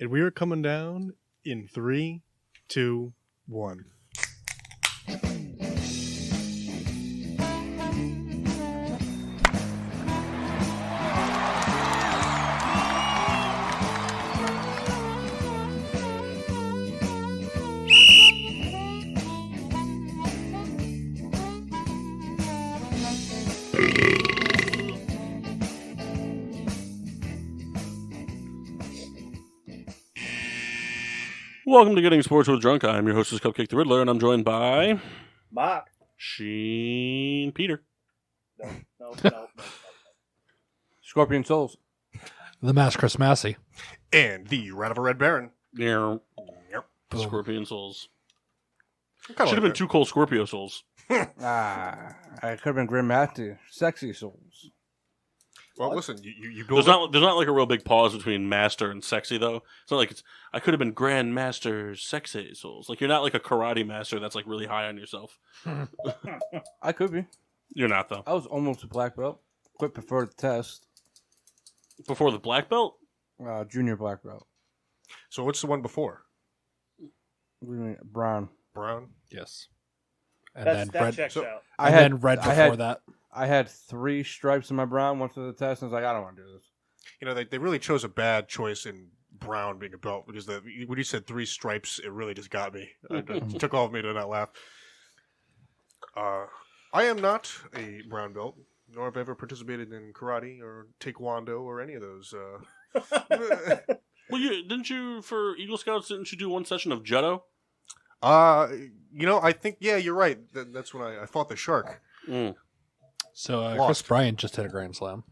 And we are coming down in 3, 2, 1. Welcome to Getting Sports with Drunk. I'm your host, Cupcake the Riddler, and I'm joined by Mark. Sheen Peter. No. Scorpion Souls. The Mask Chris Massey. And the Rat of a Red Baron. Yeah. Yep. Scorpion Souls. Should Should have been 2 cold Scorpio Souls. I could have been Grandmaster. Sexy Souls. Well, listen, you build There's not like a real big pause between master and sexy, though. It's not like I could have been Grandmaster Sexy Souls. Like, you're not like a karate master that's like really high on yourself. I could be. You're not, though. I was almost a black belt. Quit before the test. Before the black belt? Junior black belt. So what's the one before? What do you mean? Brown. Brown? Yes. And That then red. checks out. Then red before that. I had 3 stripes in my brown, went to the test, and I was like, I don't want to do this. You know, they really chose a bad choice in Brown being a belt because when you said 3 stripes, it really just got me. It took all of me to not laugh. I am not a brown belt, nor have I ever participated in karate or taekwondo or any of those. Well, didn't you, for Eagle Scouts, didn't you do one session of judo? I think, yeah, you're right. That's when I fought the shark. Mm. So Chris Lost. Bryant just hit a grand slam.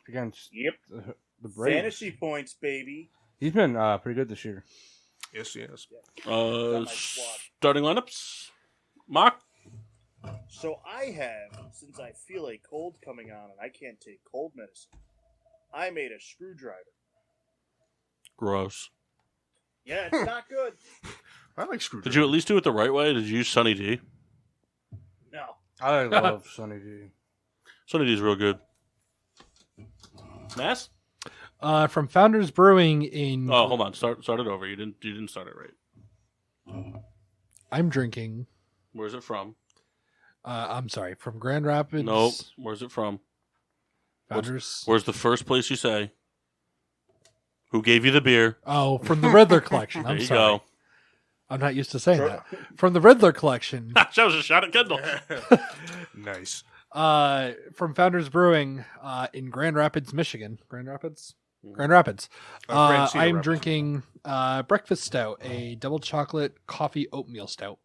Against Yep. the Braves. Fantasy points, baby. He's been pretty good this year. Yes, yes. my squad. Starting lineups? Mock? So I have, since I feel a cold coming on and I can't take cold medicine, I made a screwdriver. Gross. Yeah, it's not good. I like screwdrivers. Did you at least do it the right way? Did you use Sunny D? No. I love Sonny D. Sunny D is real good. Mass? From Founders Brewing in. Oh, hold on. Start it over. You didn't start it right. I'm drinking. Where's it from? I'm sorry. From Grand Rapids. Nope. Where's it from? Founders. Where's the first place you say? Who gave you the beer? Oh, from the Riddler collection. There I'm you sorry. go. I'm not used to saying that. From the Riddler collection. That was a shot at Kendall. Nice. From Founders Brewing in Grand Rapids, Michigan. Grand Rapids? Grand Rapids. Grand Cedar I'm Rapids. drinking breakfast stout, a double chocolate coffee oatmeal stout.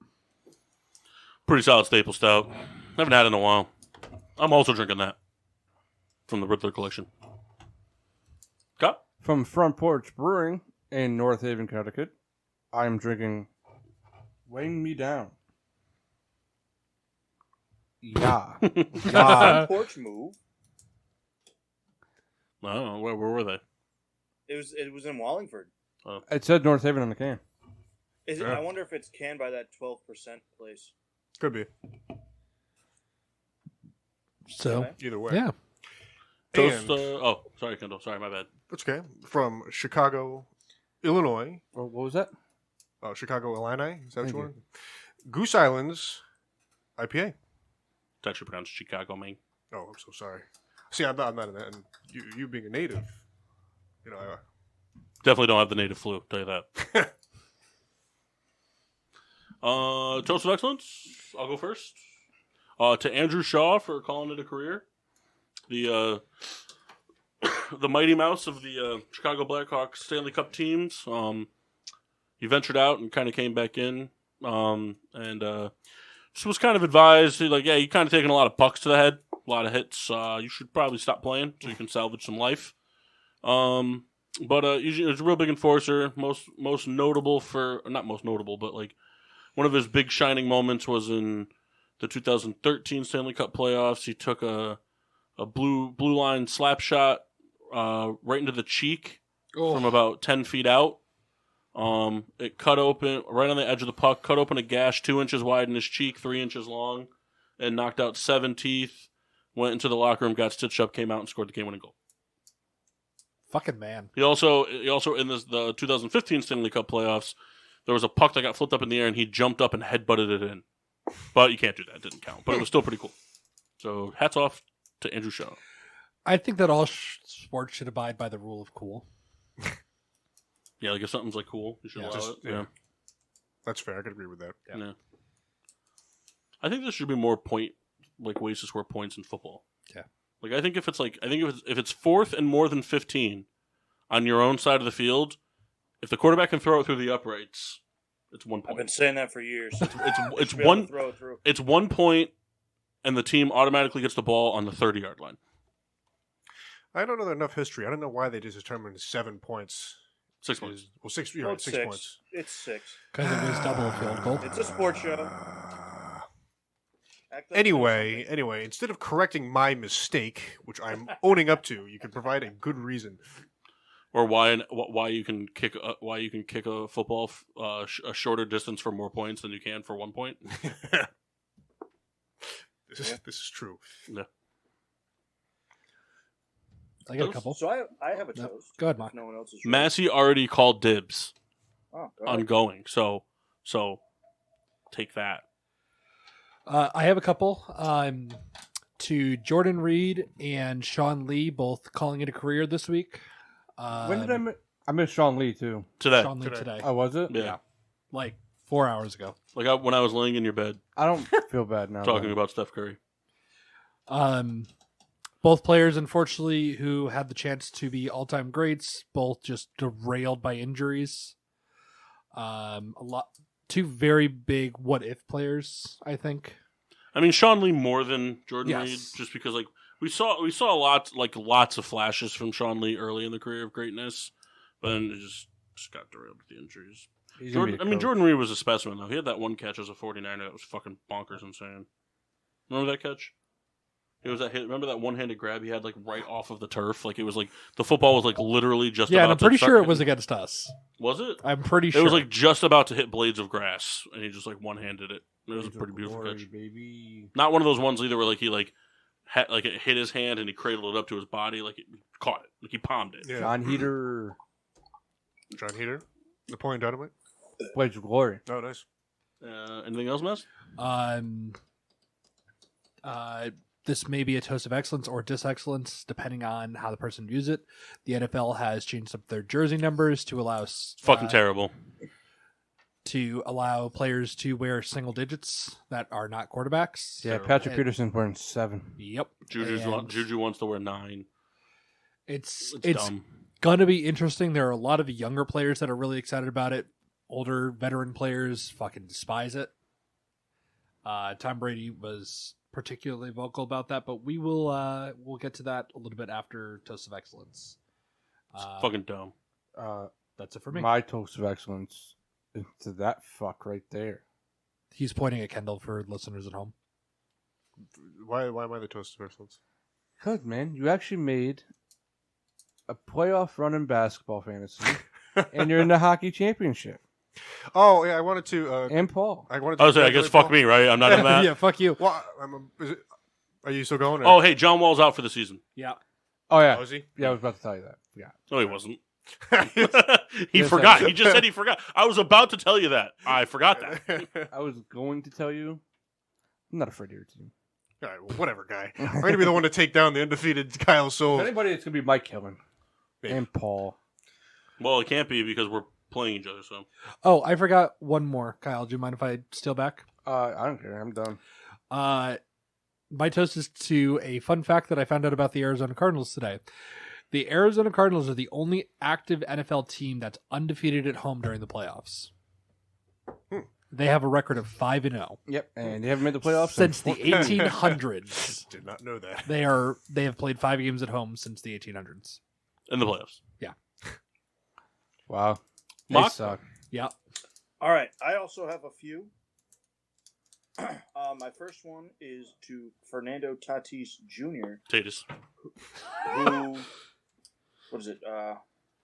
Pretty solid staple stout. Haven't had it in a while. I'm also drinking that from the Riddler collection. Cup? From Front Porch Brewing in North Haven, Connecticut, I'm drinking Weighing Me Down. Yeah. Porch move. I don't know. Where were they? It was in Wallingford. It said North Haven on the can. Is it, Yeah. I wonder if it's canned by that 12% place. Could be. So, Okay. Either way. yeah. Toast. And, Sorry, Kendall. Sorry, my bad. that's okay. From Chicago, Illinois. What was that? Chicago, Illini. Is that what Thank you you. want? Goose Islands IPA. It's actually pronounced Chicago, Maine. Oh, I'm so sorry. See, I'm not in that. And you being a native, you know, Definitely don't have the native flu, tell you that. Toast of Excellence. I'll go first. To Andrew Shaw for calling it a career. The the Mighty Mouse of the Chicago Blackhawks Stanley Cup teams. He ventured out and kind of came back in. And just was kind of advised, you kind of taking a lot of pucks to the head, a lot of hits. You should probably stop playing so you can salvage some life. But he's a real big enforcer. Most notable not most notable, but like one of his big shining moments was in the 2013 Stanley Cup playoffs. He took a blue line slap shot right into the cheek from about 10 feet out. It cut open right on the edge of the puck, cut open a gash 2 inches wide in his cheek, 3 inches long, and knocked out 7 teeth. Went into the locker room, got stitched up, came out, and scored the game-winning goal. Fucking man. He also in the 2015 Stanley Cup playoffs, there was a puck that got flipped up in the air and he jumped up and headbutted it in. But you can't do that; it didn't count. But it was still pretty cool. So hats off to Andrew Shaw. I think that all sports should abide by the rule of cool. Yeah, like if something's like cool, you should allow it. Yeah. That's fair. I could agree with that. Yeah. I think there should be more ways to score points in football. Yeah. Like I think if it's fourth and more than 15 on your own side of the field, if the quarterback can throw it through the uprights, it's 1 point. I've been saying that for years. It's one throw it through. It's 1 point, and the team automatically gets the ball on the 30-yard line. I don't know enough history. I don't know why they just determined 7 points. 6 points. Well, six. You're Well, right, it's 6 six. points. It's 6. Because it was double field goal. It's a sports show. Act like Anyway, there's something. instead of correcting my mistake, which I'm owning up to, you can provide a good reason. Or why you can kick a football a shorter distance for more points than you can for 1 point. This is true. Yeah. I got a couple. So I have a Yep. toast. Go ahead, If Mark. no one else is ready. Massey already called dibs Oh, go on ahead. going, so take that. I have a couple. To Jordan Reed and Sean Lee, both calling it a career this week. When did I missed Sean Lee too. Today, Sean Lee today. Oh, was it? yeah. Like 4 hours ago. Like when I was laying in your bed I don't feel bad now. talking though. about Steph Curry. Both players, unfortunately, who had the chance to be all-time greats, both just derailed by injuries. Two very big what-if players, I think. I mean, Sean Lee more than Jordan Yes. Reed, just because like we saw lots of flashes from Sean Lee early in the career of greatness, but then it just got derailed with the injuries. He's gonna be a coach. Jordan Reed was a specimen though. He had that one catch as a 49er that was fucking bonkers insane. Remember that catch? It was that hit. Remember that one-handed grab he had like right off of the turf? Like it was like the football was like literally just Yeah, about and I'm to pretty start sure it hitting- was against us. Was it? I'm pretty sure. It was like just about to hit blades of grass, and he just like one-handed it. It was a Blades of pretty beautiful glory, catch. baby. Not one of those ones either where like he like it hit his hand and he cradled it up to his body, like he caught it, like he palmed it. Yeah. John Heater, John Heater, Napoleon Dynamite. Blades of Glory. Oh, nice. Anything else, Mess? This may be a toast of excellence or disexcellence, depending on how the person views it. The NFL has changed up their jersey numbers to allow Fucking terrible. to allow players to wear single digits that are not quarterbacks. Yeah, Terrible. Patrick Peterson wearing 7. Yep. Juju wants to wear 9. It's dumb. gonna be interesting. There are a lot of younger players that are really excited about it. Older veteran players fucking despise it. Tom Brady was particularly vocal about that, but we'll get to that a little bit after Toast of Excellence. Fucking dumb. That's it for me. My toast of excellence is to that fuck right there. He's pointing at Kendall for listeners at home. Why am I the toast of excellence? Because, man, you actually made a playoff run in basketball fantasy, and you're in the hockey championship. Oh yeah, I wanted to. And Paul. I wanted. To I was saying, I guess fuck me, right? I'm not in that. Yeah, fuck you. Well, are you still going? Or? Oh, hey, John Wall's out for the season. Yeah. Oh, yeah. Oh, is he? Yeah, I was about to tell you that. Yeah. No, he wasn't. He Yes, forgot. I- He just said he forgot. I was about to tell you that. I forgot that. I was going to tell you. I'm not afraid of your team. All right, well, whatever, guy. I'm going to be the one to take down the undefeated Kyle If Soule. anybody, it's going to be Mike Killen Maybe. and Paul. Well, it can't be because we're playing each other, so. Oh, I forgot one more. Kyle, do you mind if I steal back? I don't care. I'm done. My toast is to a fun fact that I found out about the Arizona Cardinals today. The Arizona Cardinals are the only active NFL team that's undefeated at home during the playoffs. They have a record of 5-0 Yep, and they haven't made the playoffs since the 1800s. Did not know that. They have played 5 games at home since the 1800s. In the playoffs. Wow. They Mock? suck. Yeah. All right, I also have a few. My first one is to Fernando Tatis Jr., Tatus. who, what is it,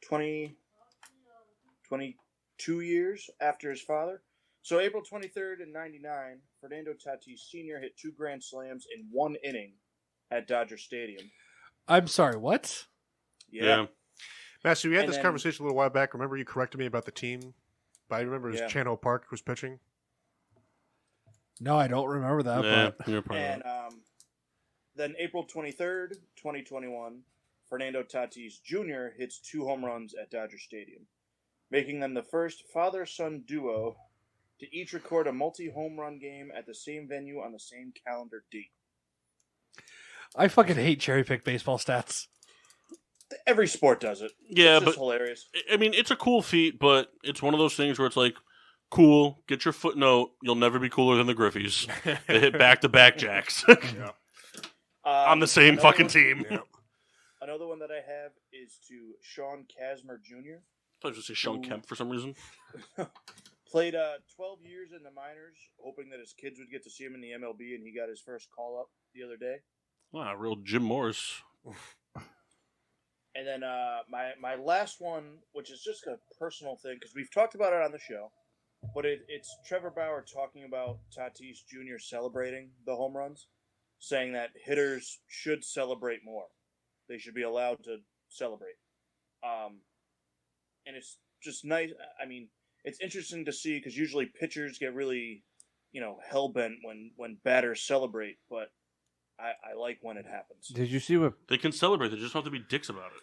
22 years after his father. So April 23rd in 99, Fernando Tatis Sr. hit 2 grand slams in 1 inning at Dodger Stadium. I'm sorry, what? Yeah. Master, we had And this then- conversation a little while back. Remember you corrected me about the team? But I remember it was Yeah. Chano Park was pitching. No, I don't remember that. Yeah, But you're probably And right. then April 23rd, 2021, Fernando Tatis Jr. hits 2 home runs at Dodger Stadium, making them the first father-son duo to each record a multi-home run game at the same venue on the same calendar date. I fucking hate cherry pick baseball stats. Every sport does it. Yeah, It's but just hilarious. I mean, it's a cool feat, but it's one of those things where it's like, cool, get your footnote. You'll never be cooler than the Griffies. They hit back-to-back jacks Yeah. on the same another fucking one- team. Yeah. Another one that I have is to Sean Kazmir Jr. I was going to say Sean Kemp for some reason. Played 12 years in the minors, hoping that his kids would get to see him in the MLB, and he got his first call-up the other day. Wow, real Jim Morris. And then my last one, which is just a personal thing, because we've talked about it on the show, but it's Trevor Bauer talking about Tatis Jr. celebrating the home runs, saying that hitters should celebrate more. They should be allowed to celebrate. And it's just nice. I mean, it's interesting to see, because usually pitchers get really, hell-bent when batters celebrate, but I like when it happens. Did you see what? They can celebrate. They just don't have to be dicks about it.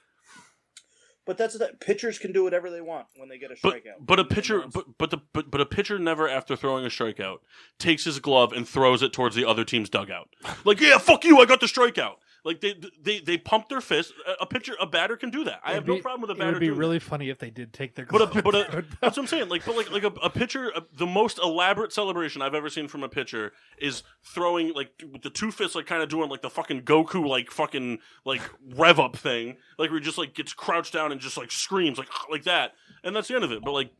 But that's that. Pitchers can do whatever they want when they get a strikeout. But a pitcher, but a pitcher never, after throwing a strikeout, takes his glove and throws it towards the other team's dugout. Like, yeah, fuck you, I got the strikeout. Like they pump their fist. A batter can do that. I have no problem with a batter. It would be doing really that. funny if they did take their. But that's what I'm saying. Like a pitcher, the most elaborate celebration I've ever seen from a pitcher is throwing like with the 2 fists, like kind of doing like the fucking Goku like fucking like rev up thing, like where he just like gets crouched down and just like screams like that, and that's the end of it. But like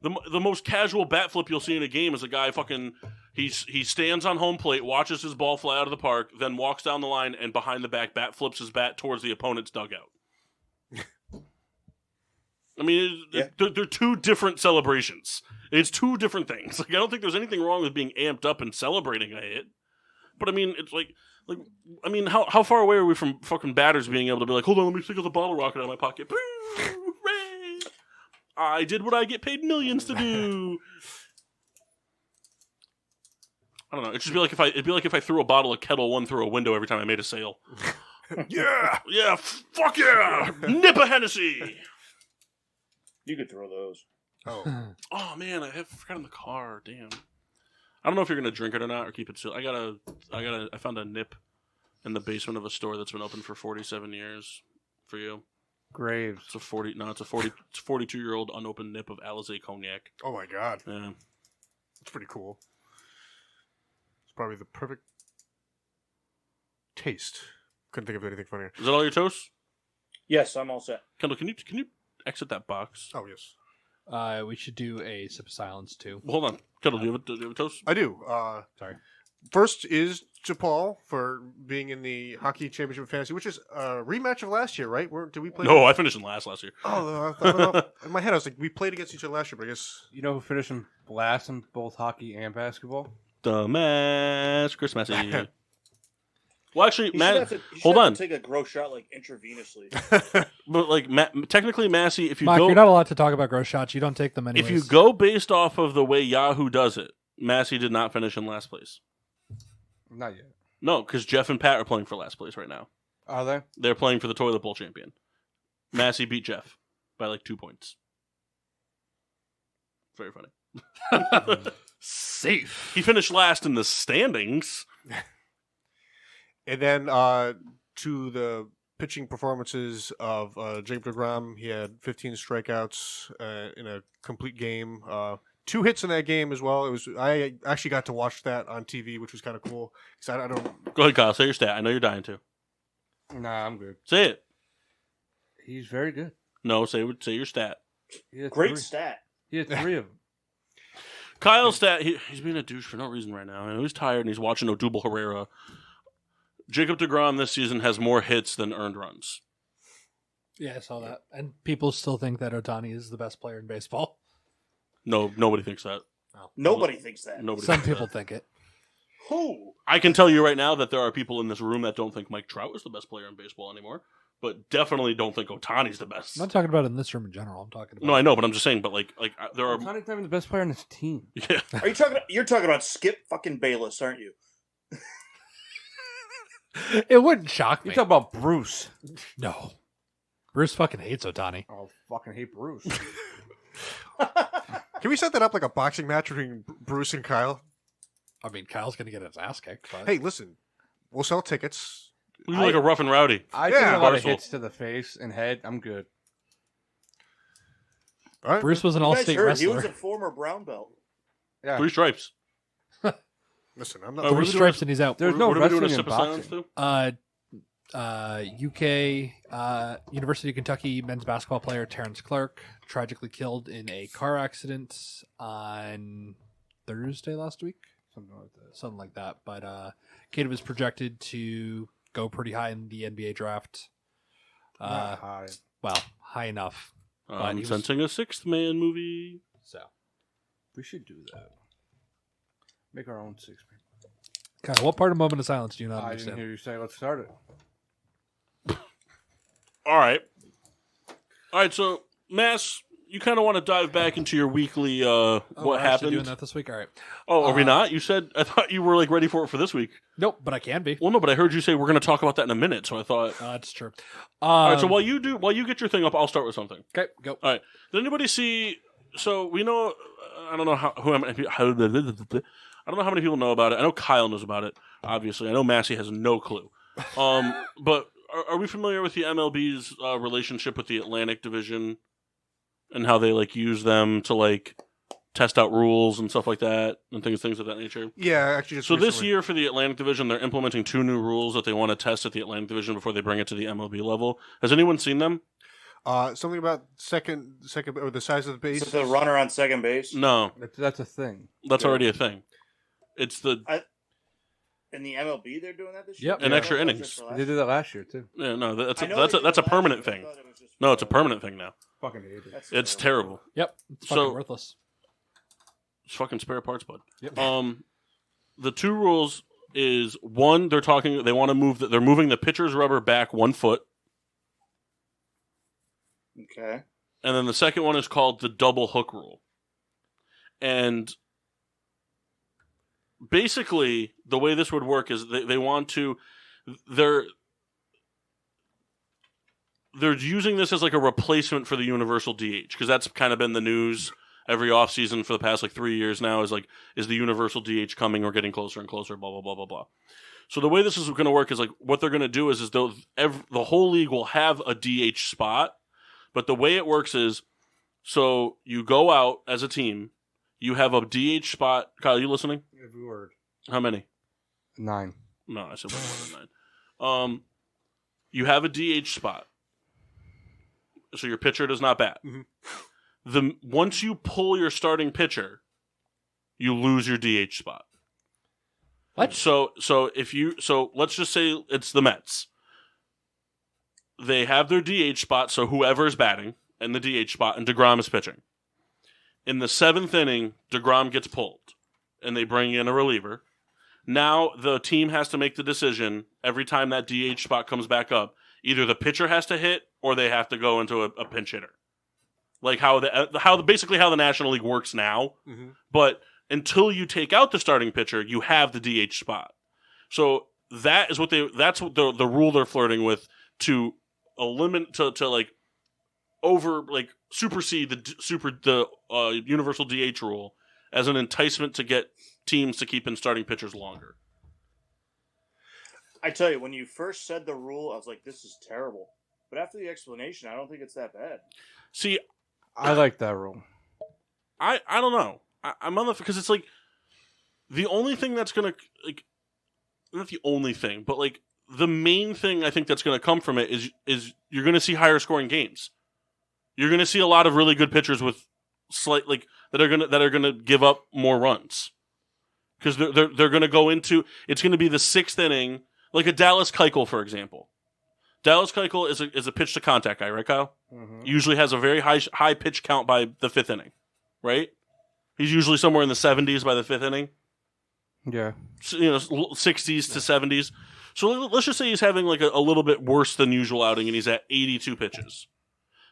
the most casual bat flip you'll see in a game is a guy fucking he stands on home plate, watches his ball fly out of the park, then walks down the line and behind the back bat flips his bat towards the opponent's dugout. I mean, they're 2 different celebrations. It's 2 different things. Like I don't think there's anything wrong with being amped up and celebrating a hit, but I mean, it's like I mean, how far away are we from fucking batters being able to be like, hold on, let me pick up the bottle rocket out of my pocket. Hooray! I did what I get paid millions to do. I don't know. It'd be like if I threw a bottle of Kettle One through a window every time I made a sale. Yeah, fuck yeah, nip a Hennessy. You could throw those. Oh. Oh man, I forgot in the car. Damn. I don't know if you're gonna drink it or not or keep it sealed. I found a nip in the basement of a store that's been open for 47 years for you. Graves. It's a 42-year-old unopened nip of Alizé cognac. Oh my god. Yeah. It's pretty cool. It's probably the perfect taste. Couldn't think of anything funnier. Is that all your toast? Yes, I'm all set. Kendall, can you exit that box? Oh yes. We should do a sip of silence too. Hold on. Kendall, do you have a toast? I do. Sorry. First is to Paul for being in the Hockey Championship of Fantasy, which is a rematch of last year, right? Did we play? No, I finished in last year. Oh, I don't know. In my head, I was like, we played against each other last year, but I guess. You know who finished in last in both hockey and basketball? Dumbass Chris Massey. Well, actually, You Matt, should have to hold on. take a gross shot like intravenously. But like, technically, Massey, if you Mike, go, you're not allowed to talk about gross shots. You don't take them anyways. if you go based off of the way Yahoo does it, Massey did not finish in last place. Not yet. No, because Jeff and Pat are playing for last place right now. Are they? They're playing for the Toilet Bowl champion. Massey beat Jeff by like 2 points. Very funny. safe. He finished last in the standings. And then to the pitching performances of Jacob deGrom, he had 15 strikeouts in a complete game. 2 hits in that game as well. I actually got to watch that on TV, which was kind of cool. Because I don't. Go ahead, Kyle. Say your stat. I know you're dying to. Nah, I'm good. Say it. He's very good. No, say your stat. He had Great three. stat. He had 3 of them. Kyle's stat. He's being a douche for no reason right now. I know he's tired and he's watching Odubel Herrera. Jacob deGrom this season has more hits than earned runs. Yeah, I saw that. And people still think that Ohtani is the best player in baseball. No, nobody thinks that. Nobody thinks that. Nobody. Some thinks people that. think it. Who? I can tell you right now that there are people in this room that don't think Mike Trout is the best player in baseball anymore. but definitely don't think Ohtani's the best. I'm not talking about in this room in general. I'm talking about. No, I know, but I'm just saying. But there are. Ohtani's not even the best player on this team. Yeah. Are you talking? You're talking about Skip fucking Bayless, aren't you? It wouldn't shock You me. talk about Bruce. No. Bruce fucking hates Ohtani. Oh, fucking hate Bruce. Can we set that up like a boxing match between Bruce and Kyle? I mean, Kyle's going to get his ass kicked. But... Hey, listen, we'll sell tickets. We like a rough and rowdy. I Yeah. take a lot of Barstool. hits to the face and head. I'm good. All right. Bruce was an You guys all-state heard he wrestler. was a former brown belt. Yeah. 3 stripes. Listen, I'm not. Oh, Three we're stripes and he's out. There's no what are we doing? A wrestling in sip of silence boxing. too? UK, University of Kentucky men's basketball player Terrence Clark tragically killed in a car accident on Thursday last week. Something like that. But kid was projected to go pretty high in the NBA draft. Not high. Well, high enough. But I'm he was- sensing a Sixth Man movie. So, We should do that. Make our own 6 man. God, what part of Moment of Silence do you not I didn't understand? hear you say let's start it. All right. So, Mass, you kind of want to dive back into your weekly what we're actually happened. doing that this week? All right. Oh, are we not? You said I thought you were ready for it for this week. Nope, but I can be. Well, no, but I heard you say we're going to talk about that in a minute, so I thought. That's true. All right, so while you get your thing up, I'll start with something. Okay, go. All right. Did anybody see? So we know. I don't know I don't know how many people know about it. I know Kyle knows about it. Obviously, I know Massey has no clue. But are we familiar with the MLB's relationship with the Atlantic Division and how they use them to test out rules and stuff like that and things of that nature? Yeah, actually, just So this recently. year for the Atlantic Division, they're implementing 2 new rules that they want to test at the Atlantic Division before they bring it to the MLB level. Has anyone seen them? Something about second, or the size of the base. Is it the runner on second base? No, That's a thing. that's Yeah. already a thing. It's the In the MLB, they're doing that this Yep. year. An I extra thought that was innings. just They last did it last year too. yeah, no, that's I know that's they a, did that's a it last permanent year, but I thing. thought it was just No, it's a for- permanent thing now. Fucking hate it. That's It's terrible. Yep, it's So- fucking worthless. It's fucking spare parts, bud. Yep. The 2 rules is one. They're moving the pitcher's rubber back 1 foot, Okay. and then the second one is called the double hook rule. And basically, the way this would work is they want to they're using this as a replacement for the universal DH because that's kind of been the news every offseason for the past 3 years now is the universal DH coming or getting closer and closer, blah blah blah blah blah. So the way this is going to work is what they're going to do is the whole league will have a DH spot, but the way it works is so you go out as a team, you have a DH spot. Kyle, you listening? Every word. How many? 9. No, I said 1 more than 9. You have a DH spot, so your pitcher does not bat. Mhm. Once you pull your starting pitcher, you lose your DH spot. What? So let's just say it's the Mets. They have their DH spot, so whoever is batting in the DH spot, and DeGrom is pitching. In the 7th inning, DeGrom gets pulled, and they bring in a reliever. Now the team has to make the decision every time that DH spot comes back up. Either the pitcher has to hit, or they have to go into a pinch hitter. Like basically how the National League works now. Mhm. But until you take out the starting pitcher, you have the DH spot. So that's what the rule they're flirting with to eliminate supersede the universal DH rule as an enticement to get teams to keep in starting pitchers longer. I tell you, when you first said the rule, I was like, "This is terrible." But after the explanation, I don't think it's that bad. See, I like that rule. I don't know. I'm on the because it's the only thing that's gonna not the only thing, but the main thing I think that's gonna come from it is you're gonna see higher scoring games. You're gonna see a lot of really good pitchers with that are gonna give up more runs because they're gonna go into it's gonna be the 6th inning, like a Dallas Keuchel, for example. Dallas Keuchel is a pitch to contact guy, right, Kyle? Mm-hmm. Usually has a very high pitch count by the 5th inning, right? He's usually somewhere in the 70s by the 5th inning. Yeah. 60s to 70s. So let's just say he's having like a little bit worse than usual outing, and he's at 82 pitches.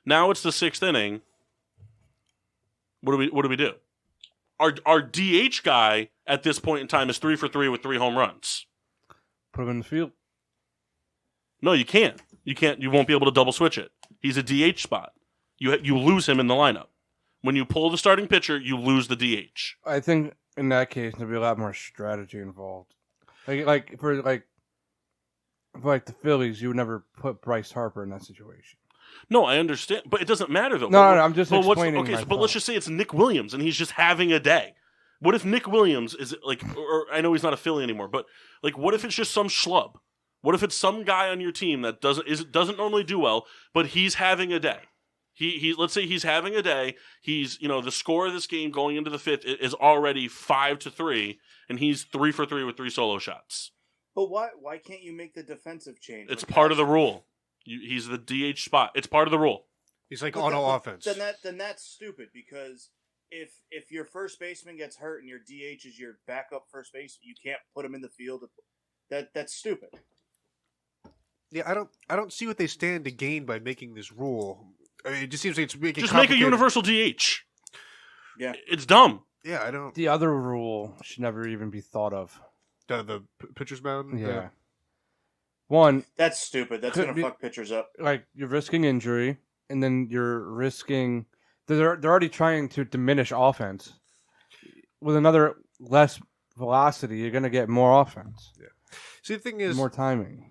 Now it's the 6th inning. What do we do? Our DH guy at this point in time is 3 for 3 with 3 home runs. Put him in the field. No, you can't. You can't. You won't be able to double switch it. He's a DH spot. You lose him in the lineup. When you pull the starting pitcher, you lose the DH. I think in that case there'd be a lot more strategy involved. Like for the Phillies, you would never put Bryce Harper in that situation. No, I understand, but it doesn't matter though. No, I'm just explaining. Okay, but let's just say it's Nick Williams and he's just having a day. What if Nick Williams is like, or I know he's not a Philly anymore, but like, what if it's just some schlub? What if it's some guy on your team that doesn't normally do well, but he's having a day? He let's say he's having a day. He's the score of this game going into the 5th is already 5-3, and he's 3 for 3 with 3 solo shots. But why can't you make the defensive change? It's part of the rule. He's the DH spot. It's part of the rule. He's like auto offense. Then that's stupid because if your first baseman gets hurt and your DH is your backup first base, you can't put him in the field. That's stupid. Yeah, I don't see what they stand to gain by making this rule. I mean, it just seems like it's making just make a universal DH. Yeah, it's dumb. Yeah, I don't. The other rule should never even be thought of. The pitcher's mound. Yeah. One. That's stupid. That's gonna fuck pitchers up. Like you're risking injury, and then you're risking. They're already trying to diminish offense. With another less velocity, you're gonna get more offense. Yeah. See, the thing is more timing.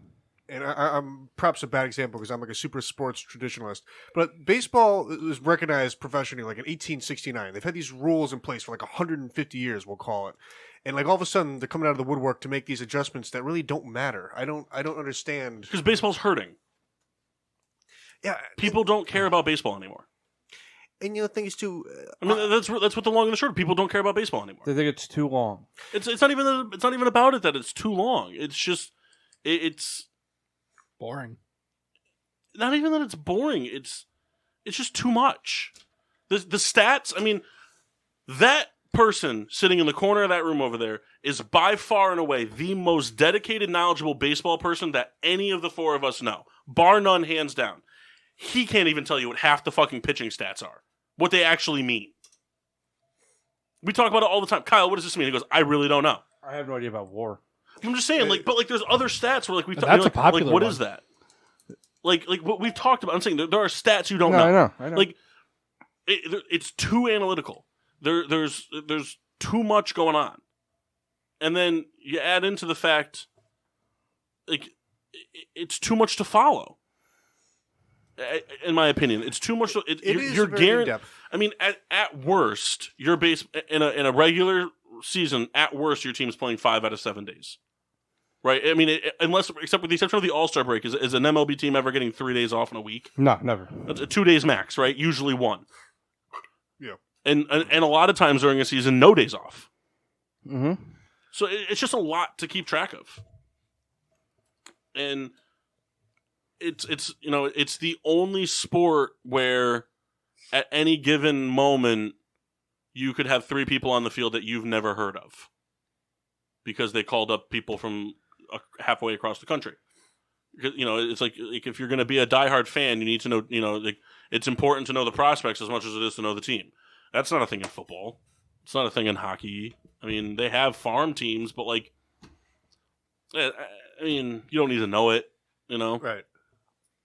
And I'm perhaps a bad example because I'm like a super sports traditionalist. But baseball was recognized professionally like in 1869. They've had these rules in place for like 150 years, we'll call it. And like all of a sudden, they're coming out of the woodwork to make these adjustments that really don't matter. I don't understand. Because baseball's hurting. Yeah, people don't care about baseball anymore. And the thing is too. I mean, that's what the long and the short. People don't care about baseball anymore. They think it's too long. It's not even about it that it's too long. It's just it's boring. Not even that it's boring. It's just too much. The stats. I mean, that person sitting in the corner of that room over there is by far and away the most dedicated, knowledgeable baseball person that any of the 4 of us know, bar none, hands down. He can't even tell you what half the fucking pitching stats are, what they actually mean. We talk about it all the time. Kyle, what does this mean? He goes, I really don't know. I have no idea about WAR. I'm just saying, but there's other stats where we that's a popular like, what one. is that? Like what we've talked about. I'm saying there are stats you don't know. I know. Like it's too analytical. There's too much going on, and then you add into the fact, like it's too much to follow. In my opinion, it's too much. You're guaranteed. I mean, at worst, your base in a regular season, at worst, your team's playing 5 out of 7 days. Right? I mean, except with the exception of the All-Star break, is an MLB team ever getting 3 days off in a week? No, never. That's 2 days max, right? Usually 1. Yeah. And a lot of times during a season, no days off. Mm-hmm. So it's just a lot to keep track of. And it's the only sport where at any given moment you could have 3 people on the field that you've never heard of because they called up people from halfway across the country. It's like if you're going to be a diehard fan, you need to know, like it's important to know the prospects as much as it is to know the team. That's not a thing in football. It's not a thing in hockey. I mean, they have farm teams, but like, I mean, you don't need to know it, Right.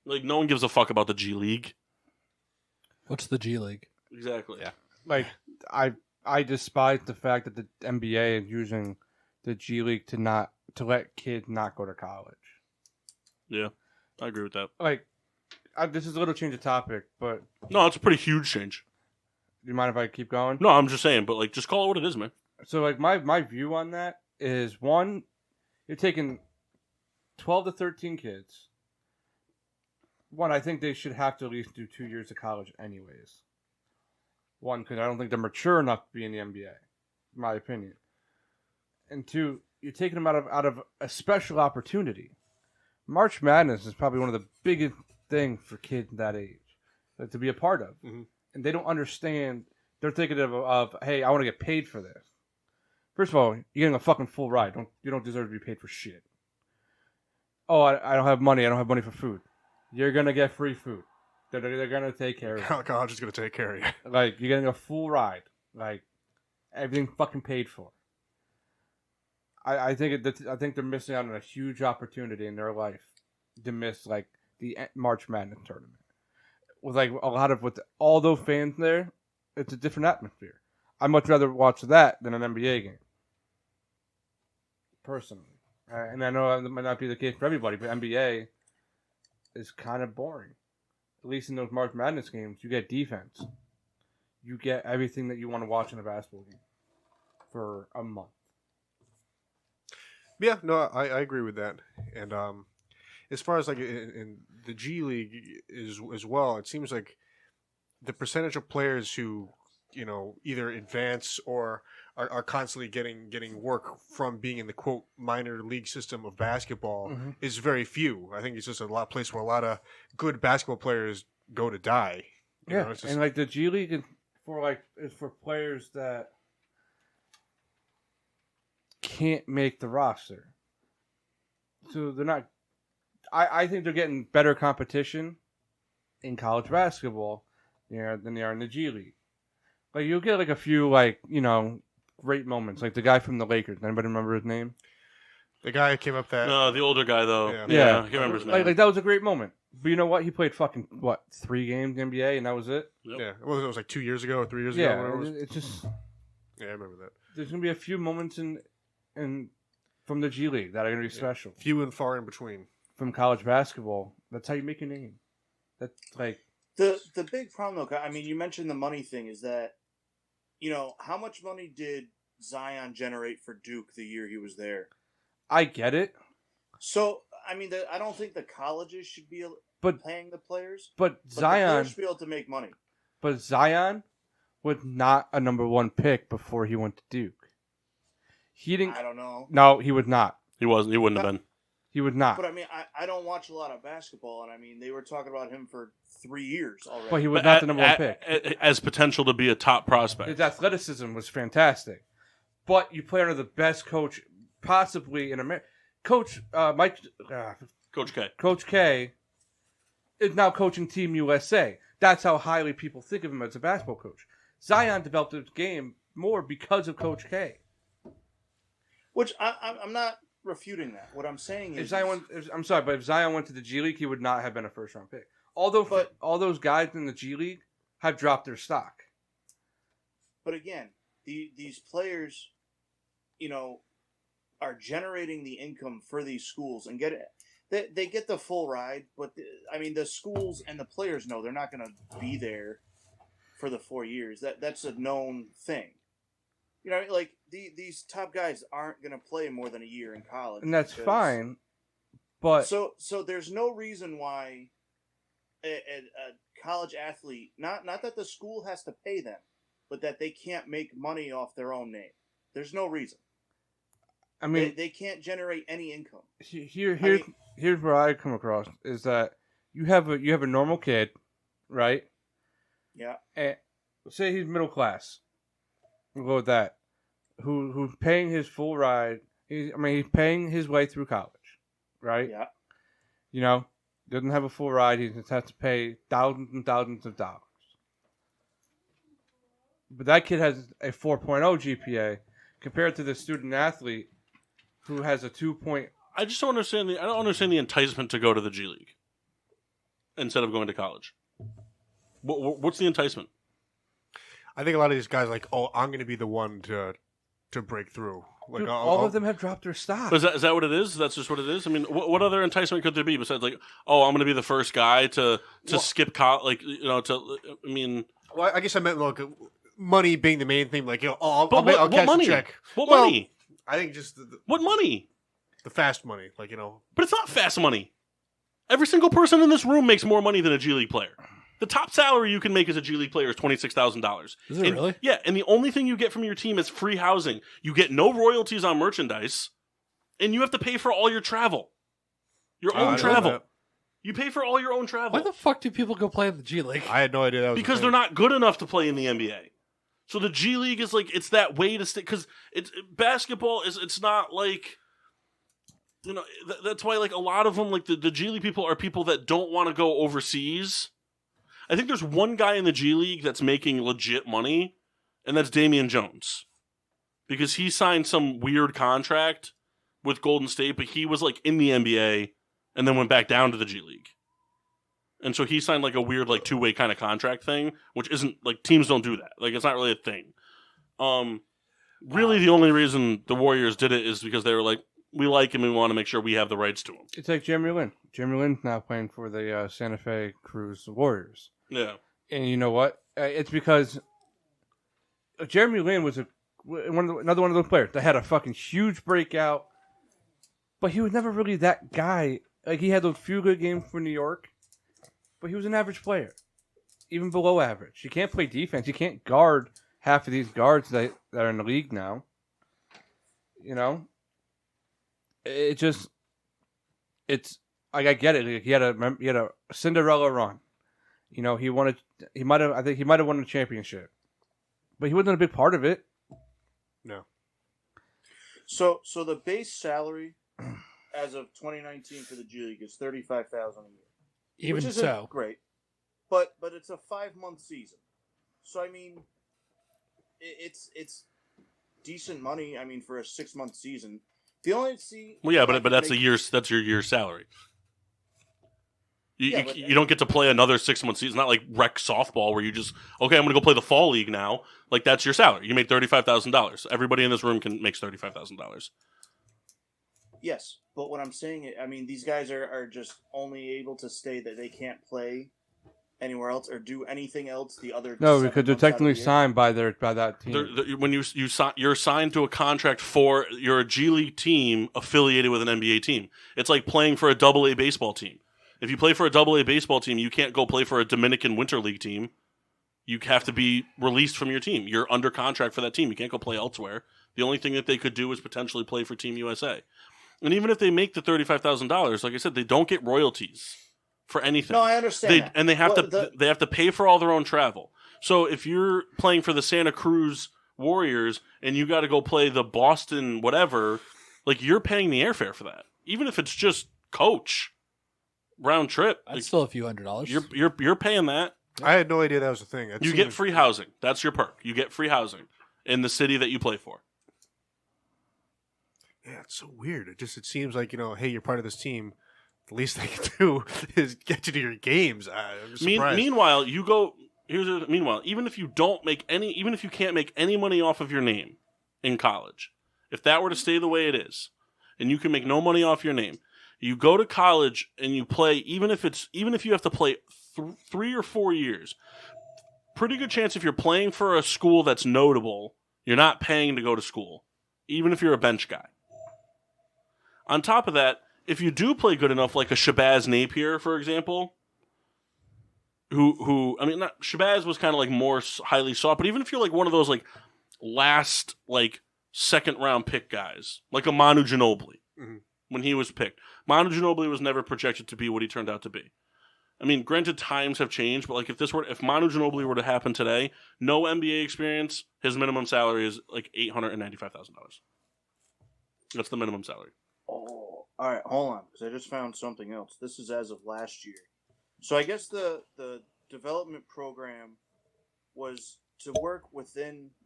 Like, no one gives a fuck about the G League. What's the G League? Exactly. Yeah. Like, I despise the fact that the NBA is using the G League to let kids not go to college. Yeah, I agree with that. Like, this is a little change of topic, but No, it's a pretty huge change. do you mind if I keep going? No, I'm just saying, but like, just call it what it is, man. So, like, my view on that is, one, you're taking 12 to 13 kids. One, I think they should have to at least do 2 years of college anyways. One, because I don't think they're mature enough to be in the NBA, in my opinion. And 2, you're taking them out of a special opportunity. March Madness is probably one of the biggest things for kids that age to be a part of. Mm-hmm. And they don't understand. They're thinking of, hey, I want to get paid for this. First of all, you're getting a fucking full ride. You don't deserve to be paid for shit. oh, I don't have money. I don't have money for food. You're gonna get free food. They're gonna take care of you. College is going to take care of you. Like, you're getting a full ride. Like, everything fucking paid for. I think they're missing out on a huge opportunity in their life to miss, like, the March Madness tournament. With, like, a lot of, with all those fans there, it's a different atmosphere. I'd much rather watch that than an NBA game. Personally. And I know that might not be the case for everybody, but NBA is kind of boring. At least in those March Madness games, you get defense. You get everything that you want to watch in a basketball game for a month. Yeah, no, I agree with that. And as far as like in the G League is as well, it seems like the percentage of players who either advance or are constantly getting work from being in the quote minor league system of basketball is very few. I think it's just a place where a lot of good basketball players go to die. You know, it's just... and like the G League is for players that can't make the roster, so they're not. I think they're getting better competition in college basketball, than they are in the G League. Like, you'll get like a few great moments, like the guy from the Lakers. Anybody remember his name? The guy who came up that. No, the older guy though. Yeah. I can't remember his name. Like that was a great moment. But you know what? He played fucking 3 games in the NBA, and that was it. Yep. Yeah, well, it was like 2 years ago or 3 years Yeah, ago. Whatever it was. it's just. Yeah, I remember that. There's gonna be a few moments in from the G League that are gonna be special. Few and far in between. From college basketball, that's how you make your name. That's like the big problem though. I mean, you mentioned the money thing. Is that how much money did Zion generate for Duke the year he was there? I get it. So I mean, I don't think the colleges should be paying the players. But the Zion players should be able to make money. But Zion was not a number 1 pick before he went to Duke. He didn't. I don't know. No, he was not. He wasn't. He wouldn't have been. He was not. But I mean, I don't watch a lot of basketball, and I mean, they were talking about him for 3 years already. But he was not the number 1 pick. As potential to be a top prospect. His athleticism was fantastic. But you play under the best coach possibly in America. Coach Coach K. Coach K is now coaching Team USA. That's how highly people think of him as a basketball coach. Zion developed his game more because of Coach K. Which I'm not refuting that. What I'm saying is, I'm sorry, but if Zion went to the G League, he would not have been a first-round pick. Although, all those guys in the G League have dropped their stock. But again, these players, are generating the income for these schools and they get the full ride. But the schools and the players know they're not going to be there for the 4 years. That's a known thing. Like these top guys aren't going to play more than a year in college, and that's fine. But so there's no reason why a college athlete, not that the school has to pay them, but that they can't make money off their own name. There's no reason. I mean, they can't generate any income. Here's where I come across is that you have a normal kid, right? Yeah. And say he's middle class. We'll go with that. Who's paying his full ride? He's paying his way through college, right? Yeah. Doesn't have a full ride. He just has to pay thousands and thousands of dollars. But that kid has a 4.0 GPA compared to the student athlete who has a 2. I just don't understand I don't understand the enticement to go to the G League instead of going to college. What's the enticement? I think a lot of these guys are like, oh, I'm going to be the one to break through. Like, Dude, all of them have dropped their stock. Is that what it is? That's just what it is? I mean, what other enticement could there be besides like, oh, I'm going to be the first guy to skip college? Well, I guess I meant like money being the main thing. Like, I'll what cash money? the check. What money? I think just what money? The fast money, like But it's not fast money. Every single person in this room makes more money than a G League player. The top salary you can make as a G League player is $26,000. Is it really? Yeah, and the only thing you get from your team is free housing. You get no royalties on merchandise, and you have to pay for all your travel. Your own travel. You pay for all your own travel. Why the fuck do people go play in the G League? I had no idea that was because they're not good enough to play in the NBA. So the G League is like, it's that way to stick, because basketball is, it's not like, you know, that's why like a lot of them, like the G League people, are people that don't want to go overseas. I think there's one guy in the G League that's making legit money, and that's Damian Jones, because he signed some weird contract with Golden State, but he was like in the NBA and then went back down to the G League. And so he signed like a weird like two-way kind of contract thing, which isn't like, teams don't do that. Like, it's not really a thing. Really the only reason the Warriors did it is because they were like, we like him and we want to make sure we have the rights to him. It's like Jeremy Lin. Jeremy Lin's now playing for the Santa Fe Cruz Warriors. Yeah. And you know what? It's because Jeremy Lin was another one of those players that had a fucking huge breakout, but he was never really that guy. Like, he had those few good games for New York, but he was an average player, even below average. He can't play defense. He can't guard half of these guards that are in the league now. You know, it's like, I get it. Like, he had a Cinderella run. You know, he might have won the championship, but he wasn't a big part of it. No. So the base salary as of 2019 for the G League is $35,000 a year. Even which isn't so, great, but it's a 5-month season, so I mean, it's decent money. I mean, for a 6-month season, but that's that's your year's salary. You don't get to play another 6-month season. It's not like rec softball where you just, okay, I'm going to go play the fall league now. Like, that's your salary. You make $35,000. Everybody in this room makes $35,000. Yes, but what I'm saying, I mean, these guys are just only able to stay that they can't play anywhere else or do anything else. No, because they're technically signed by that team. When you're signed to a contract you're a G League team affiliated with an NBA team. It's like playing for a AA baseball team. If you play for a AA baseball team, you can't go play for a Dominican Winter League team. You have to be released from your team. You're under contract for that team. You can't go play elsewhere. The only thing that they could do is potentially play for Team USA. And even if they make the $35,000, like I said, they don't get royalties for anything. No, I understand that. And they have to pay for all their own travel. So if you're playing for the Santa Cruz Warriors and you got to go play the Boston whatever, like, you're paying the airfare for that. Even if it's just coach round trip, that's like, still a few $100s. You're paying that. I had no idea that was a thing. You get free housing. That's your perk. You get free housing in the city that you play for. Yeah, it's so weird. It seems like, hey, you're part of this team. The least they can do is get you to your games. I'm surprised. Meanwhile, even if you can't make any money off of your name in college, if that were to stay the way it is, and you can make no money off your name, you go to college and you play, even if you have to play 3 or 4 years, pretty good chance if you're playing for a school that's notable, you're not paying to go to school, even if you're a bench guy. On top of that, if you do play good enough, like a Shabazz Napier, for example, Shabazz was kind of like more highly sought, but even if you're like one of those like last like second round pick guys, like a Manu Ginobili, when he was picked, Manu Ginobili was never projected to be what he turned out to be. I mean, granted, times have changed, but like if Manu Ginobili were to happen today, no NBA experience, his minimum salary is like $895,000. That's the minimum salary. Oh, all right, hold on, because I just found something else. This is as of last year. So I guess the development program was to work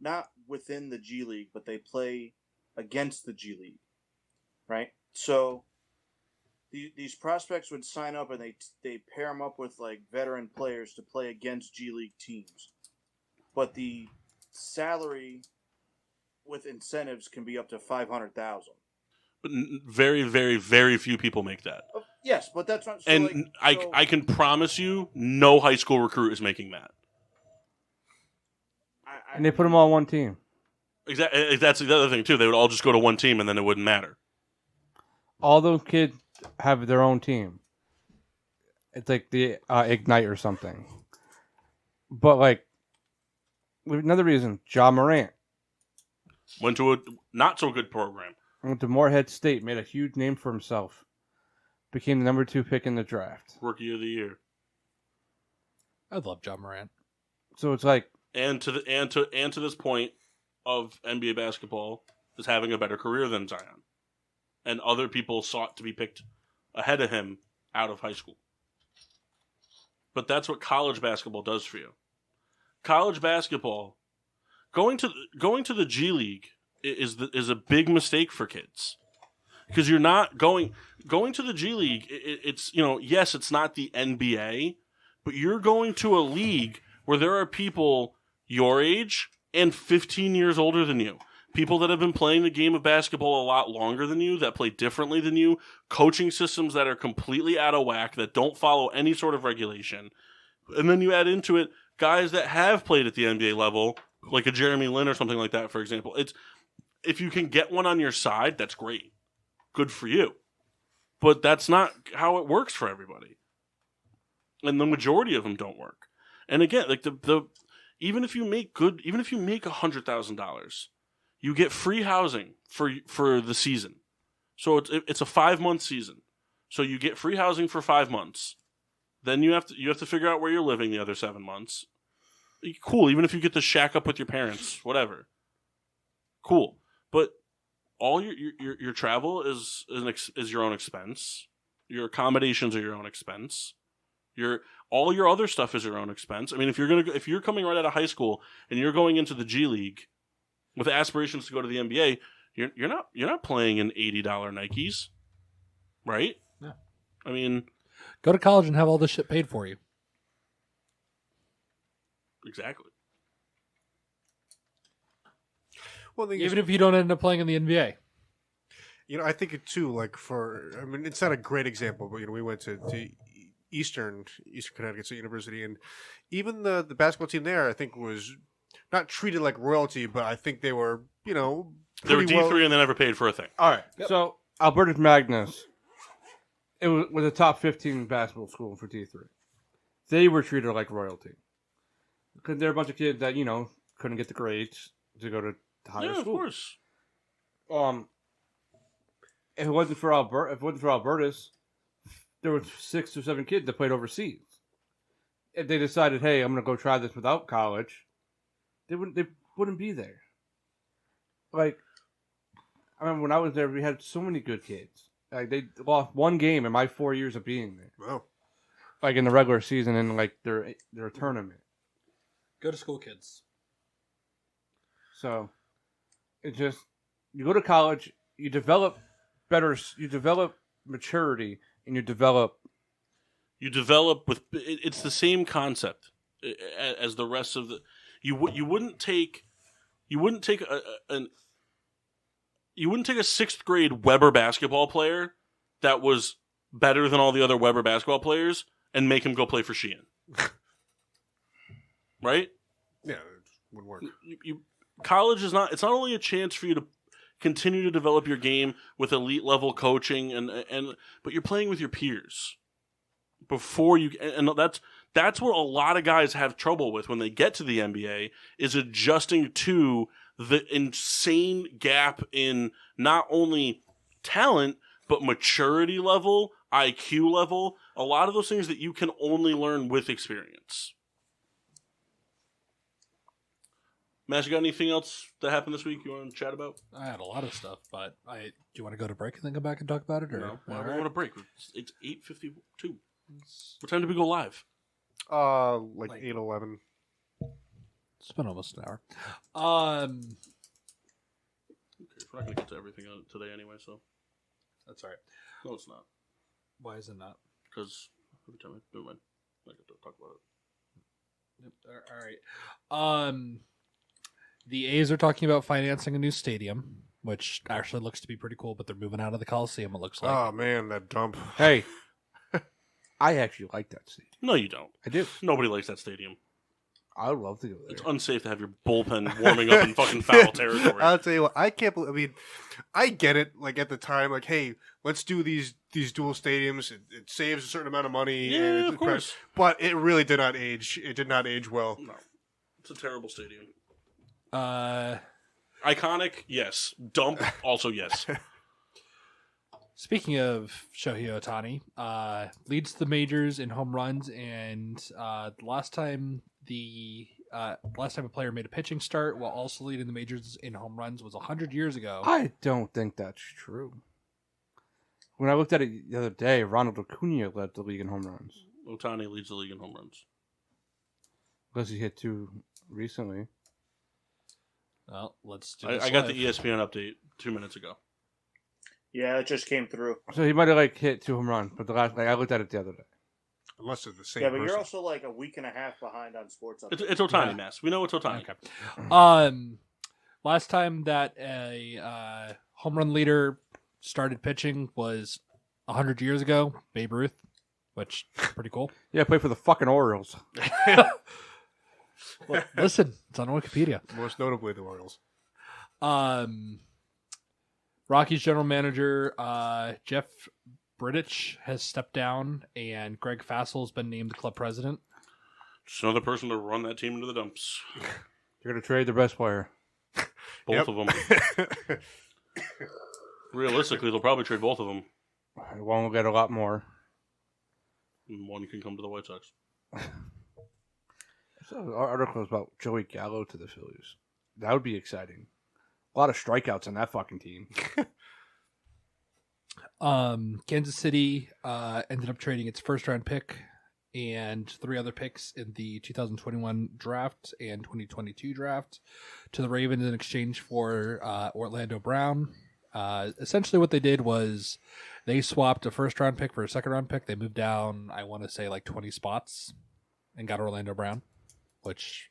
not within the G League, but they play against the G League, right? So these prospects would sign up and they pair them up with like veteran players to play against G League teams. But the salary with incentives can be up to $500,000. But very, very, very few people make that. Yes, but that's not. I can promise you, no high school recruit is making that. And they put them all on one team. Exactly. That's the other thing too. They would all just go to one team, and then it wouldn't matter. All those kids have their own team. It's like the Ignite or something. But like another reason, Ja Morant went to a not so good program. Went to Morehead State, made a huge name for himself. Became the number 2 pick in the draft. Rookie of the year. I'd love John Morant. So it's like, and to this point of NBA basketball is having a better career than Zion. and other people sought to be picked ahead of him out of high school. But that's what college basketball does for you. College basketball, going to the G League is a big mistake for kids, because you're not going to the G League. It's yes, it's not the NBA, but you're going to a league where there are people your age and 15 years older than you. People that have been playing the game of basketball a lot longer than you, that play differently than you, coaching systems that are completely out of whack, that don't follow any sort of regulation. And then you add into it guys that have played at the NBA level, like a Jeremy Lin or something like that, for example. If you can get one on your side, that's great. Good for you. But that's not how it works for everybody. And the majority of them don't work. And again, like even if you make $100,000, you get free housing for the season. So it's a 5-month season. So you get free housing for 5 months. Then you have to figure out where you're living the other 7 months. Cool, even if you get to shack up with your parents, whatever. Cool. But all your travel is your own expense. Your accommodations are your own expense. All your other stuff is your own expense. I mean, if you're coming right out of high school and you're going into the G League with aspirations to go to the NBA, you're not playing in $80 Nikes, right? No. I mean, go to college and have all this shit paid for you. Exactly. Well, Even if you don't end up playing in the NBA. I think it too. It's not a great example, but we went to Eastern Connecticut State University, and even the basketball team there, I think, was not treated like royalty, but I think they were, they were D3 and they never paid for a thing. All right. Yep. So Albertus Magnus, it was a top 15 basketball school for D3. They were treated like royalty because they're a bunch of kids that couldn't get the grades to go to higher school. Of course. If it wasn't for Albertus, there were 6 or 7 kids that played overseas. If they decided, hey, I'm going to go try this without college, they wouldn't be there. Like, I remember when I was there, we had so many good kids. Like, they lost one game in my 4 years of being there. Wow. Like in the regular season and like their tournament. Go to school, kids. So, it just, you go to college, you develop maturity, and you develop with, it's the same concept as the rest of the, you wouldn't take a 6th grade Weber basketball player that was better than all the other Weber basketball players and make him go play for Sheehan. Right? Yeah, it wouldn't work. College is not, it's not only a chance for you to continue to develop your game with elite level coaching but you're playing with your peers before you, and that's what a lot of guys have trouble with when they get to the NBA, is adjusting to the insane gap in not only talent but maturity level, IQ level, a lot of those things that you can only learn with experience. Matt, you got anything else that happened this week you want to chat about? I had a lot of stuff, but do you want to go to break and then come back and talk about it? Or? No, I want to break. It's 8:52. What time did we go live? 8:11. It's been almost an hour. Okay, we're not going to get to everything on it today anyway, so. That's all right. No, it's not. Why is it not? Because every time never mind. I get to talk about it. Yep. All right. The A's are talking about financing a new stadium, which actually looks to be pretty cool, but they're moving out of the Coliseum, it looks like. Oh, man, that dump. Hey, I actually like that stadium. No, you don't. I do. Nobody likes that stadium. I would love to go there. It's unsafe to have your bullpen warming up in fucking foul territory. I'll tell you what, I can't believe, I get it, like, at the time, like, hey, let's do these dual stadiums. It saves a certain amount of money. Yeah, of course. But it really did not age. It did not age well. No. It's a terrible stadium. Iconic, yes. Dump, also yes. Speaking of Shohei Ohtani, leads the majors in home runs, and last time a player made a pitching start while also leading the majors in home runs was 100 years ago. I don't think that's true. When I looked at it the other day, Ronald Acuna led the league in home runs. Ohtani leads the league in home runs. Unless he hit 2 recently. Well, let's do I got the ESPN update 2 minutes ago. Yeah, it just came through. So he might have hit 2 home runs, but I looked at it the other day. Unless it's the same Yeah, but person. you're also like a week and a half behind on sports updates. It's Ohtani, Mass. We know it's Ohtani. Okay. Last time that a home run leader started pitching was 100 years ago, Babe Ruth, which is pretty cool. Yeah, play for the fucking Orioles. Well, listen, it's on Wikipedia. Most notably the Orioles. Rockies general manager Jeff Bridich has stepped down, and Greg Fassel's been named club president. Just another person to run that team into the dumps. You're going to trade their best player. Both of them. Realistically, they'll probably trade both of them. One will get a lot more. And one can come to the White Sox. So our article is about Joey Gallo to the Phillies. That would be exciting. A lot of strikeouts on that fucking team. Kansas City ended up trading its first round pick and 3 other picks in the 2021 draft and 2022 draft to the Ravens in exchange for Orlando Brown. Essentially what they did was they swapped a first round pick for a second round pick. They moved down, I want to say 20 spots and got Orlando Brown, which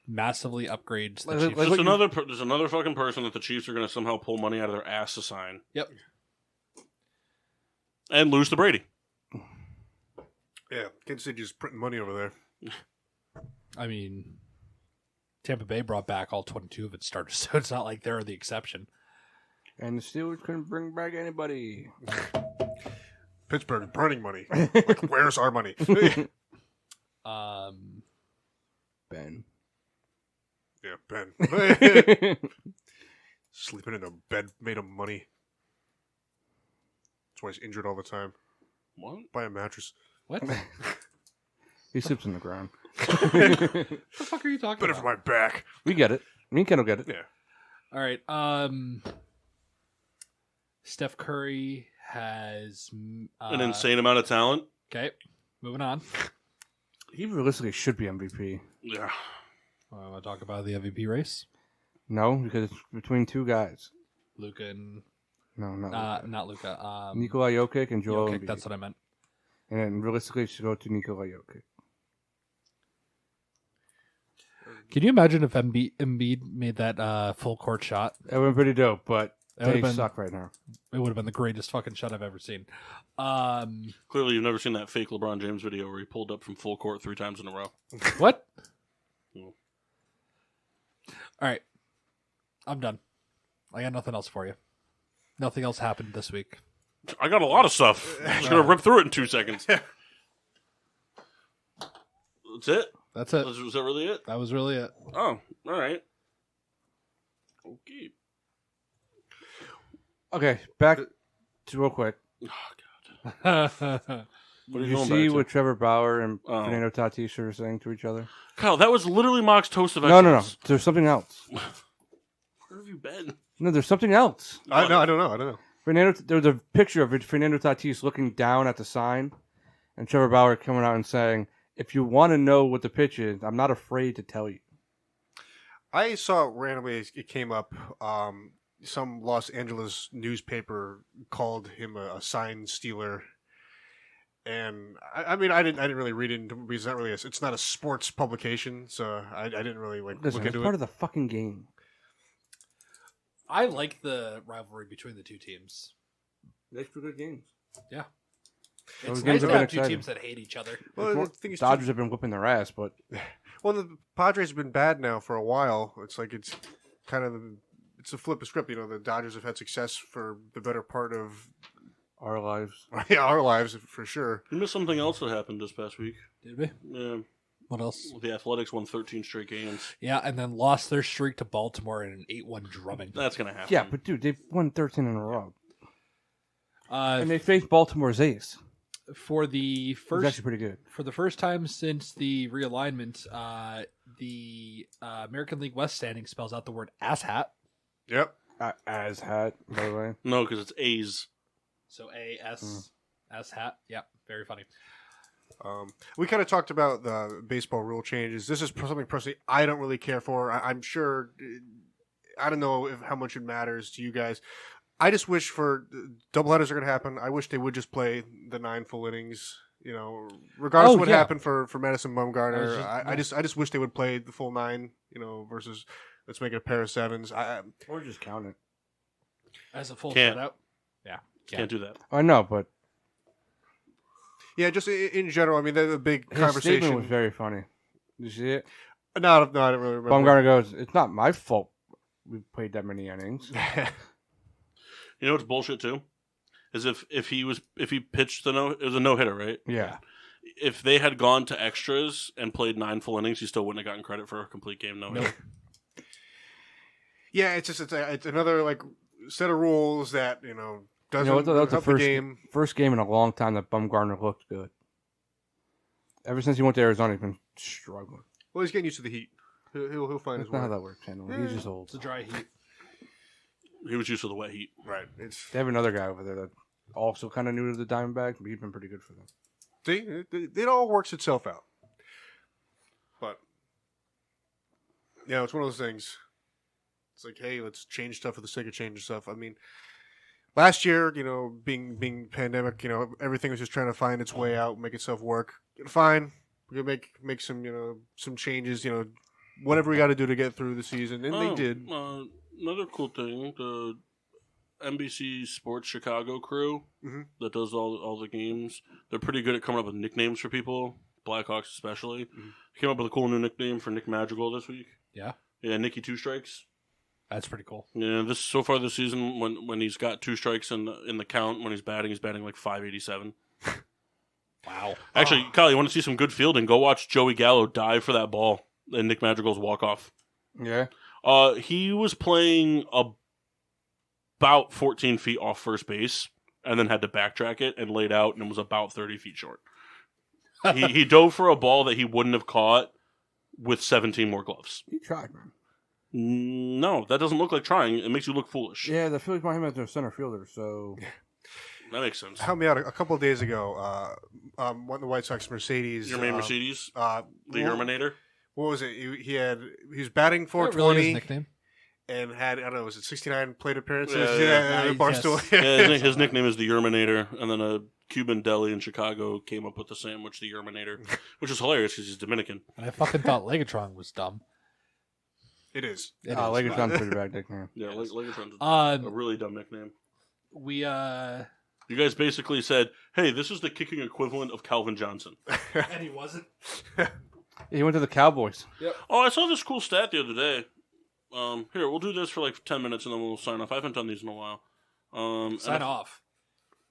massively upgrades the Chiefs. There's another fucking person that the Chiefs are going to somehow pull money out of their ass to sign. Yep. And lose to Brady. Yeah, Kansas City just printing money over there. I mean, Tampa Bay brought back all 22 of its starters, so it's not like they're the exception. And the Steelers couldn't bring back anybody. Pittsburgh is burning money. Like, where's our money? Ben. Yeah, Ben. Sleeping in a bed made of money. That's why he's injured all the time. What? Buy a mattress. What? He sleeps on the ground. What the fuck are you talking Better about? for my back. We get it. Me and Ken will get it. Yeah. All right. Steph Curry has An insane amount of talent. Okay, moving on. He realistically should be MVP. Yeah. I want to talk about the MVP race. No, because it's between 2 guys. Luka and No, not Luka. Nikola Jokic and Joel Jokic, Embiid. that's what I meant. And realistically, it should go to Nikola Jokic. Can you imagine if Embiid made that full court shot? That would have been pretty dope, but That would've they been- suck right now. It would have been the greatest fucking shot I've ever seen. Clearly, you've never seen that fake LeBron James video where he pulled up from full court 3 times in a row. What? Hmm. All right. I'm done. I got nothing else for you. Nothing else happened this week. I got a lot of stuff. I'm just going to rip through it in 2 seconds. That's it? That's it. Was that really it? That was really it. Oh, all right. Okay. Okay, back to real quick. Oh, God. What are Did you you going see back to? what Trevor Bauer and Oh. Fernando Tatis are saying to each other? Kyle, that was literally Mock's toast of No. excellence. There's something else. Where have you been? No, there's something else. I don't know. There was a picture of Fernando Tatis looking down at the sign, and Trevor Bauer coming out and saying, "If you want to know what the pitch is, I'm not afraid to tell you." I saw it randomly. It came up. Some Los Angeles newspaper called him a sign stealer, and I mean, I didn't really read it into, because it's not really it's not a sports publication, so I didn't really Listen, look it's into part it. of the fucking game. I like the rivalry between the two teams. Makes for good games. Yeah. Those It's games nice have to been have two exciting. teams that hate each other. Well, the thing is, Dodgers have been whooping their ass, but well, the Padres have been bad now for a while. It's like it's kind of it's a flip of script. You know, the Dodgers have had success for the better part of our lives. our lives for sure. You missed something else that happened this past week. Did we? Yeah. What else? The Athletics won 13 straight games. Yeah, and then lost their streak to Baltimore in an 8-1 drubbing. That's going to happen. Yeah, but dude, they've won 13 in a row, Uh, and they faced Baltimore's ace. for the It was first actually pretty good. for the first time since the realignment, the American League West standing spells out the word asshat. Yep. As hat, by the way. No, because it's A's. So A-S hat. Yeah, very funny. We kind of talked about the baseball rule changes. This is something personally I don't really care for. I'm sure, I don't know how much it matters to you guys. I just wish for doubleheaders are going to happen. I wish they would just play the 9 full innings. Regardless of what happened for Madison Bumgarner, I just wish they would play the full 9. Versus let's make it a pair of 7s. Or just count it. As a full Can't. shutout. Yeah. Can't do that. I know, but Yeah, just in general. I mean, the big his conversation statement was very funny. Did you see it? No, I don't really remember. Bumgarner goes, "It's not my fault we played that many innings." You know what's bullshit too? Is if he pitched it was a no hitter, right? Yeah. If they had gone to extras and played 9 full innings, he still wouldn't have gotten credit for a complete game no hitter. Yeah, it's another like set of rules that doesn't That was the help the game. first game in a long time that Bumgarner looked good. Ever since he went to Arizona, he's been struggling. Well, he's getting used to the heat. He'll find That's his not way. how that works, anyway. He's just old. It's a dry heat. He was used to the wet heat. Right. They have another guy over there that also kind of new to the Diamondbacks, but he's been pretty good for them. See, it all works itself out. But it's one of those things. It's like, hey, let's change stuff for the sake of changing stuff. I mean, last year, being pandemic, everything was just trying to find its way out, make itself work. Fine, we're gonna make some, some changes, whatever we got to do to get through the season, and they did. Another cool thing, the NBC Sports Chicago crew that does all the games, they're pretty good at coming up with nicknames for people, Blackhawks especially. Came up with a cool new nickname for Nick Madrigal this week. Yeah. Yeah, Nicky Two Strikes. That's pretty cool. Yeah, so far this season, when he's got 2 strikes in the count, when he's batting like .587. Wow. Actually, Kyle, you want to see some good fielding? Go watch Joey Gallo dive for that ball and Nick Madrigal's walk off. Yeah. He was playing about 14 feet off first base, and then had to backtrack it and laid out, and was about 30 feet short. he dove for a ball that he wouldn't have caught with 17 more gloves. He tried, man. No, that doesn't look like trying. It makes you look foolish. Yeah, the Phillies want him as their center fielder, so That makes sense. Help me out. A couple of days ago, one of the White Sox Mercedes. Your main Mercedes? The well, Yerminator? What was it? He was batting That 420 really his nickname. and had, I don't know, was it 69 plate appearances? Yeah. Barstool. Yeah, his nickname is the Yerminator, and then a Cuban deli in Chicago came up with the sandwich, the Yerminator, which is hilarious because he's Dominican. I fucking thought Legatron was dumb. It is. Legatron's a pretty bad nickname. Yeah, Legatron's a Um, really dumb nickname. we You guys basically said, hey, this is the kicking equivalent of Calvin Johnson. and he wasn't. He went to the Cowboys. Oh, I saw this cool stat the other day. Here, we'll do this for like 10 minutes and then we'll sign off. I haven't done these in a while. Sign off.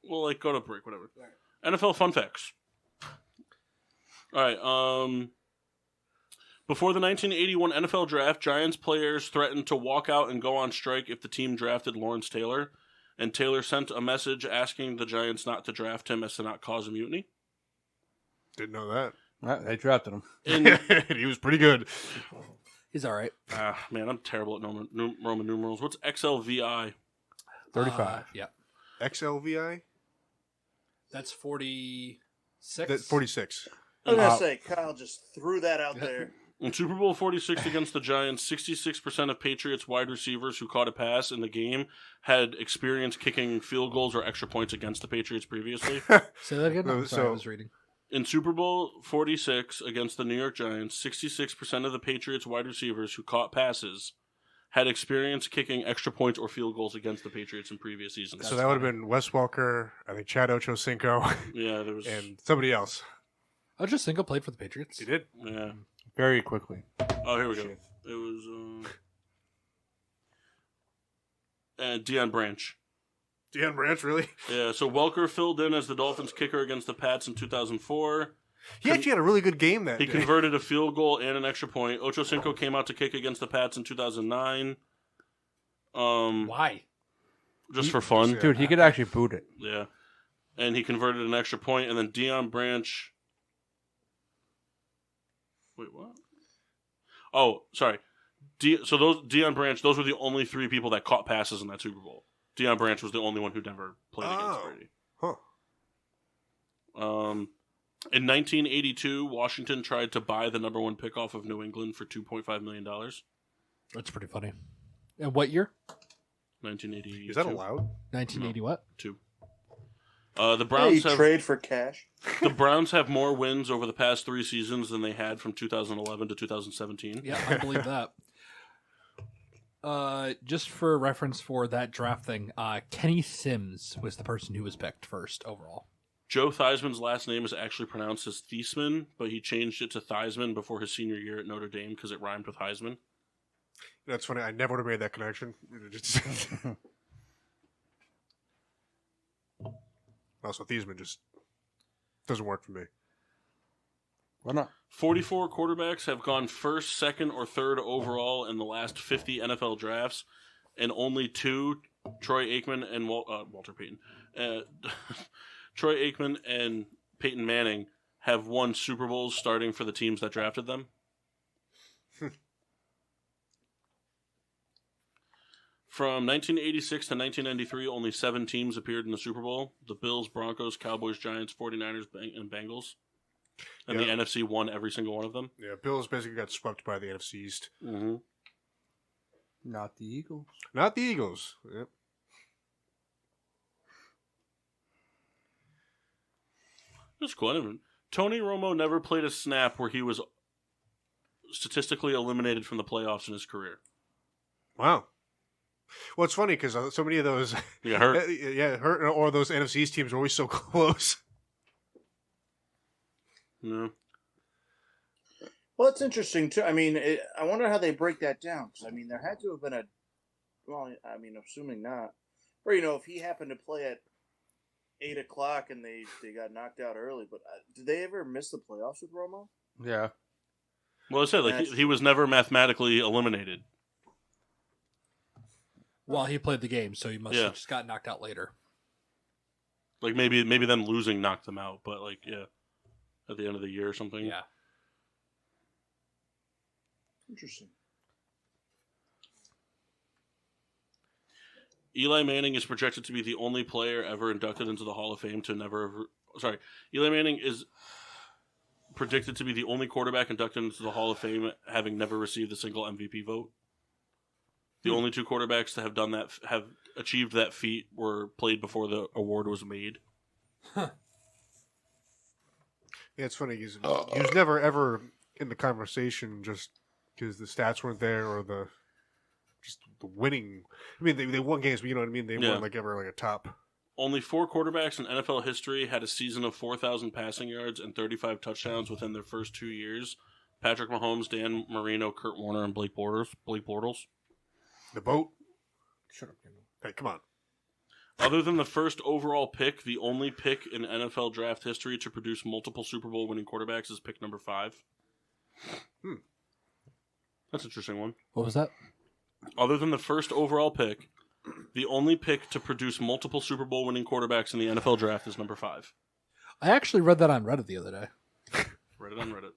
We'll go to break, whatever. NFL fun facts. All right. Before the 1981 NFL draft, Giants players threatened to walk out and go on strike if the team drafted Lawrence Taylor. And Taylor sent a message asking the Giants not to draft him as to not cause a mutiny. Didn't know that. They drafted him. And, He was pretty good. He's all right. man, I'm terrible at Roman numerals. What's XLVI? 35. Yeah. XLVI? That's 46. That's 46. I was gonna say, Kyle just threw that out there. In Super Bowl 46 against the Giants, 66% of Patriots wide receivers who caught a pass in the game had experience kicking field goals or extra points against the Patriots previously. Say that again? I'm sorry, So- I was reading. In Super Bowl 46 against the New York Giants, 66% of the Patriots wide receivers who caught passes had experience kicking extra points or field goals against the Patriots in previous seasons. So that would have been Wes Welker, I think Chad Ochocinco, Yeah, there was. and somebody else. Ochocinco played for the Patriots. He did? Yeah. Very quickly. Oh, here we go. It was Deion Branch. Deion Branch, really? Yeah, so Welker filled in as the Dolphins kicker against the Pats in 2004. He actually had a really good game that He day. converted a field goal and an extra point. Ochocinco came out to kick against the Pats in 2009. Why? Just for fun. Dude, he could actually boot it. Yeah. And he converted an extra point, and then Deion Branch. Wait, what? Oh, sorry. So those Deion Branch, those were the only 3 people that caught passes in that Super Bowl. Deion Branch was the only one who never played against Brady. Huh. In 1982, Washington tried to buy the number 1 pick off of New England for $2.5 million. That's pretty funny. And what year? 1982. Is that allowed? 1980 what? 2. The Browns have trade for cash. the Browns have more wins over the past 3 seasons than they had from 2011 to 2017. Yeah, I believe that. Just for reference for that draft thing, Kenny Sims was the person who was picked first overall. Joe Theismann's last name is actually pronounced as Thiesman, but he changed it to Theismann before his senior year at Notre Dame because it rhymed with Heisman. That's funny. I never would have made that connection. Also, Thiesman just doesn't work for me. Why not? 44 quarterbacks have gone first, second, or third overall in the last 50 NFL drafts, and only 2, Troy Aikman and Walter Payton, Troy Aikman and Peyton Manning, have won Super Bowls starting for the teams that drafted them. From 1986 to 1993, only 7 teams appeared in the Super Bowl. The Bills, Broncos, Cowboys, Giants, 49ers, and Bengals. And the NFC won every single one of them. Yeah, Bills basically got swept by the NFC East. Mm-hmm. Not the Eagles. Not the Eagles. Yep. That's cool. Tony Romo never played a snap where he was statistically eliminated from the playoffs in his career. Wow. Well, it's funny because so many of those, He got hurt. hurt, or those NFC East teams are always so close. No. Well, it's interesting too. I mean, I wonder how they break that down. Because I mean, there had to have been assuming not, or if he happened to play at 8:00 and they got knocked out early. But did they ever miss the playoffs with Romo? Yeah. Well, I said he was never mathematically eliminated. Well, he played the game, so he must have just got knocked out later. Like maybe them losing knocked them out, but at the end of the year or something. Yeah. Interesting. Eli Manning is projected to be the only player ever inducted into the Hall of Fame to never have... Sorry. Eli Manning is predicted to be the only quarterback inducted into the Hall of Fame having never received a single MVP vote. The only 2 quarterbacks to have done that, have achieved that feat, were played before the award was made. Huh. Yeah, it's funny. He was never, ever in the conversation just because the stats weren't there or the winning. I mean, they won games, but you know what I mean? They weren't ever a top. Only 4 quarterbacks in NFL history had a season of 4,000 passing yards and 35 touchdowns within their first 2 years. Patrick Mahomes, Dan Marino, Kurt Warner, and Blake Bortles. The boat? Shut up, Kendall. Hey, come on. Other than the first overall pick, the only pick in NFL draft history to produce multiple Super Bowl winning quarterbacks is pick number 5. That's an interesting one. What was that? Other than the first overall pick, the only pick to produce multiple Super Bowl winning quarterbacks in the NFL draft is number 5. I actually read that on Reddit the other day. Read it on Reddit.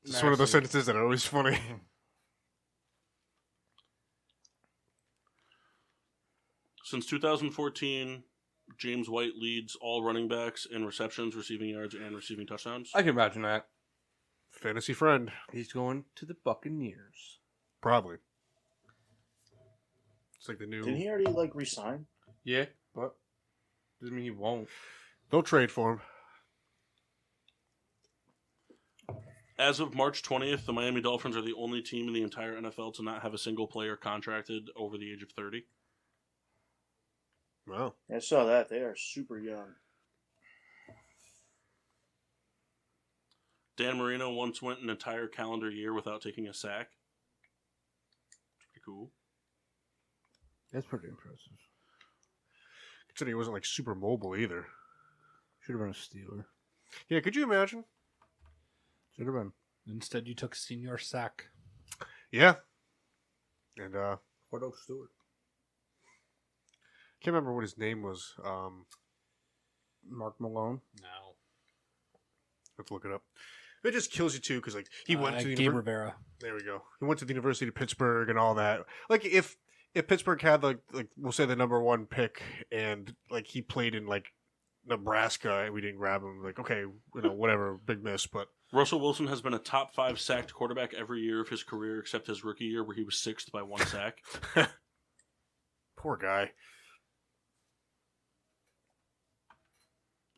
It's one of those sentences that are always funny. Since 2014, James White leads all running backs in receptions, receiving yards, and receiving touchdowns. I can imagine that. Fantasy friend. He's going to the Buccaneers. Probably. It's like the new... Didn't he already resign? Yeah, but doesn't mean he won't. Don't trade for him. As of March 20th, the Miami Dolphins are the only team in the entire NFL to not have a single player contracted over the age of 30. Wow. I saw that. They are super young. Dan Marino once went an entire calendar year without taking a sack. Pretty cool. That's pretty impressive. Considering he wasn't super mobile either. Should have been a Steeler. Yeah, could you imagine? Should have been. Instead, you took Senior Sack. Yeah. And Cordell Stewart. can't remember what his name was. Mark Malone. No. Have to look it up. It just kills you too because he went to the Gabe Rivera. There we go. He went to the University of Pittsburgh and all that. If if Pittsburgh had like we'll say the number 1 pick and like he played in like Nebraska and we didn't grab him, like okay, whatever, big miss. But Russell Wilson has been a top 5 sacked quarterback every year of his career except his rookie year where he was 6th by 1 sack. Poor guy.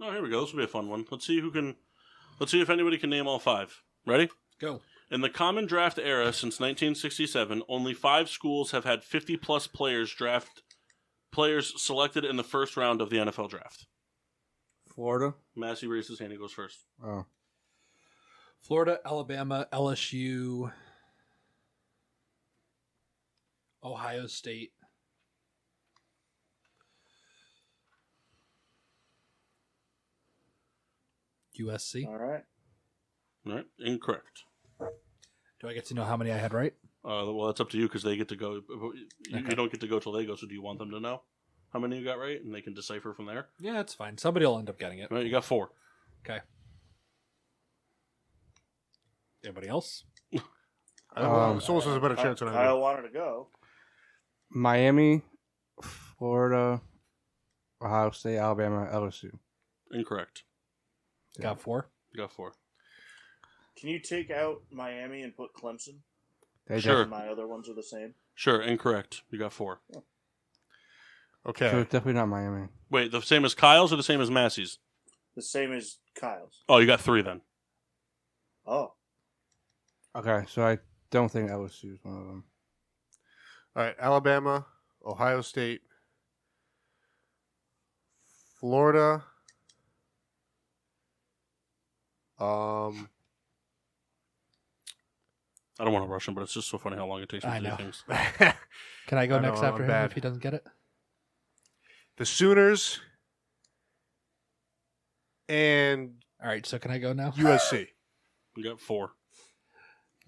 Oh, here we go. This will be a fun one. Let's see if anybody can name all 5. Ready? Go. In the common draft era since 1967, only 5 schools have had 50-plus players selected in the first round of the NFL draft. Florida. Massey raised his hand. He goes first. Oh. Florida, Alabama, LSU, Ohio State. USC. All right. All right. Incorrect. Do I get to know how many I had right? Well, that's up to you because they get to go. You don't get to go till they go. So, do you want them to know how many you got right, and they can decipher from there? Yeah, it's fine. Somebody will end up getting it. All right, you got 4. Okay. Anybody else? Souls has a better chance than I do. Kyle wanted to go. Miami, Florida, Ohio State, Alabama, LSU. Incorrect. Got 4. You got 4. Can you take out Miami and put Clemson? Sure. My other ones are the same. Sure. Incorrect. You got 4. Okay. So it's definitely not Miami. Wait, the same as Kyle's or the same as Massey's? The same as Kyle's. Oh, you got 3 then. Oh. Okay, so I don't think LSU is one of them. All right, Alabama, Ohio State, Florida. I don't want to rush him, but it's just so funny how long it takes me I to do know. things. Can I go I know, next I'm after him bad. if he doesn't get it? The Sooners and All right, so can I go now? USC. You got 4.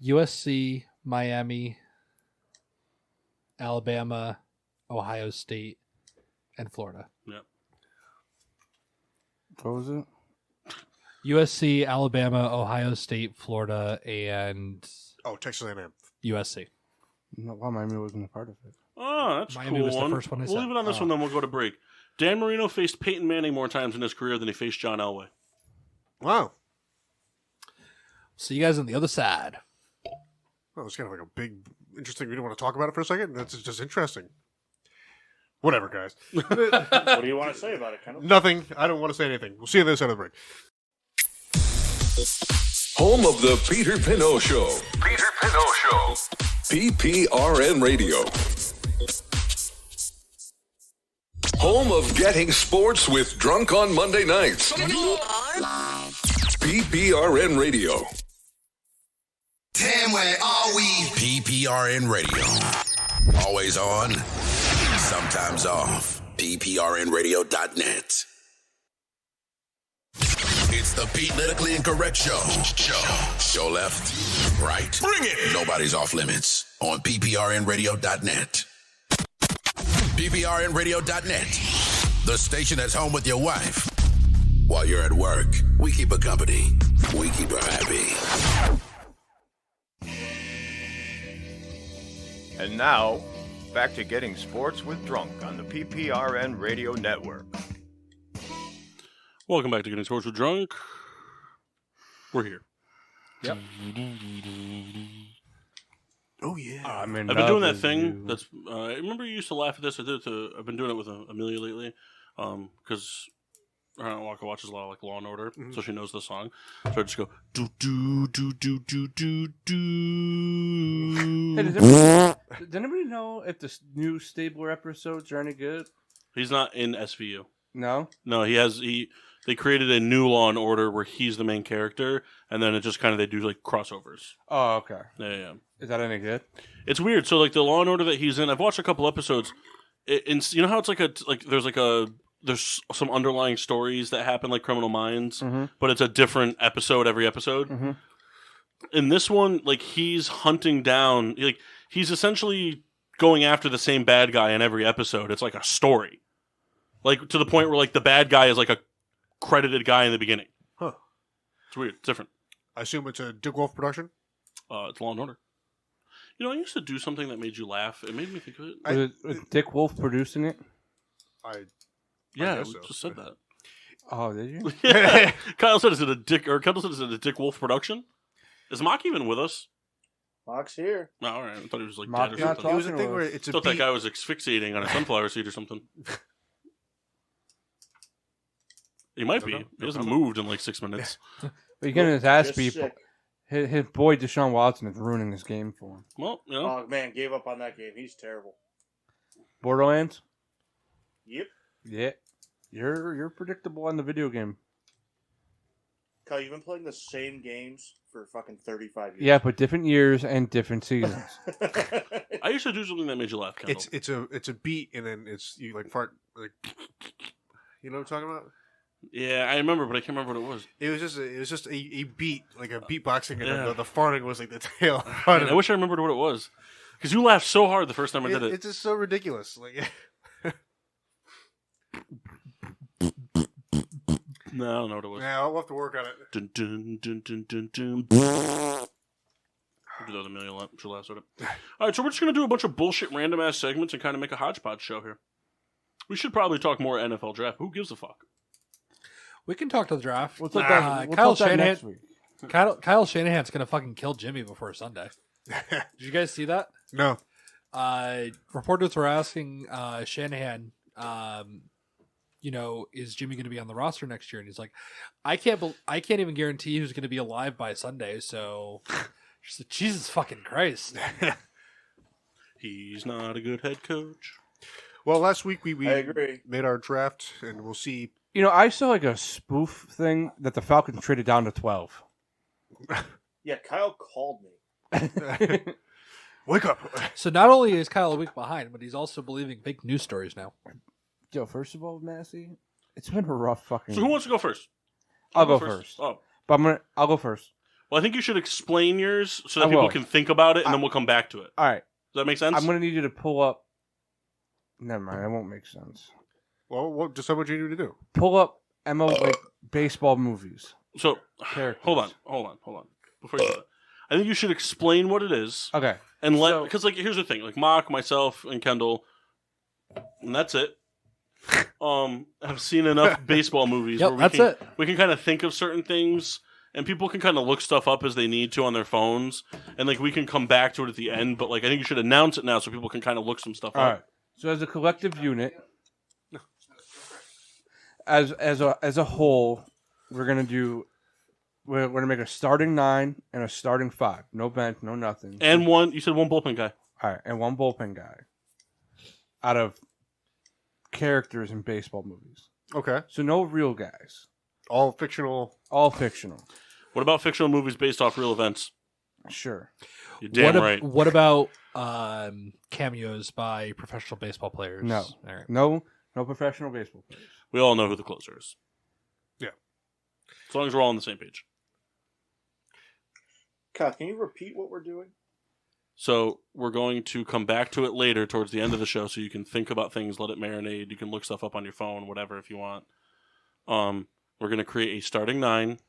USC, Miami, Alabama, Ohio State, and Florida. Yep. What was it? USC, Alabama, Ohio State, Florida, and Oh, Texas A&M. USC. No, well, Miami wasn't a part of it. Oh, that's Miami cool was the one. first one I We'll said. leave it on this Oh. one, then we'll go to break. Dan Marino faced Peyton Manning more times in his career than he faced John Elway. Wow. See you guys on the other side. Well, it's kind of like a big, interesting. We don't want to talk about it for a second. That's just interesting. Whatever, guys. What do you want to say about it, Kendall? Nothing. I don't want to say anything. We'll see you on the other side of the break. Home of the Peter Pinot Show. Peter Pinot Show. PPRN Radio. Home of getting sports with Drunk on Monday nights. PPRN Radio. Damn, where are we? PPRN Radio. Always on, sometimes off. PPRNradio.net. It's the politically incorrect show. Show left, right. Bring it. Nobody's off limits on PPRNradio.net. PPRNradio.net. The station that's home with your wife. While you're at work, we keep her company. We keep her happy. And now, back to getting sports with Drunk on the PPRN Radio Network. Welcome back to Getting Sports with Drunk. We're here. Yep. Oh, yeah. I've been doing that thing. That's. I remember you used to laugh at this. I've been doing it with Amelia lately, because Walker watches a lot of like Law and Order, so she knows the song. So I just go do do do do do do do. Hey, does anybody know if the new Stabler episodes are any good? He's not in SVU. No? No, they created a new Law and Order where he's the main character, and then it just kind of they do like crossovers. Oh, okay. Yeah. Is that any good? It's weird. So like the Law and Order that he's in, I've watched a couple episodes. You know how it's there's some underlying stories that happen like Criminal Minds, but it's a different episode every episode. Mm-hmm. In this one, like he's hunting down, like he's essentially going after the same bad guy in every episode. It's like a story, like to the point where like the bad guy is like a credited guy in the beginning. Huh. It's weird. It's different. I assume it's a Dick Wolf production? It's Law and Order. You know, I used to do something that made you laugh. It made me think of it. Was Dick Wolf producing it? Yeah, guess we so. just said that. Oh, did you? Yeah. Kyle said, Kendall said, is it a Dick Wolf production? Is Mock even with us? Mock's here. No, all right. I thought he was like Mock dead or not something. It was a Talking thing to where us. it's I a thought that beat. guy was asphyxiating on a sunflower seed or something. He might be. Okay. He hasn't moved in like 6 minutes. But he's getting his ass Just beat. sick. His boy Deshaun Watson is ruining this game for him. Well, you know. Oh man, gave up on that game. He's terrible. Borderlands? Yep. Yeah. You're predictable on the video game. Kyle, you've been playing the same games for fucking 35 years. Yeah, but different years and different seasons. I used to do something that made you laugh, Kendall. It's a beat, and then it's you like fart like. You know what I'm talking about? Yeah, I remember, but I can't remember what it was. It was just a beat, like a beatboxing, and Yeah. the farting was like the tail. Man, I wish I remembered what it was. Because you laughed so hard the first time I did it. It's just so ridiculous. Like, No, I don't know what it was. yeah, I'll have to work on it. Dun, dun, dun, dun, dun, dun. We'll do that a million laps. She'll laugh at it. All right, so we're just going to do a bunch of bullshit random ass segments and kind of make a hodgepodge show here. We should probably talk more NFL draft. Who gives a fuck? We can talk to the draft. We'll talk that, we'll Kyle talk that Shanahan. next week. Kyle Shanahan's gonna fucking kill Jimmy before Sunday. Did you guys see that? No. Reporters were asking Shanahan, is Jimmy going to be on the roster next year? And he's like, I can't even guarantee who's going to be alive by Sunday. So, just like, Jesus fucking Christ. He's not a good head coach. Well, last week we I agree. made our draft, and we'll see. You know, I saw like a spoof thing that the Falcons traded down to 12. Yeah, Kyle called me. Wake up! So not only is Kyle a week behind, but he's also believing fake news stories now. Yo, first of all, Massey, it's been a rough fucking. So who wants to go first? I'll go first. Oh. But I'll go first. Well, I think you should explain yours so that I people will. can think about it, and then we'll come back to it. All right. Does that make sense? I'm going to need you to pull up. Never mind. That won't make sense. Well, just what you need to do. Pull up like baseball movies. So, Characters. hold on. Before you do that, I think you should explain what it is. Okay. And So- because here's the thing, like Mock, myself, and Kendall, and that's it. Have seen enough baseball movies Yep, where that's it. we can kind of think of certain things, and people can kind of look stuff up as they need to on their phones, and like we can come back to it at the end. But like I think you should announce it now so people can kind of look some stuff All up. right. So as a collective unit, as a whole, we're gonna make a starting 9 and a starting 5. No bench, no nothing. And you said one bullpen guy. All right, and one bullpen guy. Out of characters in baseball movies, Okay. so no real guys, All fictional. all fictional. What about fictional movies based off real events? Sure. You're damn right. What about cameos by professional baseball players? No. All right. No professional baseball players. We all know who the closer is. Yeah. As long as we're all on the same page. Kyle, can you repeat what we're doing? So we're going to come back to it later towards the end of the show so you can think about things, let it marinate. You can look stuff up on your phone, whatever, if you want. We're going to create a starting 9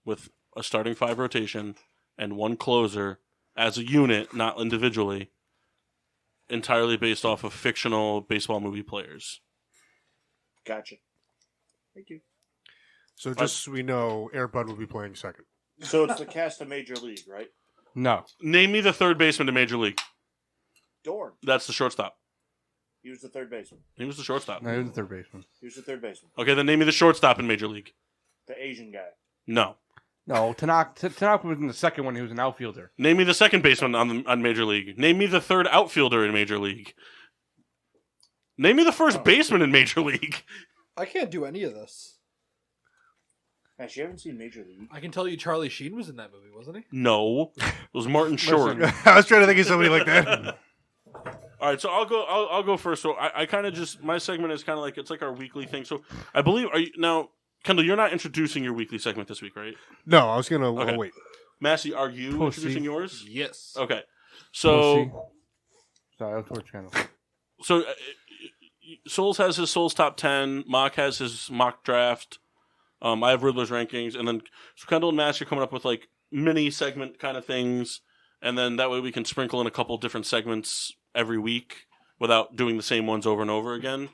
with a starting 5 rotation and one closer as a unit, not individually, entirely based off of fictional baseball movie players. Gotcha. Thank you. So just so we know, Air Bud will be playing second. So it's the cast of Major League, right? No. Name me the third baseman in Major League. Dorn. That's the shortstop. He was the third baseman. He was the shortstop. No, he was the third baseman. He was the third baseman. Okay, then name me the shortstop in Major League. The Asian guy. No. No, Tanaka was in the second one. He was an outfielder. Name me the second baseman on Major League. Name me the third outfielder in Major League. Name me the first baseman in Major League. I can't do any of this. Actually, you haven't seen Major League. I can tell you Charlie Sheen was in that movie, wasn't he? No, it was Martin Short. I was trying to think of somebody like that. All right, so I'll go first. So I kind of just my segment is kind of like it's like our weekly thing. So I believe now, Kendall, you're not introducing your weekly segment this week, right? No, I was gonna Okay. wait. Massey, are you Pussy. introducing yours? Yes. Okay, so Sorry, that's what channel. so Souls has his Souls top 10. Mock has his mock draft. I have Riddler's rankings, and then so Kendall and Massey are coming up with like mini segment kind of things, and then that way we can sprinkle in a couple different segments every week without doing the same ones over and over again.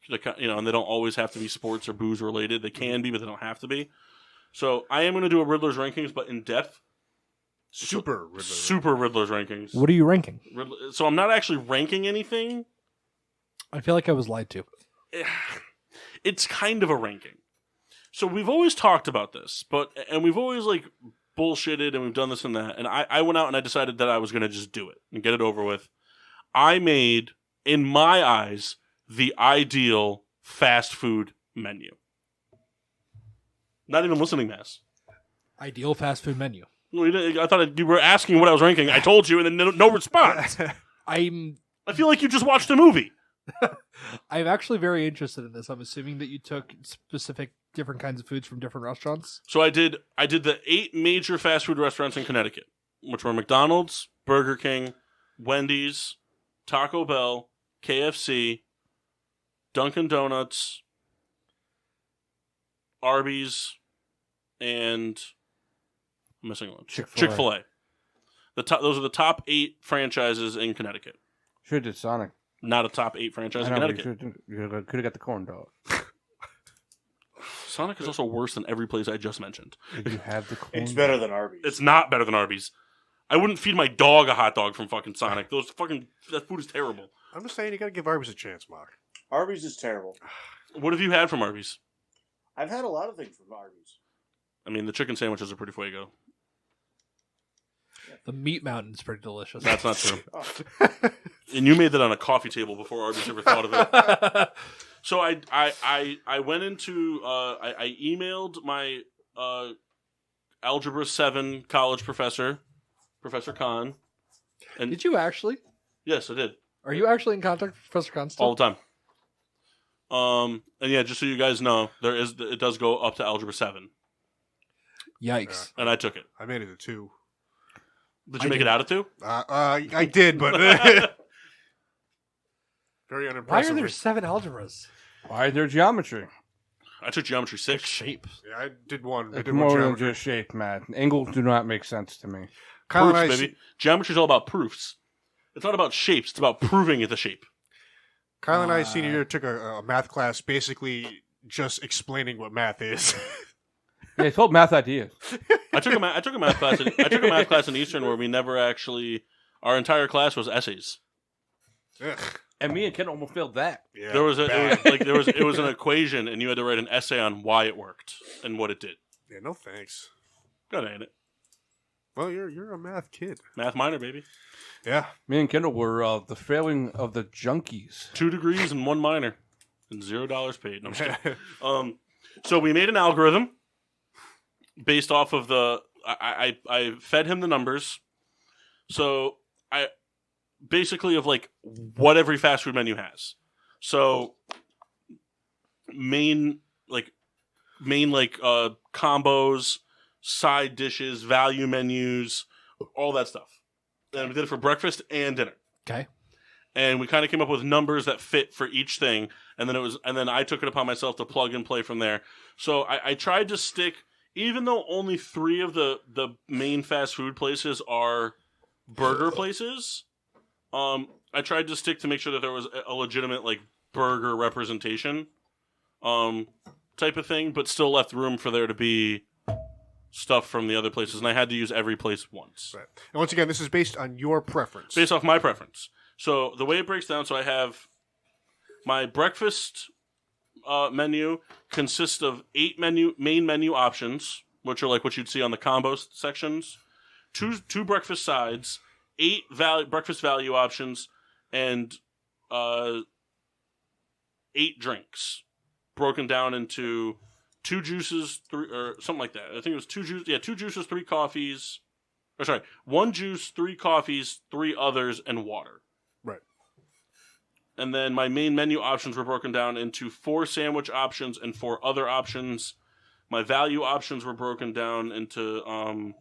And they don't always have to be sports or booze related. They can be, but they don't have to be. So I am going to do a Riddler's rankings, but in depth. Super Riddler's rankings. What are you ranking? So I'm not actually ranking anything. I feel like I was lied to. It's kind of a ranking. So we've always talked about this, and we've always like bullshitted and we've done this and that. And I went out and I decided that I was going to just do it and get it over with. I made, in my eyes, the ideal fast food menu. Not even listening, Mass. Ideal fast food menu. I thought you were asking what I was ranking. I told you, and then no response. I feel like you just watched a movie. I'm actually very interested in this. I'm assuming that you took specific different kinds of foods from different restaurants. So I did the 8 major fast food restaurants in Connecticut, which were McDonald's, Burger King, Wendy's, Taco Bell, KFC, Dunkin Donuts, Arby's, and I'm missing one. Chick-fil-A. Those are the top 8 franchises in Connecticut. Should have did Sonic. Not a top 8 franchise in Connecticut. You could have got the corn dog. Sonic is also worse than every place I just mentioned. Did you have the corn It's better than Arby's. It's not better than Arby's. I wouldn't feed my dog a hot dog from fucking Sonic. That food is terrible. I'm just saying you got to give Arby's a chance, Mark. Arby's is terrible. What have you had from Arby's? I've had a lot of things from Arby's. I mean, the chicken sandwiches are pretty fuego. The Meat Mountain's pretty delicious. That's not true. And you made that on a coffee table before Arby's ever thought of it. So I went into I emailed my Algebra 7 college professor, Professor Khan. And Did you actually? Yes, I did. Are you actually in contact with Professor Khan still? All the time. And yeah, just so you guys know, it does go up to Algebra 7. Yikes. And I took it. I made it a 2. Did you make it out of 2? I did, but very unimpressive. Why are there 7 algebras? Why is there geometry? I took Geometry 6. Shape. Yeah, I did one. I It's did more one than geometry. just shape, Matt. Angles do not make sense to me. Kyle and Proofs, I, baby. Geometry is all about proofs. It's not about shapes. It's about proving it's a shape. Kyle and I, senior year, took a math class basically just explaining what math is. Yeah, it's called math ideas. I took a math class. I took a math class in Eastern where we never actually. Our entire class was essays. Ugh. And me and Ken almost failed that. Yeah, There was bad. it was an equation, and you had to write an essay on why it worked and what it did. Yeah, no thanks. Good, ain't it? Well, you're a math kid. Math minor, baby. Yeah. Me and Kendall were the failing of the junkies. 2 degrees and 1 minor, and $0 paid. No, I'm just kidding. So we made an algorithm based off of I fed him the numbers. So I basically of like what every fast food menu has. So main combos, side dishes, value menus, all that stuff. And we did it for breakfast and dinner. Okay. And we kind of came up with numbers that fit for each thing, and then I took it upon myself to plug and play from there. So I tried to stick, even though only 3 of the main fast food places are burger places, I tried to stick to make sure that there was a legitimate like burger representation, type of thing, but still left room for there to be stuff from the other places, and I had to use every place once. Right. And once again, this is based on your preference. Based off my preference. So the way it breaks down, so I have my breakfast menu consists of 8 main menu options, which are like what you'd see on the combo sections, two breakfast sides, 8 breakfast value options, and 8 drinks, broken down into 2 juices, 3 or something like that. I think it was 2 juices. Yeah, 2 juices, 3 coffees. Or sorry, 1 juice, 3 coffees, 3 others, and water. Right. And then my main menu options were broken down into 4 sandwich options and 4 other options. My value options were broken down into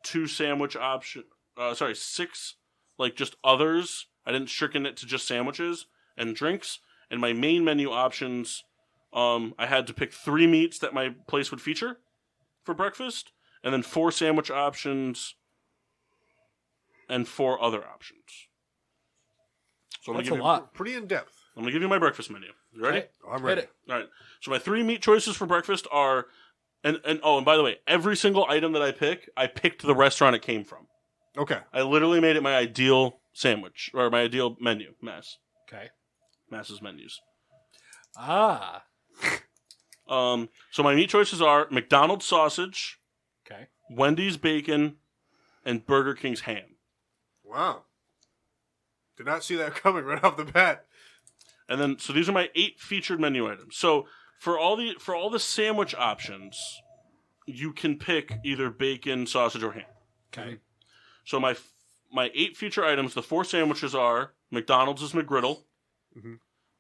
2 sandwich options. 6 like just others. I didn't stricken it to just sandwiches and drinks. And my main menu options, I had to pick 3 meats that my place would feature for breakfast, and then 4 sandwich options, and 4 other options. So That's a lot. Pretty in depth. I'm going to give you my breakfast menu. You ready? Okay. I'm ready. Hit it. All right. So my 3 meat choices for breakfast are, and by the way, every single item that I picked the restaurant it came from. Okay. I literally made it my ideal sandwich, or my ideal menu, Mass. Okay. Mass's menus. Ah. So my meat choices are McDonald's sausage, Okay. Wendy's bacon, and Burger King's ham. Wow. Did not see that coming right off the bat. And then, so these are my 8 featured menu items. So for all the sandwich options, you can pick either bacon, sausage, or ham. Okay. So my 8 feature items, the 4 sandwiches are McDonald's McGriddle,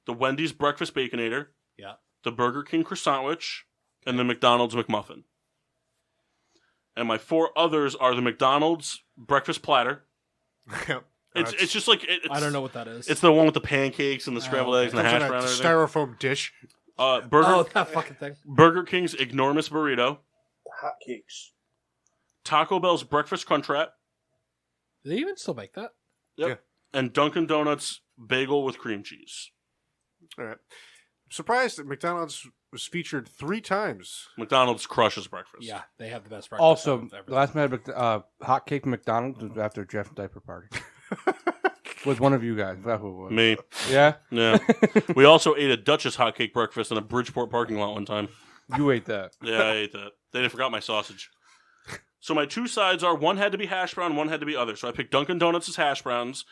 the Wendy's Breakfast Baconator, Yeah. the Burger King Croissantwich, and the McDonald's McMuffin. And my 4 others are the McDonald's Breakfast Platter. Yep. It's just like I don't know what that is. It's the one with the pancakes and the scrambled eggs and the hash brown and everything. Styrofoam dish. that fucking thing. Burger King's enormous burrito, Hotcakes. Taco Bell's breakfast Crunchwrap, Do they even still make that? and Dunkin Donuts bagel with cream cheese. All right. I'm surprised that McDonald's was featured 3 times. McDonald's crushes breakfast. Yeah, they have the best breakfast. Also, of the everything. last time I had hot cake from McDonald's was after Jeff's diaper party. Was one of you guys? That's who it was. Me. Yeah, Yeah. We also ate a Duchess hotcake breakfast in a Bridgeport parking lot one time. you ate that. Yeah, I ate that. They forgot my sausage. So my 2 sides are, one had to be hash brown, one had to be other. So I picked Dunkin Donuts as hash browns.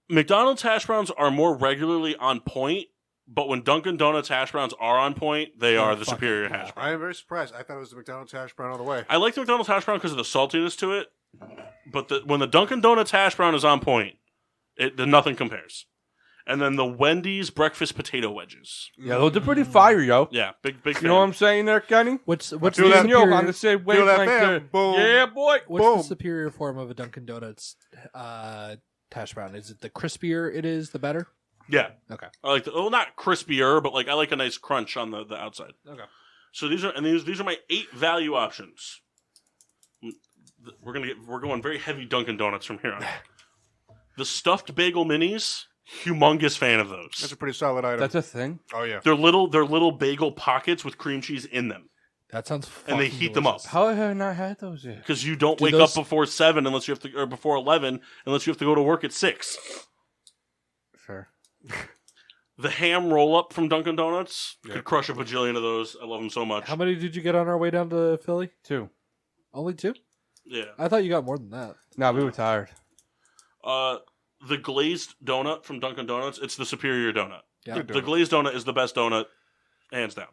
McDonald's hash browns are more regularly on point, but when Dunkin Donuts hash browns are on point, they are the fucking superior hash brown. I am very surprised. I thought it was the McDonald's hash brown all the way. I like the McDonald's hash brown because of the saltiness to it, but when the Dunkin Donuts hash brown is on point, nothing compares. And then the Wendy's breakfast potato wedges. Yeah, those are pretty fire, yo. Yeah, big You fan. know what I'm saying there, Kenny? What's feel the that- Me and yo on superior, the same Feel wavelength that there. fam. Boom. Yeah, boy. what's Boom. the superior form of a Dunkin' Donuts hash brown? Is it the crispier it is, the better? Yeah. Okay. I like not crispier, but I like a nice crunch on the outside. Okay. So these are my 8 value options. We're going very heavy Dunkin' Donuts from here on. The stuffed bagel minis, humongous fan of That's those. a pretty solid item. That's a thing. Oh, yeah. They're little bagel pockets with cream cheese in them, That sounds and they fucking heat them up. delicious. How have I not had those yet? Because you don't Do wake those- up before 7 unless you have to, or before 11 unless you have to go to work at 6. Fair. The ham roll up from Dunkin' Donuts could crush a bajillion of those. I love them so much. How many did you get on our way down to Philly? 2. Only 2? Yeah. I thought you got more than that. No, we were tired. The glazed donut from Dunkin' Donuts, it's the superior donut. Yeah. Good The donut. glazed donut is the best donut, hands down.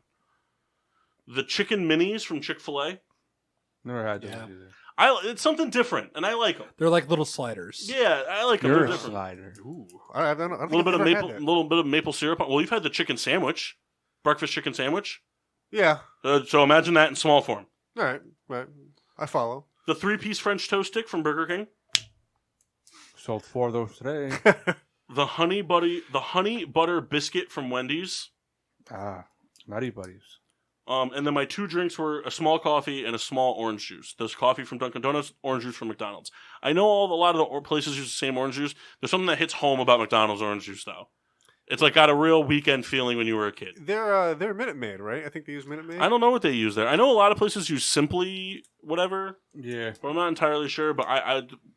The chicken minis from Chick-fil-A, Never had those Yeah. either. it's something different, and I like them. They're like little sliders. Yeah, I like them. You're They're a different. slider. Ooh. I don't know. I A don't little think bit of I've ever maple, had that. little bit of maple syrup. Well, you've had the chicken sandwich, breakfast chicken sandwich. Yeah. So imagine that in small form. All right. Right. I follow. The 3-piece French toast stick from Burger King. Sold 4 of those today. The honey butter biscuit from Wendy's. Nutty buddies. And then my 2 drinks were a small coffee and a small orange juice. There's coffee from Dunkin' Donuts, orange juice from McDonald's. I know a lot of the places use the same orange juice. There's something that hits home about McDonald's orange juice, though. It's got a real weekend feeling when you were a kid. They're Minute Maid, right? I think they use Minute Maid. I don't know what they use there. I know a lot of places use Simply whatever, Yeah. but I'm not entirely sure. But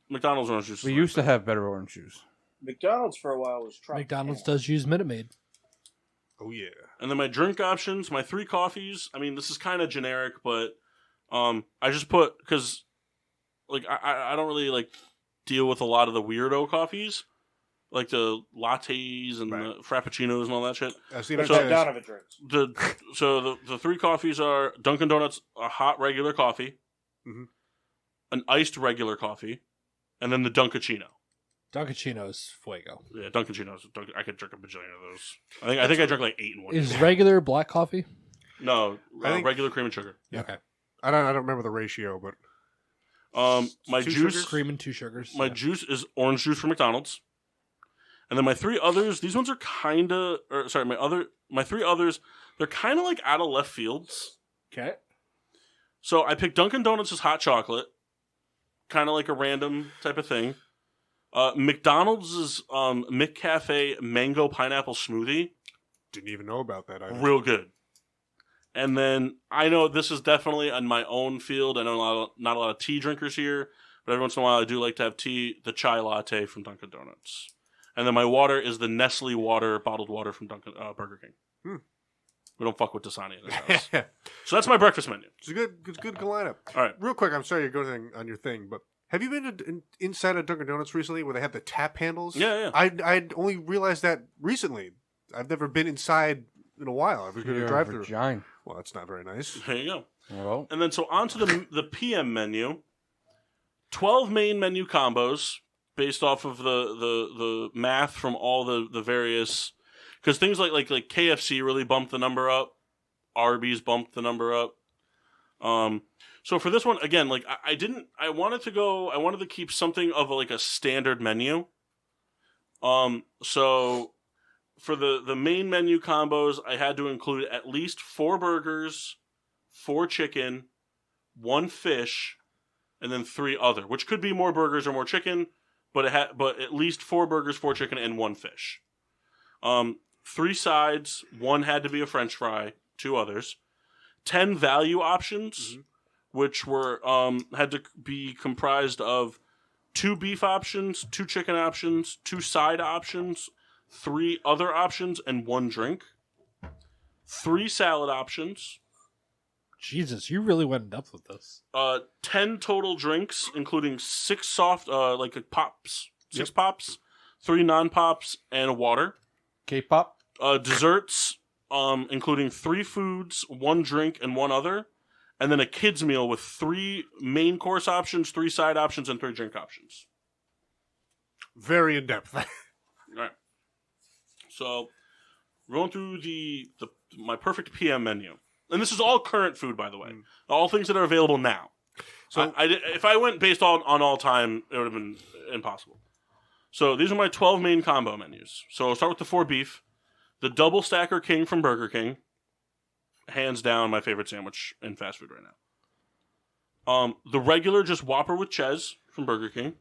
McDonald's orange juice. We used to have better orange juice. McDonald's for a while was Tropicana. McDonald's does use Minute Maid. Oh, yeah. And then my drink options, my 3 coffees. I mean, this is kind of generic, but I just put because I don't really deal with a lot of the weirdo coffees, like the lattes and the frappuccinos and all that shit. I see So- that. Down of it drinks. The 3 coffees are Dunkin' Donuts, a hot regular coffee, an iced regular coffee, and then the Dunkachino. Dunkaccino's fuego. Yeah, Dunkachino's. I could drink a bajillion of those. I think I drank 8 in one. Is regular black coffee? No, I think- regular cream and sugar. Okay. I don't remember the ratio, but My 2 juice, sugars? Cream and 2 sugars. my Yeah. juice is orange juice from McDonald's, and then my 3 others. These ones are my 3 others. They're kind of out of left fields. Okay. So I picked Dunkin Donuts' hot chocolate, kind of like a random type of thing. McDonald's McCafe mango pineapple smoothie. Didn't even know about that. Real good. And then I know this is definitely on my own field. I know not a lot of tea drinkers here, but every once in a while I do like to have tea, the chai latte from Dunkin Donuts. And then my water is the Nestle water, bottled water from Burger King. We don't fuck with Dasani in this house. So that's my breakfast menu. It's a good lineup. All right. Real quick, I'm sorry you're going on your thing, but have you been inside of Dunkin' Donuts recently where they have the tap handles? Yeah. I'd only realized that recently. I've never been inside in a while. I was going to drive through. Well, that's not very nice. There you go. Well. And then so on to the PM menu. 12 main menu combos based off of the math from all the various... Because things like KFC really bumped the number up. Arby's bumped the number up. So for this one, again, like I wanted to keep something of a standard menu. So for the main menu combos, I had to include at least 4 burgers, 4 chicken, 1 fish, and then 3 other, which could be more burgers or more chicken, but at least 4 burgers, 4 chicken, and 1 fish. 3 sides, 1 had to be a French fry, 2 others. 10 value options, which were had to be comprised of 2 beef options, 2 chicken options, 2 side options, 3 other options, and 1 drink. 3 salad options. Jesus, you really went in depth with this. 10 total drinks, including 6 soft, pops, 6 pops, 3 non-pops, and a water. K-pop? Desserts, including 3 foods, 1 drink, and 1 other. And then a kid's meal with 3 main course options, 3 side options, and 3 drink options. Very in-depth. All right. So, we're going through my perfect PM menu. And this is all current food, by the way. All things that are available now. So if I went based on all time, it would have been impossible. So these are my 12 main combo menus. So I'll start with the 4 beef. The Double Stacker King from Burger King. Hands down my favorite sandwich in fast food right now. The regular just Whopper with Ches from Burger King.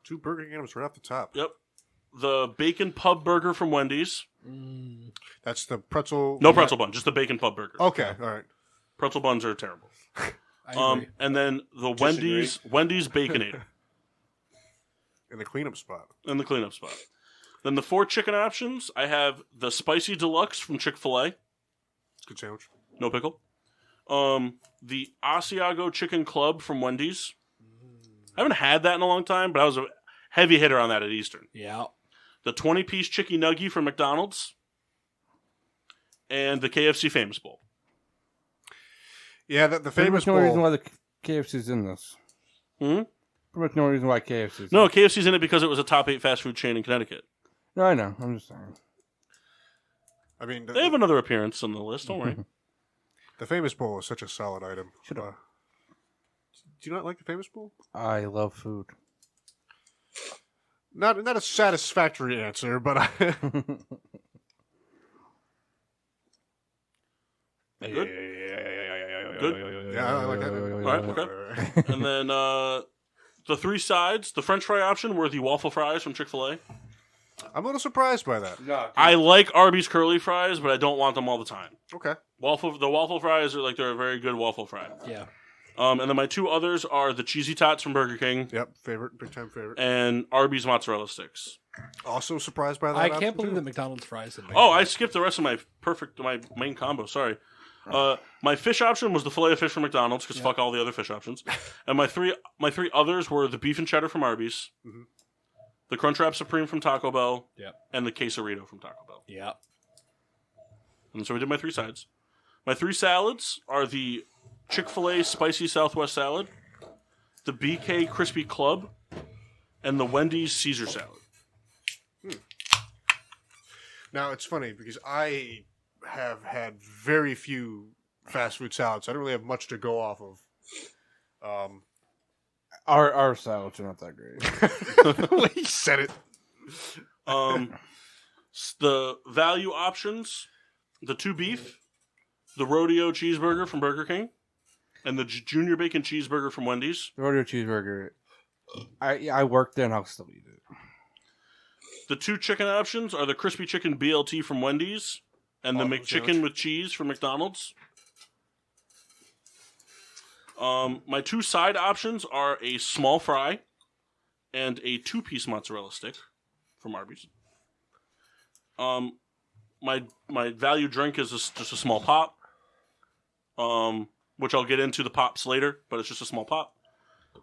2 Burger King items right off the top. Yep. The Bacon Pub Burger from Wendy's. That's the pretzel... No pretzel bun, just the Bacon Pub Burger. Okay, all right. Pretzel buns are terrible. I agree. And then the Wendy's Baconator. In the cleanup spot. Then the 4 chicken options, I have the Spicy Deluxe from Chick-fil-A. Good sandwich. No pickle. The Asiago Chicken Club from Wendy's. I haven't had that in a long time, but I was a heavy hitter on that at Eastern. Yeah. The 20-piece Chicky Nugget from McDonald's. And the KFC Famous Bowl. Yeah, the Famous Bowl. Bowl... No reason why the KFC's in this. Pretty much no reason why KFC's No, KFC's in it because it was a top 8 fast food chain in Connecticut. No, I know. I'm just saying. I mean... They have another appearance on the list, don't worry. The Famous Bowl is such a solid item. Shut up. Do you not like the Famous Bowl? I love food. Not a satisfactory answer, but I... Good? Good? Yeah, I like that. All right, okay. And then the 3 sides, the French fry option were the waffle fries from Chick-fil-A. I'm a little surprised by that. No, I like Arby's curly fries, but I don't want them all the time. Okay. The waffle fries are they're a very good waffle fry. Yeah. And then my 2 others are the Cheesy Tots from Burger King. Yep, big time favorite. And Arby's mozzarella sticks. Also surprised by that. I can't believe that McDonald's fries didn't make Oh, it. I skipped the rest of my main combo. Sorry. My fish option was the fillet of fish from McDonald's because fuck all the other fish options. And my three others were the beef and cheddar from Arby's, the Crunchwrap Supreme from Taco Bell, and the quesarito from Taco Bell. Yeah. And so we did my 3 sides. My 3 salads are the Chick-fil-A Spicy Southwest Salad, the BK Crispy Club, and the Wendy's Caesar Salad. Now, it's funny because I have had very few fast food salads. I don't really have much to go off of. Our salads are not that great. He said it. The value options, the 2 beef, the Rodeo Cheeseburger from Burger King, And the Junior Bacon Cheeseburger from Wendy's. The Oreo cheeseburger. I worked there and I'll still eat it. The 2 chicken options are the Crispy Chicken BLT from Wendy's and the McChicken with cheese from McDonald's. My 2 side options are a small fry and a 2-piece mozzarella stick from Arby's. My value drink is just a small pop, which I'll get into the pops later, but it's just a small pop.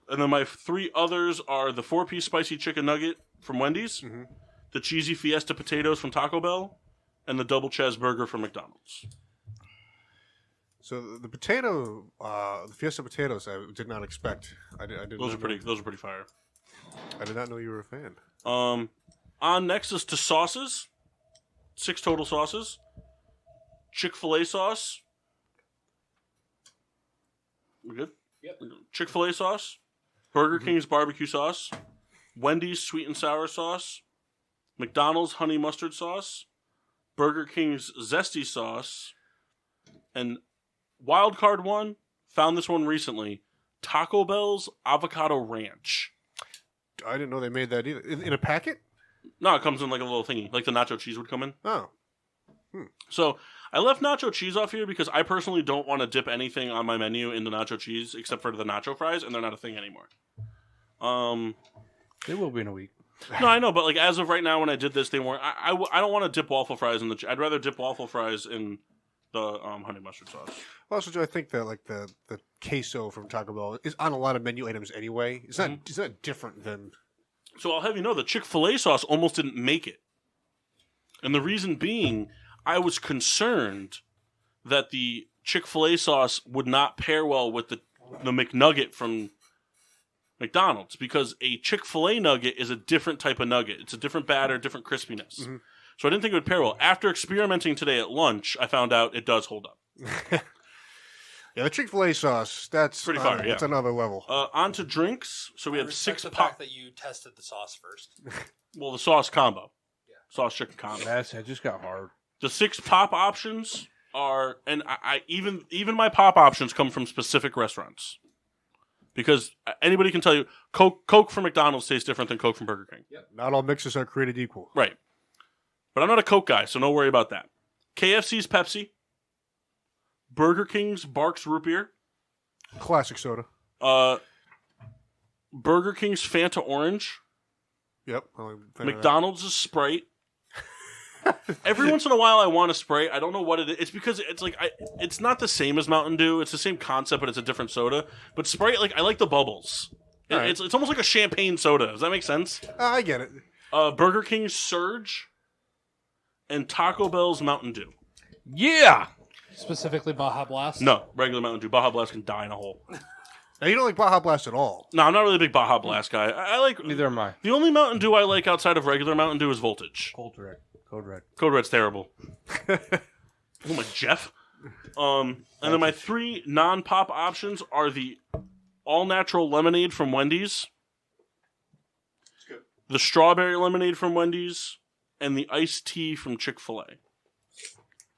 And then my 3 others are the 4-piece spicy chicken nugget from Wendy's, the cheesy fiesta potatoes from Taco Bell, and the double cheeseburger from McDonald's. So the potato, the fiesta potatoes, I did not expect. I did. Those are pretty fire. I did not know you were a fan. On next is to sauces. 6 total sauces. Chick-fil-A sauce. We good? Yep. Chick-fil-A sauce. Burger King's barbecue sauce. Wendy's sweet and sour sauce. McDonald's honey mustard sauce. Burger King's zesty sauce. And wild card one, found this one recently. Taco Bell's avocado ranch. I didn't know they made that either. In a packet? No, it comes in like a little thingy, like the nacho cheese would come in. Oh. So I left nacho cheese off here because I personally don't want to dip anything on my menu into nacho cheese except for the nacho fries, and they're not a thing anymore. They will be in a week. No, I know, but like as of right now, when I did this, they weren't. I don't want to dip waffle fries in the. I'd rather dip waffle fries in the honey mustard sauce. Also, I think that like the queso from Taco Bell is on a lot of menu items anyway. It's not it's not different than. So I'll have you know the Chick-fil-A sauce almost didn't make it, and the reason being, I was concerned that the Chick-fil-A sauce would not pair well with the McNugget from McDonald's, because a Chick-fil-A nugget is a different type of nugget. It's a different batter, different crispiness. Mm-hmm. So I didn't think it would pair well. After experimenting today at lunch, I found out it does hold up. Yeah, the Chick-fil-A sauce, that's pretty fire. That's another level. On to drinks. So we have 6 the pop. fact that you tested the sauce first. Well, the sauce combo. Yeah. Sauce chicken combo. It just got hard. The 6 pop options are, and I even my pop options come from specific restaurants. Because anybody can tell you, Coke from McDonald's tastes different than Coke from Burger King. Yep. Not all mixes are created equal. Right. But I'm not a Coke guy, so don't worry about that. KFC's Pepsi. Burger King's Barks Root Beer. Classic soda. Burger King's Fanta Orange. Yep. McDonald's is Sprite. Every once in a while I want a Sprite. I don't know what it is. It's because it's like it's not the same as Mountain Dew. It's the same concept, but it's a different soda. But Sprite, like I like the bubbles. Right. It's almost like a champagne soda. Does that make sense? I get it. Burger King's Surge and Taco Bell's Mountain Dew. Yeah! Specifically Baja Blast? No, regular Mountain Dew. Baja Blast can die in a hole. Now, you don't like Baja Blast at all. No, I'm not really a big Baja Blast guy. I like... Neither am I. The only Mountain Dew I like outside of regular Mountain Dew is Voltage. Code Red. Code Red's terrible. Oh my Jeff. And then my 3 non-pop options are the all-natural lemonade from Wendy's, the strawberry lemonade from Wendy's, and the iced tea from Chick-fil-A.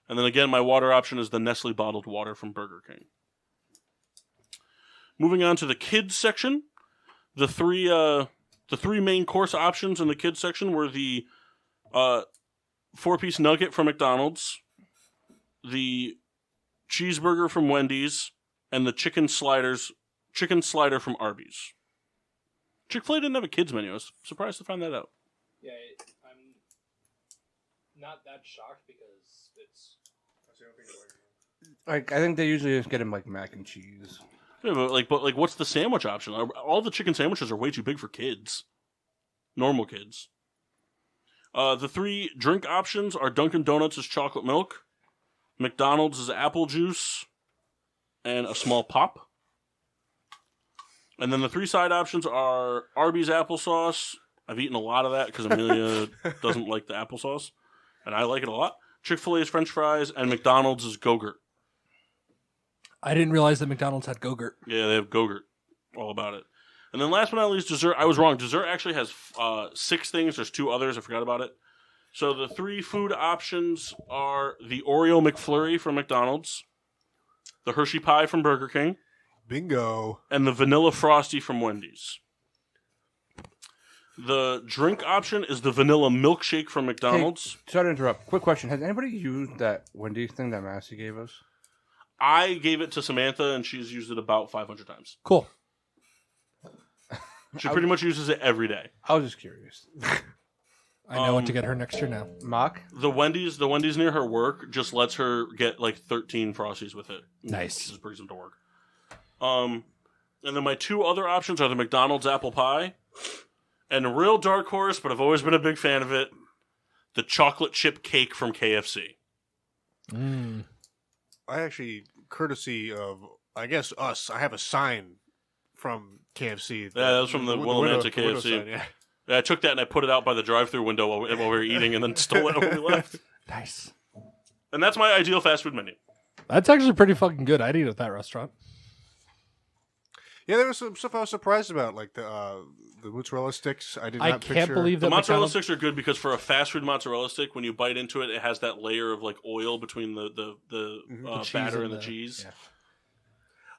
And then again, my water option is the Nestle bottled water from Burger King. Moving on to the kids section, the three main course options in the kids section were the 4-piece nugget from McDonald's, the cheeseburger from Wendy's, and the chicken slider from Arby's. Chick-fil-A didn't have a kids menu. I was surprised to find that out. Yeah, I'm not that shocked because it's... Like, I think they usually just get him like mac and cheese. Yeah, but what's the sandwich option? All the chicken sandwiches are way too big for kids. Normal kids. The 3 drink options are Dunkin Donuts' chocolate milk, McDonald's' apple juice, and a small pop. And then the 3 side options are Arby's applesauce. I've eaten a lot of that because Amelia doesn't like the applesauce, and I like it a lot. Chick-fil-A's French fries, and McDonald's' Go-Gurt. I didn't realize that McDonald's had Go-Gurt. Yeah, they have Go-Gurt. All about it. And then last but not least, dessert. I was wrong. Dessert actually has 6 things. There's 2 others. I forgot about it. So the 3 food options are the Oreo McFlurry from McDonald's, the Hershey Pie from Burger King, Bingo. And the Vanilla Frosty from Wendy's. The drink option is the Vanilla Milkshake from McDonald's. Hey, sorry to interrupt. Quick question. Has anybody used that Wendy's thing that Massey gave us? I gave it to Samantha, and she's used it about 500 times. Cool. She pretty much uses it every day. I was just curious. I know what to get her next year now. Mock? The Wendy's near her work just lets her get like 13 Frosties with it. Nice. Just brings them to work. And then my two other options are the McDonald's apple pie and a real dark horse, but I've always been a big fan of it, the chocolate chip cake from KFC. I actually, courtesy of, I guess, us, I have a sign from KFC. Yeah, that was from the Willamette KFC. Sign, yeah. Yeah, I took that and I put it out by the drive-thru window while we were eating, and then stole it when we left. Nice. And that's my ideal fast food menu. That's actually pretty fucking good. I'd eat at that restaurant. Yeah, there was some stuff I was surprised about, like the mozzarella sticks. I can't believe The that mozzarella McDonald's... sticks are good because for a fast food mozzarella stick, when you bite into it, it has that layer of like oil between the batter and the cheese. Yeah.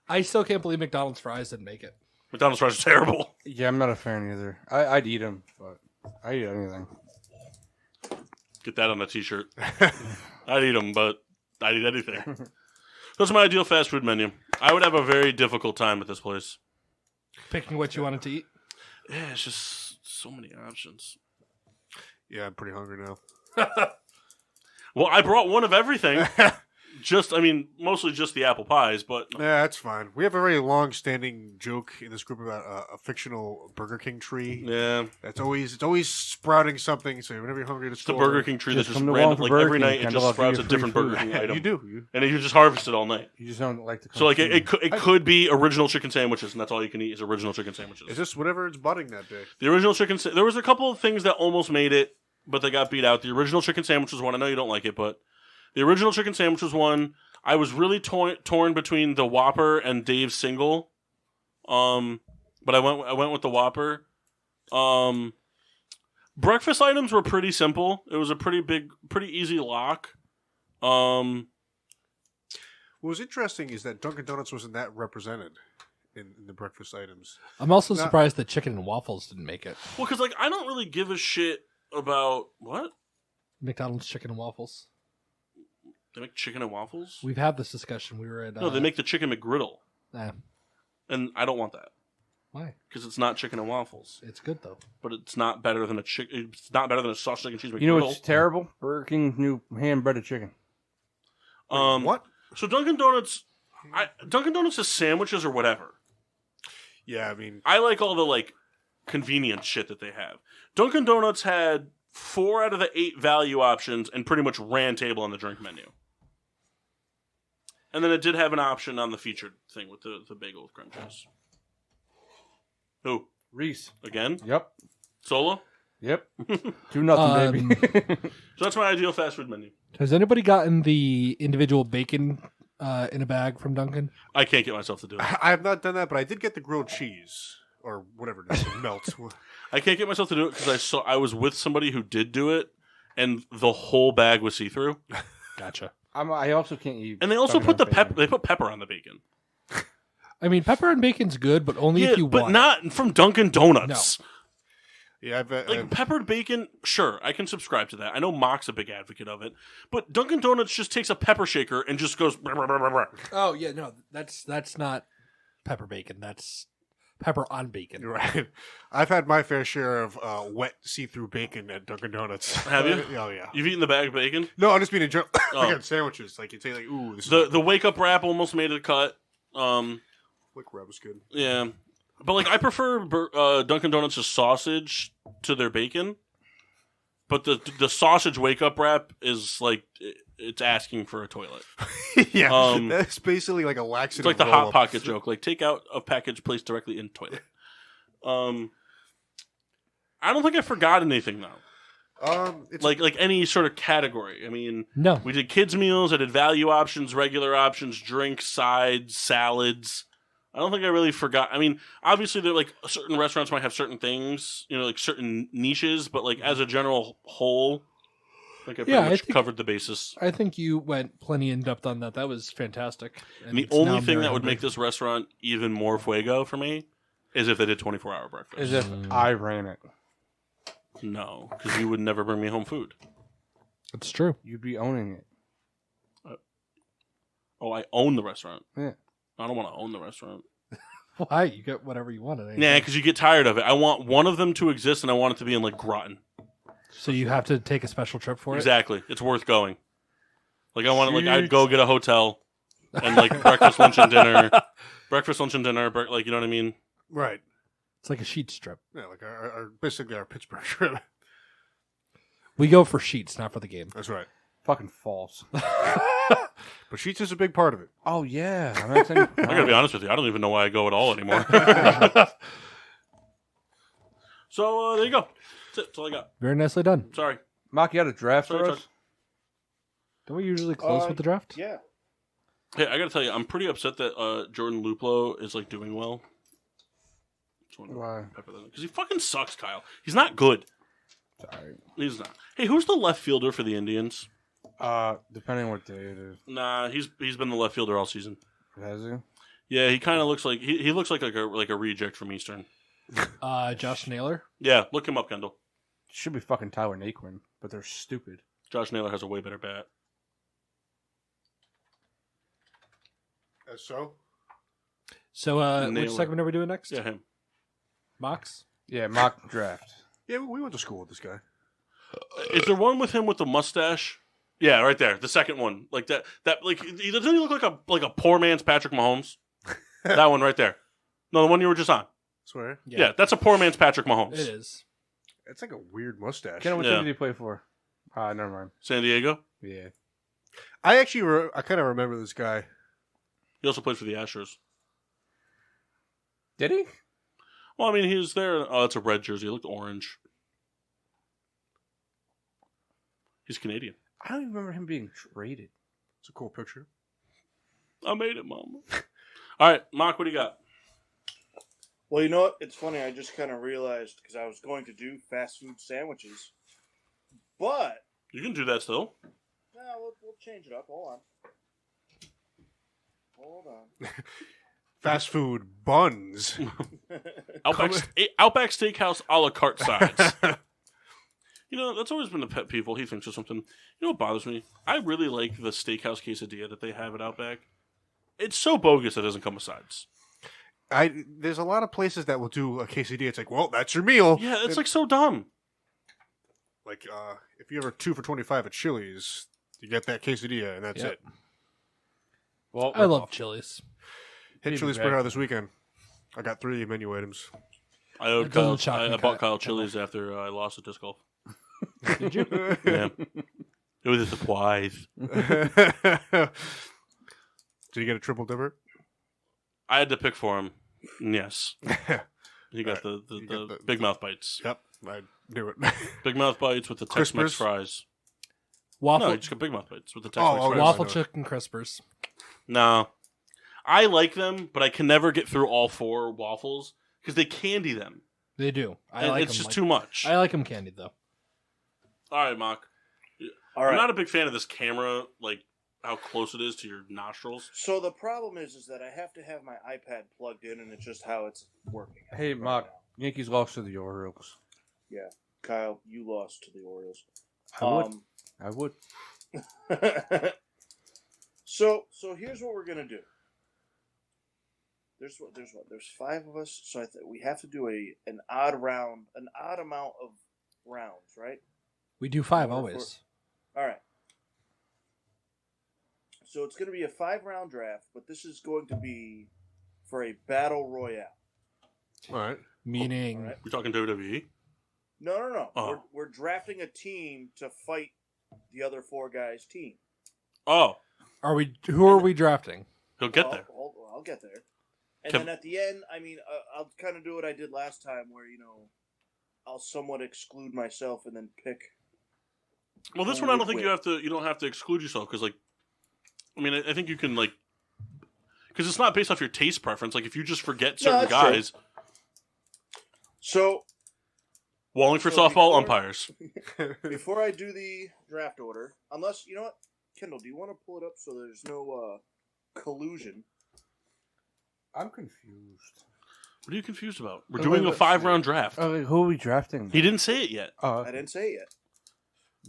I still can't believe McDonald's fries didn't make it. McDonald's fries are terrible. Yeah, I'm not a fan either. I'd eat them, but I'd eat anything. Get that on a t-shirt. I'd eat them, but I'd eat anything. That's my ideal fast food menu. I would have a very difficult time at this place. Picking what you wanted to eat? Yeah, it's just so many options. Yeah, I'm pretty hungry now. Well, I brought one of everything. Mostly just the apple pies, but... Yeah, that's fine. We have a very long-standing joke in this group about a fictional Burger King tree. Yeah. It's always sprouting something, so whenever you're hungry to It's the Burger King tree that Just just come to random, Walmart like Burger every King, night it kind just of sprouts a free different food. Burger King item. You do. And you just harvest it all night. You just don't like the So like it could be original chicken sandwiches, and that's all you can eat is original chicken sandwiches. It's just whatever it's budding that day. The original chicken... There was a couple of things that almost made it, but they got beat out. The original chicken sandwich was one. I know you don't like it, but the original chicken sandwich was one. I was really torn between the Whopper and Dave's single, but I went with the Whopper. Breakfast items were pretty simple. It was a pretty easy lock. What was interesting is that Dunkin' Donuts wasn't that represented in the breakfast items. I'm also surprised that chicken and waffles didn't make it. Well, because I don't really give a shit about what McDonald's chicken and waffles. They make chicken and waffles. We've had this discussion. We were at No, they make the chicken McGriddle, Nah. and I don't want that Why? because it's not chicken and waffles. It's good though. But it's not better than It's not better than a sausage, egg, and cheese McGriddle. You know what's terrible? Burger King's new hand-breaded chicken. What? So Dunkin' Donuts, Dunkin' Donuts' sandwiches or whatever. Yeah, I mean, I like all the convenient shit that they have. Dunkin' Donuts had 4 out of the 8 value options and pretty much ran table on the drink menu. And then it did have an option on the featured thing with the bagel with cream cheese. Who? Reese. Again? Yep. Solo? Yep. 2-0, baby. So that's my ideal fast food menu. Has anybody gotten the individual bacon in a bag from Dunkin'? I can't get myself to do it. I have not done that, but I did get the grilled cheese or whatever it is, melt. I can't get myself to do it because I was with somebody who did do it, and the whole bag was see-through. Gotcha. I also can't eat. And they also put the pepper. bacon. They put pepper on the bacon. I mean, pepper and bacon's good, but only if you but want. not from Dunkin' Donuts. Yeah, Like peppered bacon, sure, I can subscribe to that. I know Mock's a big advocate of it, but Dunkin' Donuts just takes a pepper shaker and just goes. Brr, brr, brr, brr, brr. Oh yeah, no, that's not pepper bacon. That's pepper on bacon. You're right. I've had my fair share of wet see-through bacon at Dunkin' Donuts. Have you? Oh yeah. You've eaten the bag of bacon. No, I'm just being a joke. Oh. Like on sandwiches, like you say, like, ooh, this The wake up wrap almost made a cut. quick rub was good. Yeah, but I prefer Dunkin' Donuts' sausage to their bacon. But the sausage wake up wrap is it's asking for a toilet. Yeah, that's basically like a laxative. It's like the roll-up. Hot Pocket joke. Take out a package placed directly in toilet. I don't think I forgot anything though. It's Like any sort of category. I mean, No. we did kids meals. I did value options, regular options, drinks, sides, salads. I don't think I really forgot. I mean, obviously, they're certain restaurants might have certain things, like certain niches, but as a general whole, I think I pretty much covered the basis. I think you went plenty in depth on that. That was fantastic. And the only thing that would make this restaurant even more fuego for me is if they did 24-hour breakfast. As if I ran it. No, because you would never bring me home food. That's true. You'd be owning it. I own the restaurant. Yeah. I don't want to own the restaurant. Why? You get whatever you want. Yeah, because you get tired of it. I want one of them to exist, and I want it to be in, like, Groton. So you have to take a special trip for it? Exactly. It's worth going. Like, I want to, like, I'd go get a hotel and, like, breakfast, lunch, and dinner. Breakfast, lunch, and dinner. Like, you know what I mean? Right. It's like a sheet strip. Yeah, like basically our Pittsburgh trip. We go for sheets, not for the game. That's right. Fucking false. But sheets is a big part of it. Oh, yeah. I'm not saying, I gotta be honest with you. I don't even know why I go at all anymore. So, there you go. That's all I got. Very nicely done. Sorry. Mark, you had a draft for us? Don't we usually close with the draft? Yeah. Hey, I gotta tell you, I'm pretty upset that Jordan Luplow is, like, doing well. Why? Because he fucking sucks, Kyle. He's not good. Sorry. He's not. Hey, who's the left fielder for the Indians? Depending on what day it is. Nah, he's been the left fielder all season. Has he? Yeah, he kind of looks like he looks like a reject from Eastern. Josh Naylor? Yeah, look him up, Kendall. Should be fucking Tyler Naquin, but they're stupid. Josh Naylor has a way better bat. So? So, which segment are we doing next? Yeah, him. Mox? Yeah, mock draft. Yeah, we went to school with this guy. Is there one with him with the mustache? Yeah, right there. The second one. Like that like he doesn't he look like a poor man's Patrick Mahomes? That one right there. No, the one you were just on. Swear? Yeah, that's a poor man's Patrick Mahomes. It is. It's like a weird mustache. Ken, what Yeah. team did he play for? Never mind. San Diego. Yeah. I actually, I kind of remember this guy. He also played for the Astros. Did he? Well, I mean, he was there. Oh, that's a red jersey. It looked orange. He's Canadian. I don't even remember him being traded. It's a cool picture. I made it, Mama. All right, Mark, what do you got? Well, you know what? It's funny. I just kind of realized because I was going to do fast food sandwiches, but You can do that still. we'll change it up. Hold on. Fast food buns. Outback Steakhouse a la carte sides. You know, that's always been a pet peeve. Well, he thinks of something. You know what bothers me? I really like the steakhouse quesadilla that they have at Outback. It's so bogus that it doesn't come with sides. There's a lot of places that will do a quesadilla. It's like, well, that's your meal. Yeah, it's like so dumb. Like, if you ever 2 for $25 at Chili's, you get that quesadilla, and that's Yep. it. Well, I love Chili's. Hit Chili's Spreaker this weekend. I got 3 menu items. I owed That doesn't Kyle. shock me, I bought Kyle. Kyle Chili's after I lost at disc golf. Did you? Yeah, it was a surprise. Did you get a triple dipper? I had to pick for him. Yes, he got Right. the You got the- big mouth bites. Yep, I knew it. Big mouth bites with the Tex-Mex Crispers? fries. Waffle, No, you just got big mouth bites with the Tex-Mex Oh, fries. waffle no. chicken crispers. No, I like them, but I can never get through all 4 waffles because they candy them. They do. I And like it's them. just too much. I like them candied though. All right, Mock. All I'm right. not a big fan of this camera, like how close it is to your nostrils. So the problem is that I have to have my iPad plugged in, and it's just how it's working. Hey, right Mark. now. Yankees lost to the Orioles. Kyle, you lost to the Orioles. I would. So here's what we're gonna do. There's 5 of us, so we have to do an odd amount of rounds, right? We do 5 Or always. All right. So it's going to be a 5-round draft, but this is going to be for a battle royale. All right. Meaning, All right. We're talking WWE. No. Oh. We're drafting a team to fight the other 4 guys' team. Oh, who are we drafting? he'll get there. I'll get there. And Kev- then at the end, I mean, I'll kind of do what I did last time, where I'll somewhat exclude myself and then pick. Well, this Who one I don't would think win? you don't have to exclude yourself because, like, I mean, I think you can because it's not based off your taste preference. Like, if you just forget certain that's true. guys, So, Wallingford So softball before- umpires. Before I do the draft order, unless, you know what, Kendall, do you want to pull it up so there's no collusion? I'm confused. What are you confused about? We're Oh, doing wait, a wait. 5-round draft. Oh, wait, who are we drafting? He didn't say it yet. Oh, I didn't say it yet.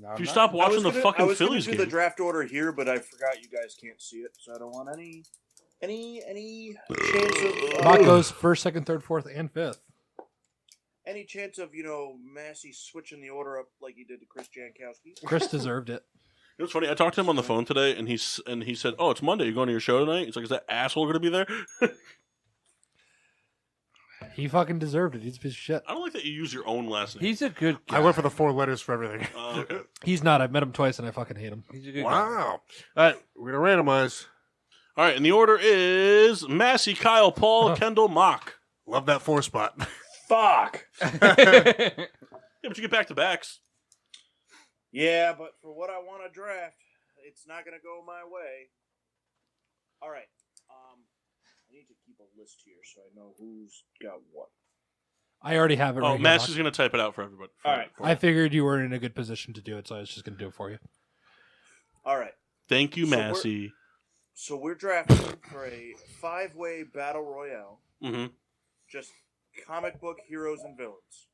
no, If I'm you not. stop I watching was the fucking Phillies gonna do game. the draft order here, but I forgot you guys can't see it, so I don't want any chance of Bach goes first, second, third, fourth, and fifth. any chance of Massey switching the order up like he did to Chris Jankowski. Chris deserved it. It was funny. I talked to him on the phone today, and he said, "Oh, it's Monday. You going to your show tonight?" He's like, "Is that asshole going to be there?" He fucking deserved it. He's a piece of shit. I don't like that you use your own last name. He's a good guy. I went for the 4 letters for everything. Okay. He's not. I've met him twice and I fucking hate him. He's a good guy. Wow. All right, we're going to randomize. All right, and the order is Massey, Kyle, Paul, Kendall, Mock. Love that 4 spot. Fuck. Yeah, but you get back to backs. Yeah, but for what I want to draft, it's not going to go my way. All right. I need to keep a list here so I know who's got what. I already have it right Oh, here, Massey's Bach. going to type it out for everybody. All right. I figured you were in a good position to do it, so I was just going to do it for you. All right. Thank you, So Massey. So we're drafting for a 5-way battle royale. Mm-hmm. Just comic book heroes and villains.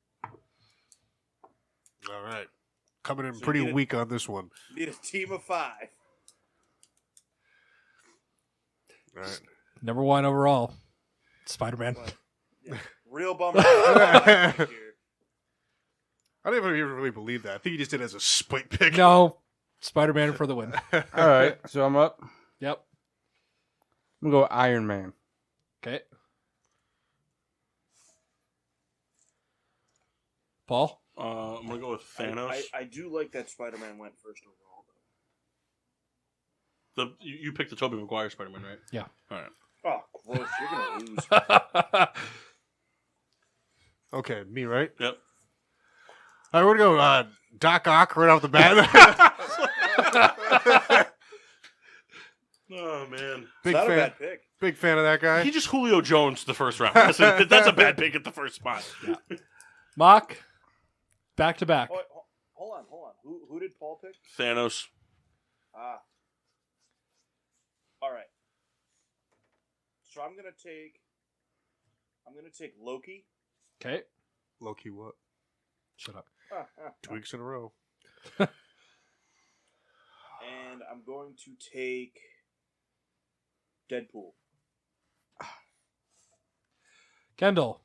All right. Coming in So pretty you get it- weak on this one. Need a team of 5. All right. Number 1 overall, Spider-Man. But, yeah, real bummer. Here. I don't even really believe that. I think he just did it as a spite pick. No, Spider-Man for the win. All right, so I'm up. Yep. I'm going to go Iron Man. Okay. Paul? I'm going to go with Thanos. I do like that Spider-Man went first overall. You picked the Tobey Maguire Spider-Man, right? Yeah. All right. Oh, gross. You're going to lose. Okay, me, right? Yep. All right, we're going to go Doc Ock right off the bat. Oh, man. Big Not a fan. bad pick. Big fan of that guy. He just Julio Jones the first round. That's a bad pick at the first spot. Mock, back to back. Oh, wait, hold on. Who did Paul pick? Thanos. Ah. All right. So I'm gonna take Loki. Okay. Low-key what? Shut up. 2 weeks in a row. And I'm going to take Deadpool. Kendall,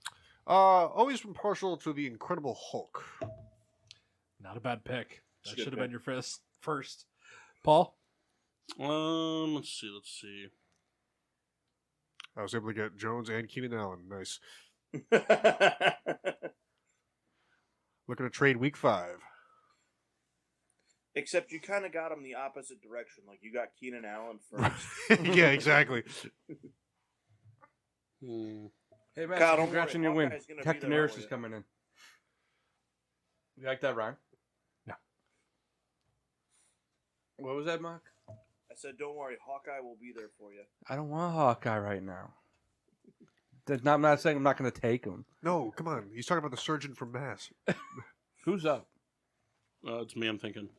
Always been partial to the Incredible Hulk. not a bad pick. It's a That good should have pick. been your first. Paul? Let's see. I was able to get Jones and Keenan Allen. Nice. Looking to trade week 5. Except you kind of got him the opposite direction. Like you got Keenan Allen first. Yeah, exactly. Hey, man, Kyle, don't congrats worry, on your win. Hawkeye's gonna be Captain there Harris for is you. coming in. You like that rhyme? No. What was that, Mark? I said, don't worry, Hawkeye will be there for you. I don't want Hawkeye right now. I'm not saying I'm not going to take him. No, come on. He's talking about the surgeon from Mass. Who's up? It's me, I'm thinking.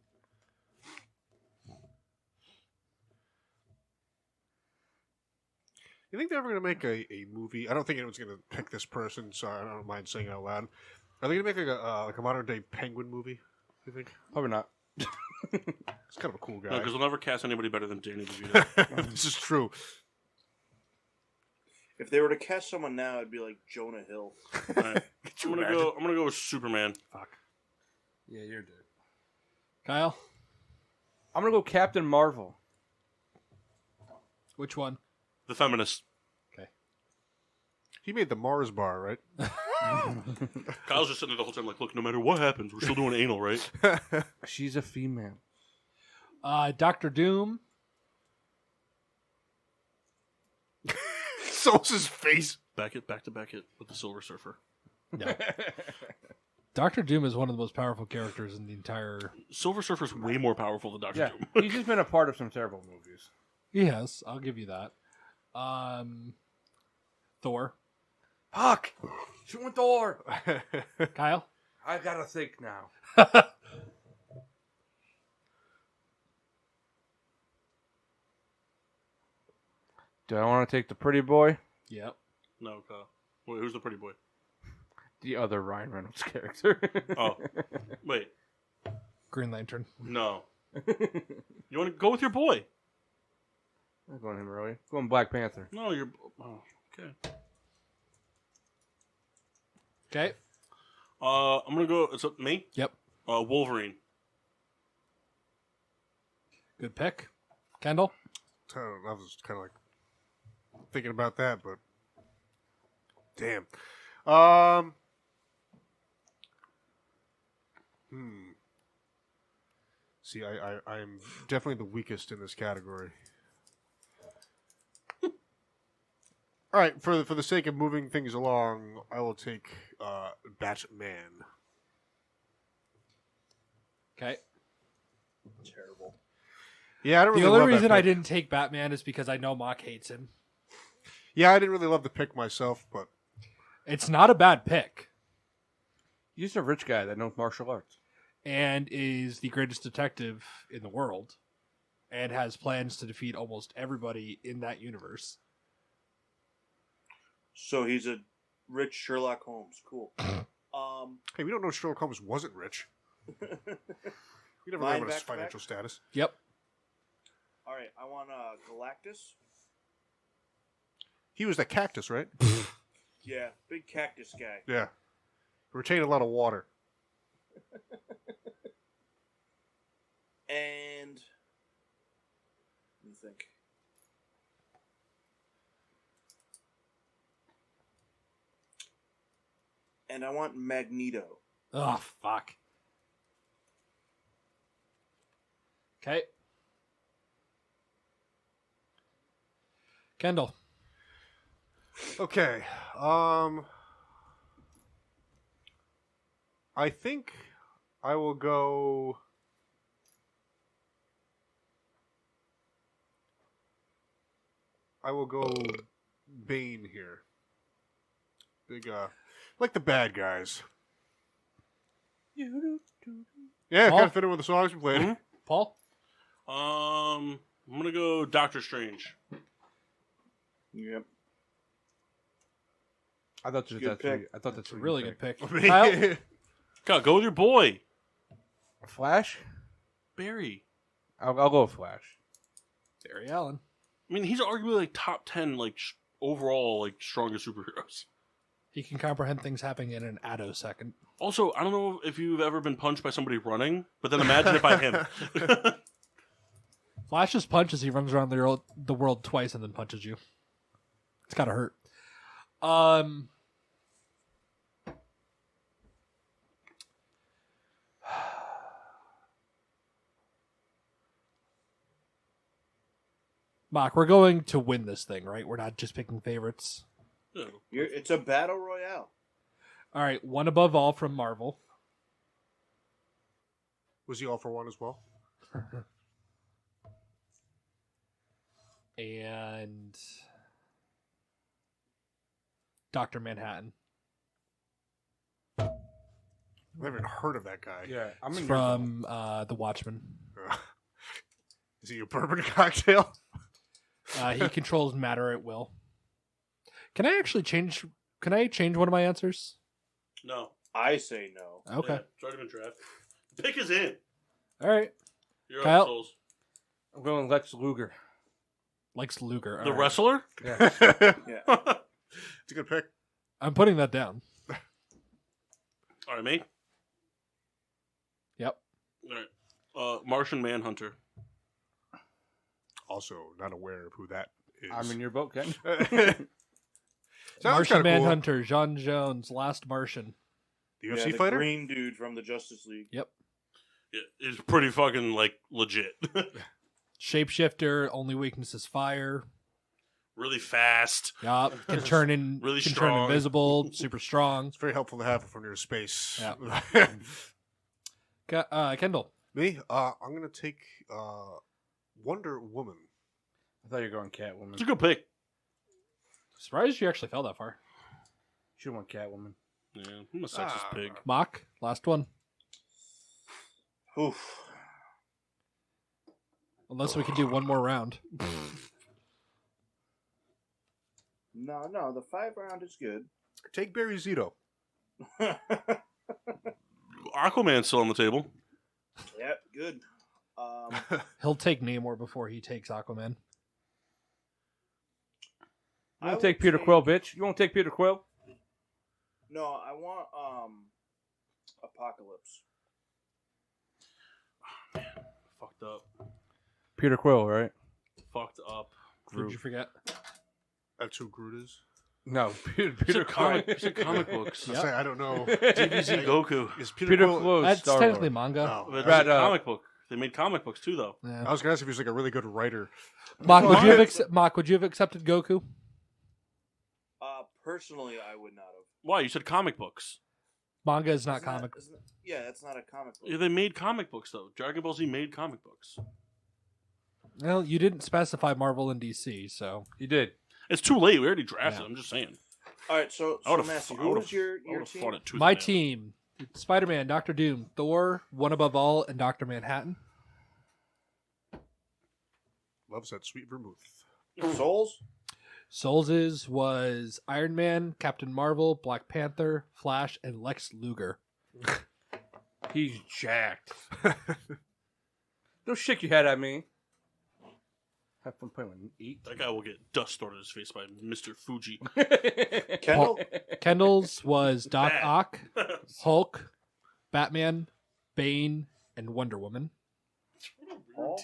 You think they're ever going to make a movie? I don't think anyone's going to pick this person, so I don't mind saying it out loud. Are they going to make like a modern day Penguin movie? You think? Probably not. It's kind of a cool No, guy. because they'll never cast anybody better than Danny DeVito. This is true. If they were to cast someone now, it'd be like Jonah Hill. All right. I'm gonna go with Superman. Fuck. Yeah, you're dead. Kyle? I'm going to go Captain Marvel. Which one? The feminist. He made the Mars bar, right? Kyle's just sitting there the whole time like, look, no matter what happens, we're still doing anal, right? She's a female. Dr. Doom. So's his face. Back it with the Silver Surfer. No. Dr. Doom is one of the most powerful characters in the entire... Silver Surfer's way more powerful than Doctor Yeah, Doom. he's just been a part of some terrible movies. He has. I'll give you that. Thor. Fuck! Shooting Thor! Kyle? I gotta think now. Do I want to take the pretty boy? Yep. No, Kyle. Wait, who's the pretty boy? The other Ryan Reynolds character. Oh, wait. Green Lantern. No. You want to go with your boy? I'm going him early. Going Black Panther. No, you're... Oh, okay. Okay. I'm going to go... It's up me? Yep. Wolverine. Good pick. Kendall? I was kind of like thinking about that, but damn. See, I'm definitely the weakest in this category. All right, for the sake of moving things along, I will take Batman. Okay. Terrible. Yeah, I don't The really only love that reason I pick. didn't take Batman is because I know Mock hates him. Yeah, I didn't really love the pick myself, but It's not a bad pick. He's a rich guy that knows martial arts. And is the greatest detective in the world. And has plans to defeat almost everybody in that universe. So he's a rich Sherlock Holmes. Cool. hey, we don't know Sherlock Holmes wasn't rich. We never Mine know about his back to back? financial status. Yep. All right, I want Galactus. He was the cactus, right? Yeah, big cactus guy. Yeah. Retained a lot of water. And let me think. And I want Magneto. Oh, fuck. Okay. Kendall. Okay. I think I will go. Bane here. Big, like the bad guys. Yeah, kind of fit in with the songs we played. Mm-hmm. Paul? I'm going to go Doctor Strange. Yep. I thought Good that's pick. I thought that's A what really you good pick. Kyle? Kyle? God, go with your boy. Flash. Barry. I'll go with Flash. Barry Allen. I mean, he's arguably like top 10, like, overall, like, strongest superheroes. He can comprehend things happening in an attosecond. Also, I don't know if you've ever been punched by somebody running, but then imagine it by him. Flash just punches, he runs around the world twice and then punches you. It's gotta hurt. Mock, we're going to win this thing, right? We're not just picking favorites. Yeah. It's a battle royale. All right, one above all from Marvel. Was he all for one as well? And Dr. Manhattan. I've never even heard of that guy. Yeah, I'm It's in from The Watchmen. Is he a bourbon cocktail? He controls matter at will. Can I actually change? Can I change one of my answers? No. I say no. Okay. Yeah, it's already been drafted. Pick is in. All right. You're Kyle? up, Souls. I'm going Lex Luger. Lex Luger. All The right. wrestler? Yeah. Yeah. It's a good pick. I'm putting that down. All right, me? Yep. All right. Martian Manhunter. Also, not aware of who that is. I'm in your boat, Ken. Sounds Martian kinda cool. Manhunter, John Jones, Last Martian. The Yeah, UFC the fighter? green dude from the Justice League. Yep. Yeah, it's pretty fucking, like, legit. Shapeshifter, only weakness is fire. Really fast. Yup. Can turn Really can strong. turn invisible. Super strong. It's very helpful to have from near space. Yeah. Kendall. Me? I'm going to take Wonder Woman. I thought you were going Catwoman. It's a good pick. Surprised you actually fell that far. Should have went Catwoman. Yeah, I'm a sexist pig. Mock. Last one. Oof. Unless we can do one more round. No, the 5 round is good. Take Barry Zito. Aquaman's still on the table. Yep, good. He'll take Namor before he takes Aquaman. You won't take Peter Quill, bitch. You won't take Peter Quill? No, I want Apocalypse. Fucked up. Peter Quill, right? Fucked up. Did you forget? That's who Groot is. No, Peter It's a Quill. comic books. I say, I don't know. DBZ Goku. Is Peter Quill is That's Star technically Wars. manga. Oh. But Brad, it's a comic book. They made comic books too, though. Yeah. I was gonna ask if he was like a really good writer. Mock, would you have accepted Goku? Personally, I would not have. Why? You said comic books. Manga is not Isn't that- comic. isn't that- yeah, that's not a comic book. Yeah, they made comic books though. Dragon Ball Z made comic books. Well, you didn't specify Marvel and DC, so You did. It's too late. We already drafted. Yeah. I'm just saying. All right, so Massey, who was your team? fought it tooth my and nail. team: Spider-Man, Doctor Doom, Thor, One Above All, and Doctor Manhattan. Loves that sweet vermouth. Souls? Souls's was Iron Man, Captain Marvel, Black Panther, Flash, and Lex Luger. He's jacked. Don't shake your head at me. Have fun playing with 8. That guy will get dust thrown in his face by Mr. Fuji. Kendall? Kendall's was Doc Bad. Ock, Hulk, Batman, Bane, and Wonder Woman. Paul?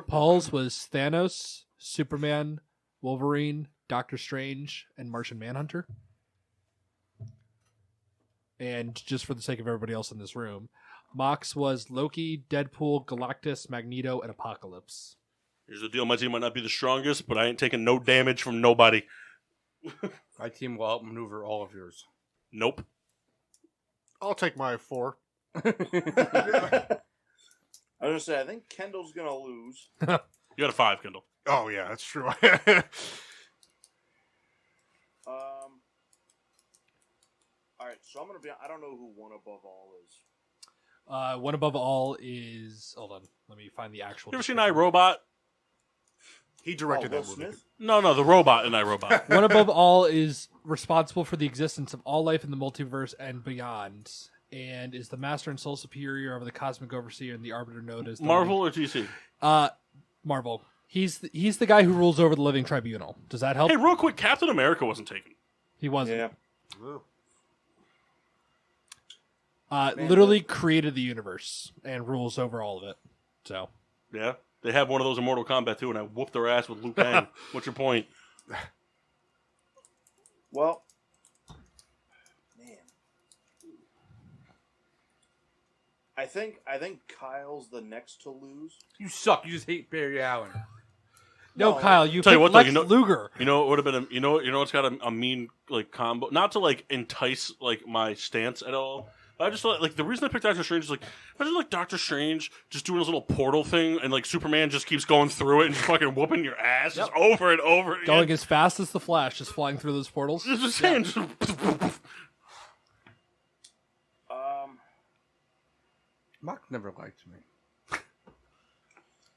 Paul's was Thanos, Superman, Wolverine, Doctor Strange, and Martian Manhunter. And just for the sake of everybody else in this room, Mox was Loki, Deadpool, Galactus, Magneto, and Apocalypse. Here's the deal. My team might not be the strongest, but I ain't taking no damage from nobody. My team will outmaneuver all of yours. Nope. I'll take my 4. I was gonna say, I think Kendall's gonna lose. You got a 5, Kendall. Oh yeah, that's true. All right, so I'm gonna be. I don't know who One Above All is. One Above All is... Hold on. Let me find the actual... You ever seen description. iRobot? He directed Will that movie. Smith? No, the robot in iRobot. One Above All is responsible for the existence of all life in the multiverse and beyond, and is the master and sole superior over the cosmic overseer and the arbiter known as... the Marvel or DC? Marvel. He's the guy who rules over the living tribunal. Does that help? Hey, real quick, Captain America wasn't taken. He wasn't. Yeah. Oh. Literally created the universe and rules over all of it. So Yeah. They have one of those in Mortal Kombat too, and I whooped their ass with Liu Kang. What's your point? Well, man, I think Kyle's the next to lose. You suck. You just hate Barry Allen. no, No, Kyle, you tell you picked what, though, Lex you know- Luger. You know, it would have been you know what's got a mean like combo, not to like entice like my stance at all. But I just thought like the reason I picked Doctor Strange is like imagine like Doctor Strange just doing his little portal thing, and like Superman just keeps going through it and just fucking whooping your ass just over and over again. Going as fast as the Flash, just flying through those portals. Just saying, just Mock never liked me.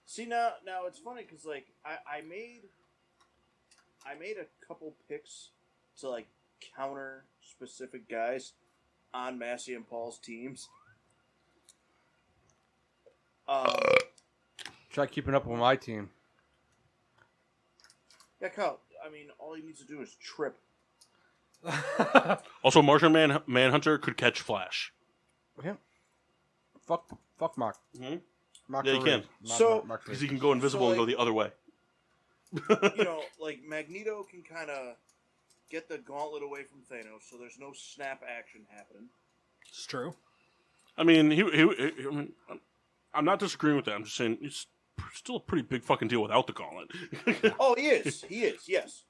See now it's funny because like I made a couple picks to like counter specific guys on Massey and Paul's teams. Try keeping up with my team. Yeah, Kyle. I mean, all he needs to do is trip. Also, Martian Manhunter could catch Flash. Yeah. Fuck Mock. Mhm. Mock Yeah, he overrated. can. So- Mock Because he can go invisible and go the other way. You know, like Magneto can kind of get the gauntlet away from Thanos, so there's no snap action happening. It's true. I mean, I mean, I'm not disagreeing with that. I'm just saying it's still a pretty big fucking deal without the gauntlet. Oh, he is. Yes.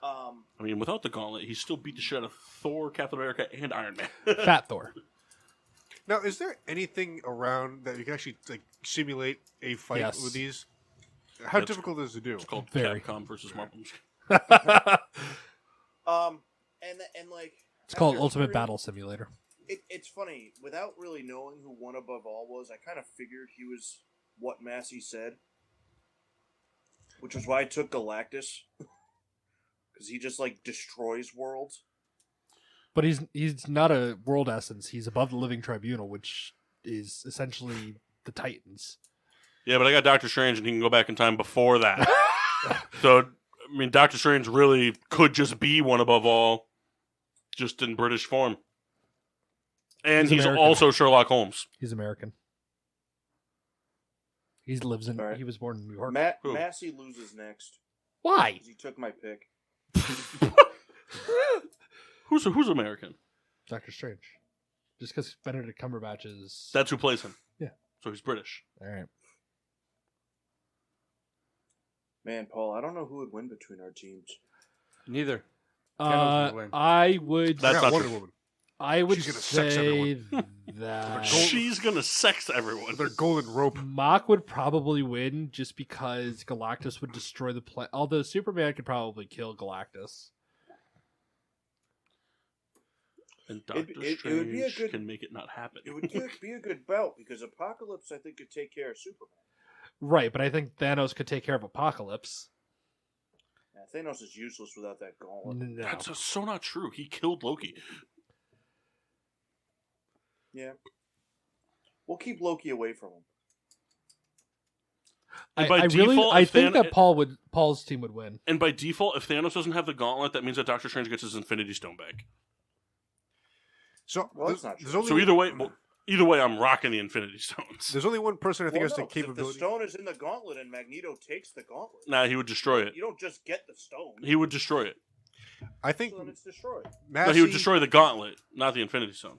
I mean, without the gauntlet, he still beat the shit out of Thor, Captain America, and Iron Man. Fat Thor. Now, is there anything around that you can actually like simulate a fight Yes. with these? How That's- difficult is it to do? It's called Very. Capcom versus Marvel. And like It's called after Ultimate hearing- Battle Simulator. It's funny. Without really knowing who One Above All was, I kind of figured he was what Massey said. Which was why I took Galactus. Because he just, like, destroys worlds. But he's not a world essence. He's above the living tribunal, which is essentially the Titans. Yeah, but I got Doctor Strange, and he can go back in time before that. So, I mean, Doctor Strange really could just be One Above All, just in British form. And he's also Sherlock Holmes. He's American. He lives in. Right. He was born in New York. Massey loses next. Why? 'Cause he took my pick. Who's American? Doctor Strange. Just because Benedict Cumberbatch is. That's who plays him. Yeah. So he's British. All right. Man, Paul, I don't know who would win between our teams. Neither. Thanos would win. I would. That's not Wonder true. Woman. I would She's gonna sex say everyone. that She's gonna sex everyone. With their golden rope. Mock would probably win just because Galactus would destroy the planet. Although Superman could probably kill Galactus. And Doctor it would be a Strange good- can make it not happen. It would be a good bout because Apocalypse, I think, could take care of Superman. Right, but I think Thanos could take care of Apocalypse. Yeah, Thanos is useless without that gauntlet. No. That's so not true. He killed Loki. Yeah. We'll keep Loki away from him. And by I really, default, I if think Than- that Paul's team would win. And by default, if Thanos doesn't have the gauntlet, that means that Doctor Strange gets his Infinity Stone back. So, Well, that's not there's true. only So either way, I'm rocking the Infinity Stones. there's only one person I think has the 'cause if capability. the stone is in the gauntlet and Magneto takes the gauntlet, Nah, he would destroy it. you don't just get the stone. He would destroy it. I think So then it's destroyed. No, Massey, he would destroy the gauntlet, not the Infinity Stone.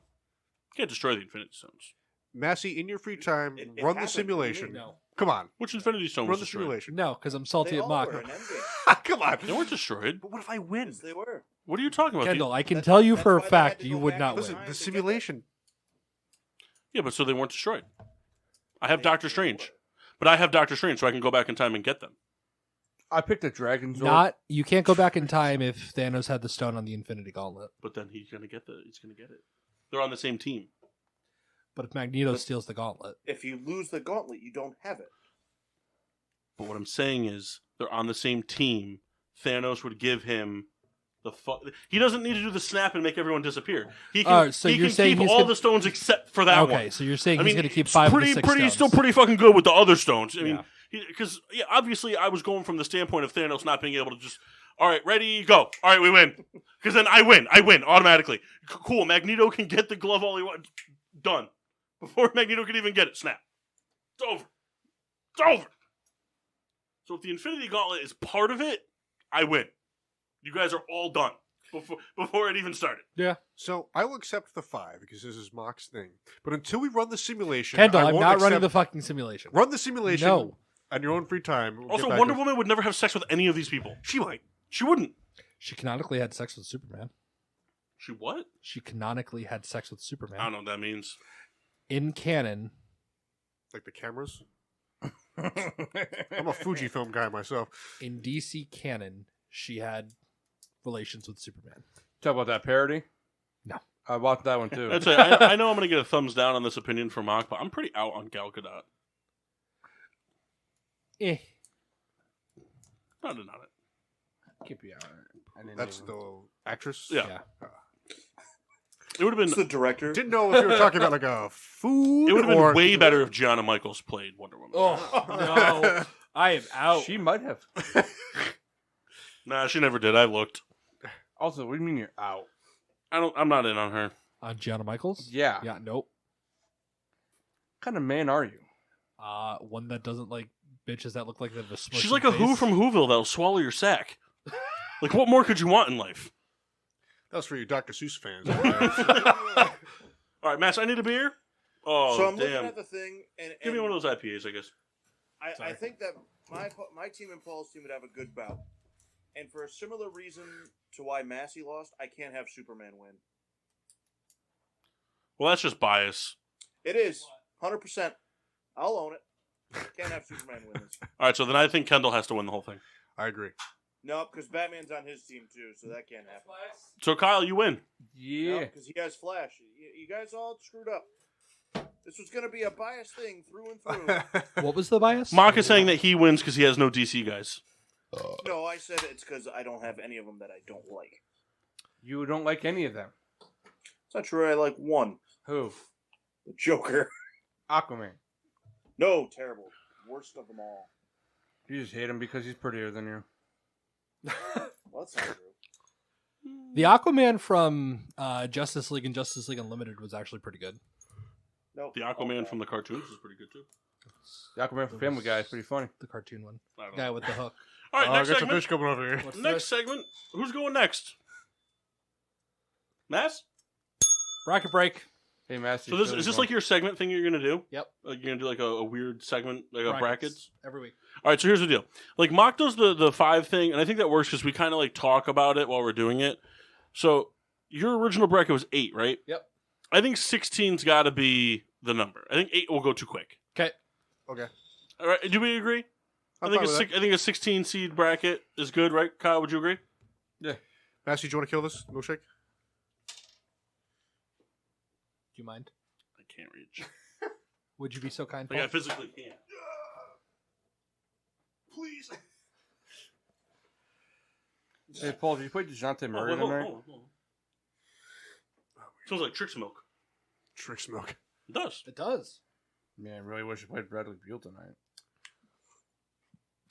You can't destroy the Infinity Stones. Massey, in your free time, It run the happened. simulation. No. Come on, Which Infinity Stone run was the destroyed? simulation. No, because I'm salty They at all Mock. were in Endgame. Come on. They weren't destroyed. But what if I win? Yes, they were. What are you talking about? Kendall, I can That's tell why- you that's for a why they had fact to you go would back not in Listen, win. time the to get simulation. Yeah, but so they weren't destroyed. I have They- Doctor they Strange. were. But I have Doctor Strange, so I can go back in time and get them. I picked a Dragon Zord. Not you can't go back in time if Thanos had the stone on the Infinity Gauntlet. But then he's gonna get it. They're on the same team. But if Magneto steals the gauntlet, If you lose the gauntlet, you don't have it. But what I'm saying is they're on the same team. Thanos would give him the he doesn't need to do the snap and make everyone disappear. He can, so he you're can saying keep he's all gonna- the stones except for that one. okay, so you're saying I he's mean, going to keep it's 5 of pretty, the 6 pretty, stones. still pretty fucking good with the other stones. I Yeah. mean, because obviously I was going from the standpoint of Thanos not being able to just, all right, ready, go. All right, we win. Because then I win automatically. Cool, Magneto can get the glove all he wants. Done. Before Magneto can even get it, snap. It's over. It's over. So if the Infinity Gauntlet is part of it, I win. You guys are all done before it even started. Yeah. So I will accept the 5 because this is Mock's thing. But until we run the simulation, Kendall, I I'm won't not running accept- the fucking simulation. Run the simulation. No. On your own free time. We'll Also, get back Wonder to- Woman would never have sex with any of these people. She might. She wouldn't. She canonically had sex with Superman. She what? She canonically had sex with I Superman. don't know what that means. In canon, Like the cameras. I'm a Fujifilm guy myself. in DC canon, she had relations with Superman. Talk about that parody? No. I watched that one too. That's it. I know I'm going to get a thumbs down on this opinion from Mock, but I'm pretty out on Gal Gadot. Eh. Not a not it. Keep you out. I didn't That's even- the actress. Yeah. It would have It's the been. director. Didn't know if you were talking about like a food It would have or been way better if Gianna Michaels played Wonder Woman. Oh, no. I am out. She might have. Nah, she never did. I looked. Also, what do you mean you're out? I'm not in on her. On Gianna Michaels? Yeah. Yeah, nope. What kind of man are you? One that doesn't like bitches that look like they have a smushed She's like a Who face. from Whoville that'll swallow your sack. Like, what more could you want in life? That's for you Dr. Seuss fans. All right, Max, I need a beer. Oh, So I'm looking damn. at the thing, and Give me one of those IPAs, I guess. I think that my team and Paul's team would have a good bout. And for a similar reason to why Massey lost, I can't have Superman win. Well, that's just bias. It is 100%. I'll own it. Can't have Superman win this. All right, so then I think Kendall has to win the whole thing. I agree. Nope, because Batman's on his team too, so that can't happen. So Kyle, you win. Yeah. Because he has Flash. You guys all screwed up. This was going to be a biased thing through and through. What was the bias? Mock is saying that he wins because he has no DC guys. No, I said it's because I don't have any of them that I don't like. You don't like any of them. It's not true. I like one. Who? The Joker. Aquaman. No, terrible. Worst of them all. You just hate him because he's prettier than you. Well, that's not true. The Aquaman from Justice League and Justice League Unlimited was actually pretty good. Nope. The Aquaman from the cartoons is pretty good too. The Aquaman from Family Guy is pretty funny. The cartoon one. I don't Guy know. with the hook. All right, I next got some segment. fish coming over here. What's the Next next? segment. Who's going next? Mass? Bracket break. Hey, Master. So this is this like your segment thing you're gonna do? Yep. Like you're gonna do like a weird segment, like a brackets? every week. All right, so here's the deal. Like Mock does the 5 thing, and I think that works because we kind of like talk about it while we're doing it. So your original bracket was 8, right? Yep. I think 16's got to be the number. I think 8 will go too quick. Okay. Okay. All right, do we agree? I think a 16 seed bracket is good, right? Kyle, would you agree? Yeah. Massey, do you want to kill this milkshake? Do you mind? I can't reach. Would you be so kind? Like I Paul? physically can't. Please. Hey, Paul, did you play DeJounte Murray tonight? Hold on. Smells like Trix milk. Tricks milk. It does. It does. Man, I really wish you played Bradley Beal tonight.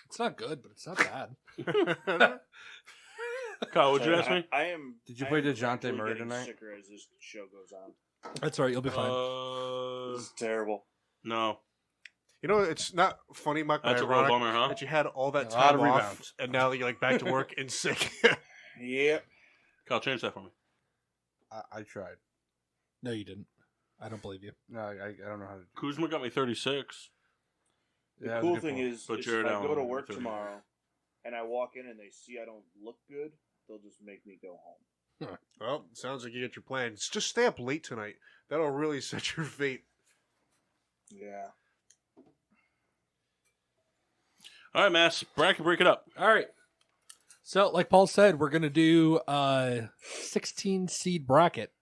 It's not good, but it's not bad. Kyle, would you ask me? I am. Did you I play am DeJounte actually Murray getting tonight? Sicker as this show goes on. That's all right. You'll be fine. This is terrible. No. You know, it's not funny, Mike, but That's a real ironic bummer, huh? that you had all that A lot time of off, rebounds. and now you're like back to work and sick. Yep. Kyle, change that for me. I tried. No, you didn't. I don't believe you. No, I don't know how to. Kuzma got me 36. The Yeah, that was a cool good thing point. is, But if Jared I Allen go to went work 30. tomorrow and I walk in and they see I don't look good, they'll just make me go home. Well, sounds like you get your plans. Just stay up late tonight. That'll really set your fate. Yeah. All right, Mass. Bracket, break it up. All right. So, like Paul said, we're gonna do a 16 seed bracket.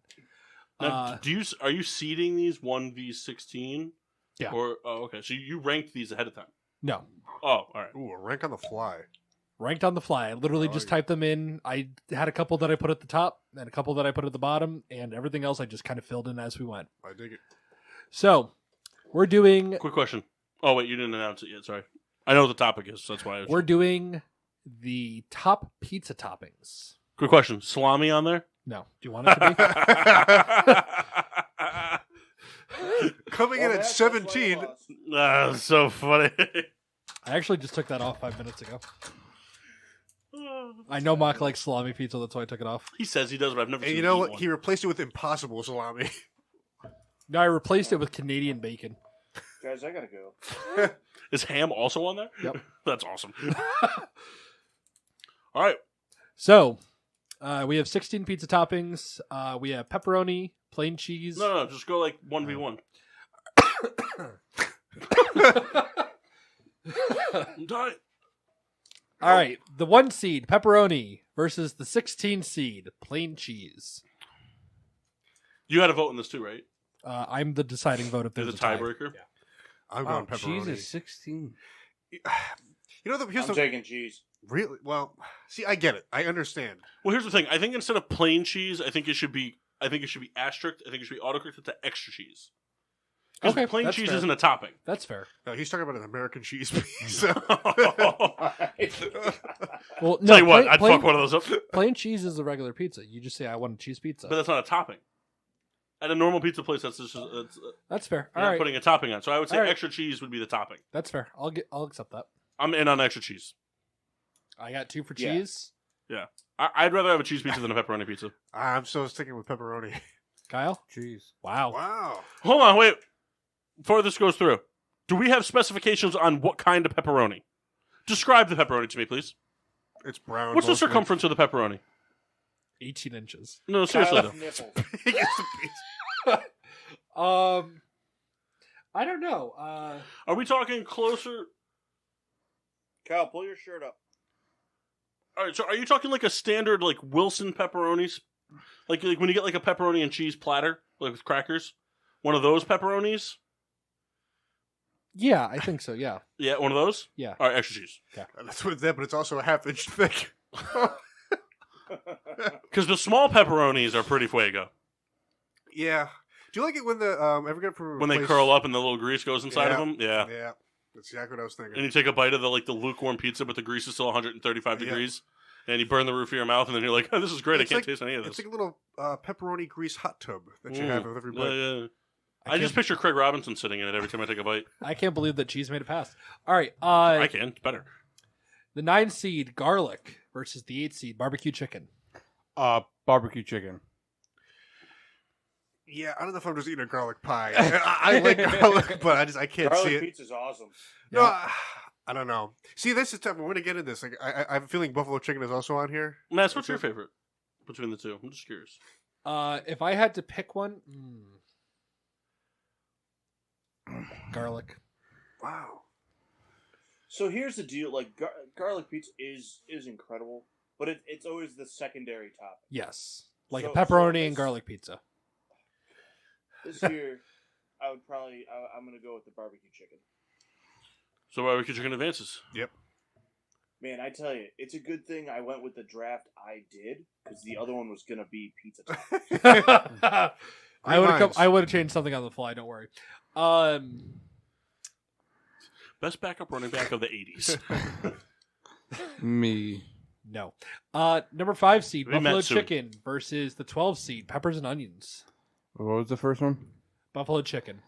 Now, are you seeding these 1v16? Yeah. Or okay, so you ranked these ahead of time. No, Oh, all right. Ooh, a rank on the fly. ranked on the fly. I literally just typed them in. I had a couple that I put at the top and a couple that I put at the bottom, and everything else I just kind of filled in as we went. I dig it. So, we're doing Quick question. Oh wait, you didn't announce it yet. Sorry. I know what the topic is. So that's why. we're doing the top pizza toppings. Quick question. Salami on there? No, do you want it to be? Coming in at 17. That's so funny. I actually just took that off 5 minutes ago. I know Mock likes salami pizza, that's why I took it off. He says he does, but I've never And seen you him know eat what? one. He replaced it with impossible salami. No, I replaced it with Canadian bacon. Guys, I gotta go. Is ham also on there? Yep. That's awesome. All right. So, we have 16 pizza toppings. We have pepperoni, plain cheese. No, just go like 1v1. I'm dying. All right, the 1 seed, pepperoni, versus the 16 seed, plain cheese. You got to vote in this too, right? I'm the deciding vote if You're there's the a tie. tiebreaker. Yeah. I'm Wow, going pepperoni. cheese is 16. You know, here's I'm the taking cheese. really well. See, I get it. I understand. Well, here's the thing. I think instead of plain cheese, I think it should be asterisk. I think it should be autocorrected to extra cheese. Because Okay, plain that's cheese fair. isn't a topping. That's fair. No, he's talking about an American cheese pizza. Well, no, Tell you what, plain, I'd fuck one of those up. plain cheese is a regular pizza. You just say, I want a cheese pizza. But that's not a topping. At a normal pizza place, that's just That's fair. you're All not right, putting a topping on. So I would say All right. extra cheese would be the topping. that's fair. I'll accept that. I'm in on extra cheese. I got 2 for Yeah. cheese. I'd rather have a cheese pizza than a pepperoni pizza. I'm still sticking with pepperoni. Kyle? Cheese. Wow. Wow. Hold on, wait. Before this goes through, do we have specifications on what kind of pepperoni? Describe the pepperoni to me, please. It's brown. What's the mostly. circumference of the pepperoni? 18 inches. No, seriously Kyle's though. nipples. He gets the pizza. I don't know. Are we talking closer? Kyle, pull your shirt up. All right, so are you talking like a standard like Wilson pepperonis, like when you get like a pepperoni and cheese platter, like with crackers, one of those pepperonis? Yeah, I think so. Yeah. Yeah, one of those. Yeah. All right, extra cheese. That's what it's that, but it's also a half-inch thick. Because the small pepperonis are pretty fuego. Yeah. Do you like it when the ever get from When they curl up and the little grease goes inside of them? Yeah. Yeah. That's exactly what I was thinking. And you take a bite of the lukewarm pizza, but the grease is still 135 degrees, and you burn the roof of your mouth, and then you're like, oh, "This is great! It's I can't taste any of this." It's like a little pepperoni grease hot tub that you have with every bite. Yeah. I just picture Craig Robinson sitting in it every time I take a bite. I can't believe that cheese made it past. All right. I can. It's better. The 9 seed garlic versus the 8 seed barbecue chicken. Barbecue chicken. Yeah, I don't know if I'm just eating a garlic pie. I like garlic, but I can't see Garlic it. pizza's awesome. No, I don't know. See, this is tough. We're gonna get into this. Like, I have a feeling buffalo chicken is also on here. Matt, what's your favorite between the two? I'm just curious. If I had to pick one, garlic. Wow. So here's the deal: like garlic pizza is incredible, but it's always the secondary topic. Yes, like So- a pepperoni so and garlic pizza. This year, I'm gonna go with the barbecue chicken. So barbecue chicken advances. Yep. Man, I tell you, it's a good thing I went with the draft I did because the other one was gonna be pizza toppings. I would have changed something on the fly. Don't worry. Best backup running back of the 80s. Me. No. Number 5 seed We buffalo met soon. chicken versus the 12 seed peppers and onions. What was the first one? Buffalo chicken.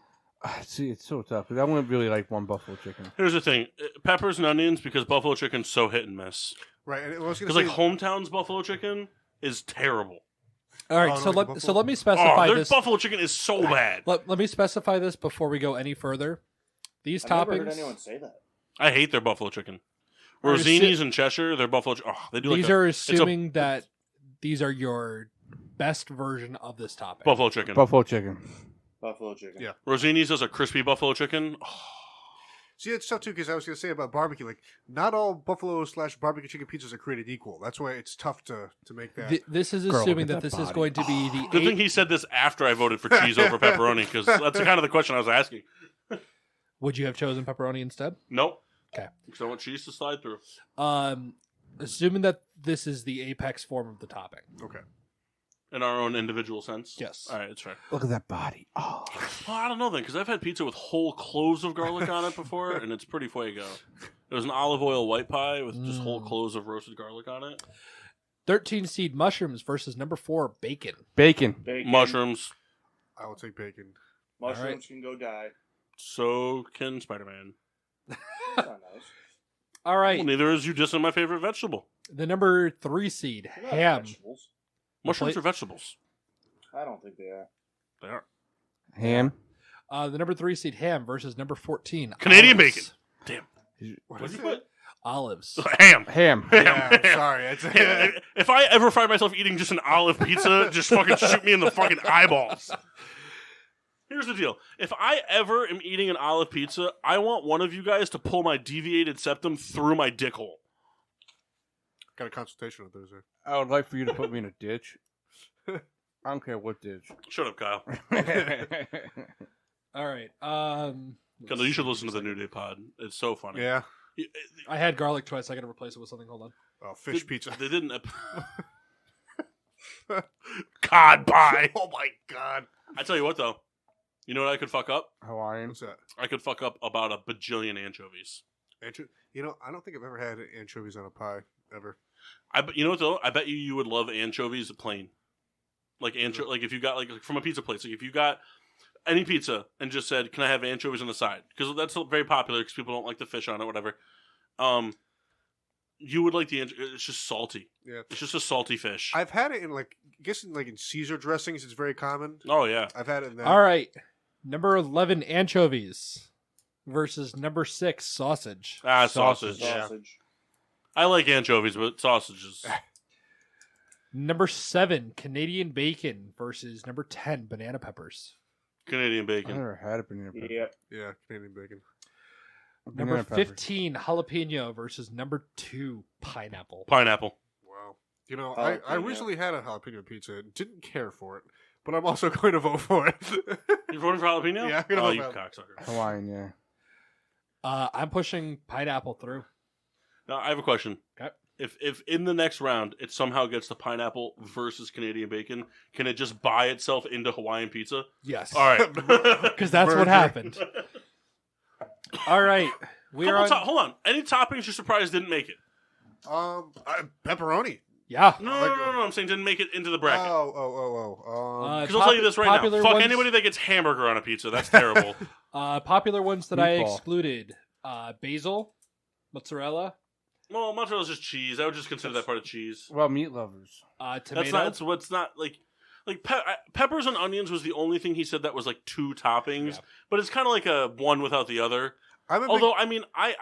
See, it's so tough because I wouldn't really like one buffalo chicken. Here's the thing: peppers and onions, because buffalo chicken's so hit and miss. Right. And I was gonna Because say, like hometown's buffalo chicken is terrible. All right, no, so like let buffalo? me Oh, specify their this. buffalo chicken is so bad. Let me specify this before we go any further. These I've never heard toppings. anyone say that. I hate their buffalo chicken. Are Rosini's in Cheshire, their buffalo. They do These like are assuming that these are your best version of this topic. buffalo chicken. Buffalo chicken. Buffalo chicken. Yeah. Rosini's does a crispy buffalo chicken. Oh, see, it's tough too because I was gonna say about barbecue. Like, not all buffalo/barbecue chicken pizzas are created equal. That's why it's tough to make that. This is Girl, assuming look that at this that is body. going to be the good thing he said this after I voted for cheese over pepperoni, because that's kind of the question I was asking. Would you have chosen pepperoni instead? Nope. Okay. Because I want cheese to slide through. Assuming that this is the apex form of the topping. Okay. In our own individual sense. Yes. All right, it's fair. Look at that body. Oh. Well, I don't know then, because I've had pizza with whole cloves of garlic on it before, and it's pretty fuego. It was an olive oil white pie with just whole cloves of roasted garlic on it. 13 seed mushrooms versus number 4 bacon. Bacon. Bacon. Mushrooms. I will take bacon. Mushrooms Alright. can go die. So can Spider-Man. That's not nice. All right. Well, neither is you dissing my favorite vegetable. The number 3 seed They're not ham. vegetables. Mushrooms plate- are vegetables. I don't think they are. They are. Ham. The number 3 seed ham versus number 14 Canadian olives. bacon. Damn. What What is did you it? put? Olives. Ham. Ham. Yeah, I'm sorry. It's, Yeah, if I ever find myself eating just an olive pizza, just fucking shoot me in the fucking eyeballs. Here's the deal. If I ever am eating an olive pizza, I want one of you guys to pull my deviated septum through my dick hole. got a consultation on Thursday. I would like for you to put me in a ditch. I don't care what ditch. Shut up, Kyle. All right. Kendall, you should listen to the New Day pod. It's so funny. Yeah. I had garlic twice. I got to replace it with something. Hold on. Oh, fish pizza. They didn't. Cod pie. Oh my god. I tell you what, though. You know what I could fuck up? Hawaiian. What's that? I could fuck up about a bajillion anchovies. You know, I don't think I've ever had anchovies on a pie ever. You know what though? I bet you would love anchovies plain, like like if you got like from a pizza place, like if you got any pizza and just said, "Can I have anchovies on the side?" Because that's very popular because people don't like the fish on it, whatever. You would like the it's just salty. Yeah. It's just a salty fish. I've had it in I guess in Caesar dressings. It's very common. Oh yeah. I've had it in that. All right. Number 11 anchovies versus number 6 sausage. Sausage. Yeah. Sausage. I like anchovies, but sausages. Number 7 Canadian bacon versus number 10 banana peppers. Canadian I bacon. never had a banana pepper. Yep. Yeah, Canadian bacon. Number Banana peppers. 15, jalapeno versus number 2, pineapple. Pineapple. Wow. You know, I Jalapeno. recently had a jalapeno pizza. Didn't care for it, but I'm also going to vote for it. You're voting for jalapeno? Yeah, I'm gonna Oh, vote you for cocksucker. Hawaiian, yeah. I'm pushing pineapple through. Now, I have a question. Okay. If in the next round it somehow gets to pineapple versus Canadian bacon, can it just buy itself into Hawaiian pizza? Yes. All right. Because that's what Burger. happened. All right. We're on. Hold on. Any toppings you're surprised didn't make it? Pepperoni. Yeah. No. I'm saying didn't make it into the bracket. Because I'll tell you this right now. Fuck anybody that gets hamburger on a pizza. That's terrible. Popular ones that I Meatball. excluded: basil, mozzarella, Well, mozzarella's just cheese. I would just consider that part of cheese. Well, meat lovers. tomato. That's not. It's what's not like. Peppers and onions was the only thing he said that was like 2 toppings, Yeah. but it's kind of like a one without the other. I'm a big- Although I mean, I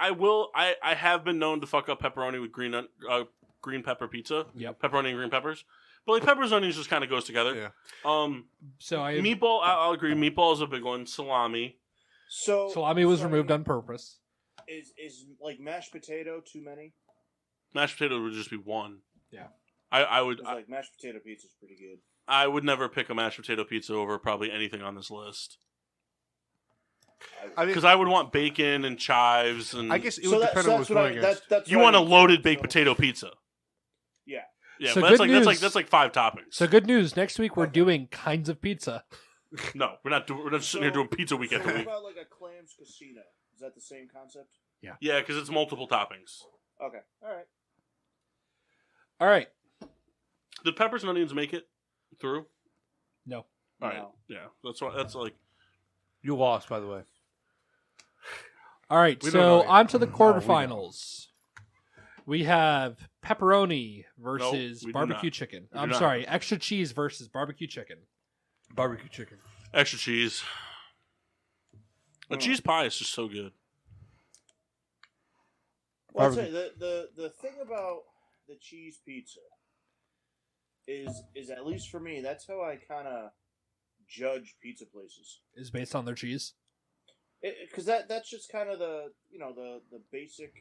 have been known to fuck up pepperoni with green pepper pizza. Yep. Pepperoni and green peppers, but like peppers and onions just kind of goes together. Yeah. So I Meatball, I'll agree. Meatball is a big one. Salami. So salami was so removed on purpose. Is like mashed potato too many? Mashed potato would just be 1. Yeah. I would 'Cause, like mashed potato pizza is pretty good. I would never pick a mashed potato pizza over probably anything on this list I mean, because I would want bacon and chives and I guess it would depend on what's going against. That's you what want I a mean. loaded baked So- potato pizza. Yeah. Yeah, So but good that's news. like 5 toppings. So good news. Next week we're doing kinds of pizza. No, we're not sitting here doing pizza week So after what week. about like a clams casino? Is that the same concept? Yeah, because it's multiple toppings. Okay. All right. All right. Did peppers and onions make it through? No. All right. No. Yeah, that's like You lost, by the way. All right. We don't So know yet. on to the we quarterfinals. We have pepperoni versus we do barbecue not. chicken. We do I'm not. sorry, extra cheese versus barbecue chicken. Barbecue chicken. extra cheese. A cheese pie is just so good. Well, I'll say the thing about the cheese pizza is at least for me, that's how I kind of judge pizza places. Is based on their cheese. Because that's just kind of the the basic.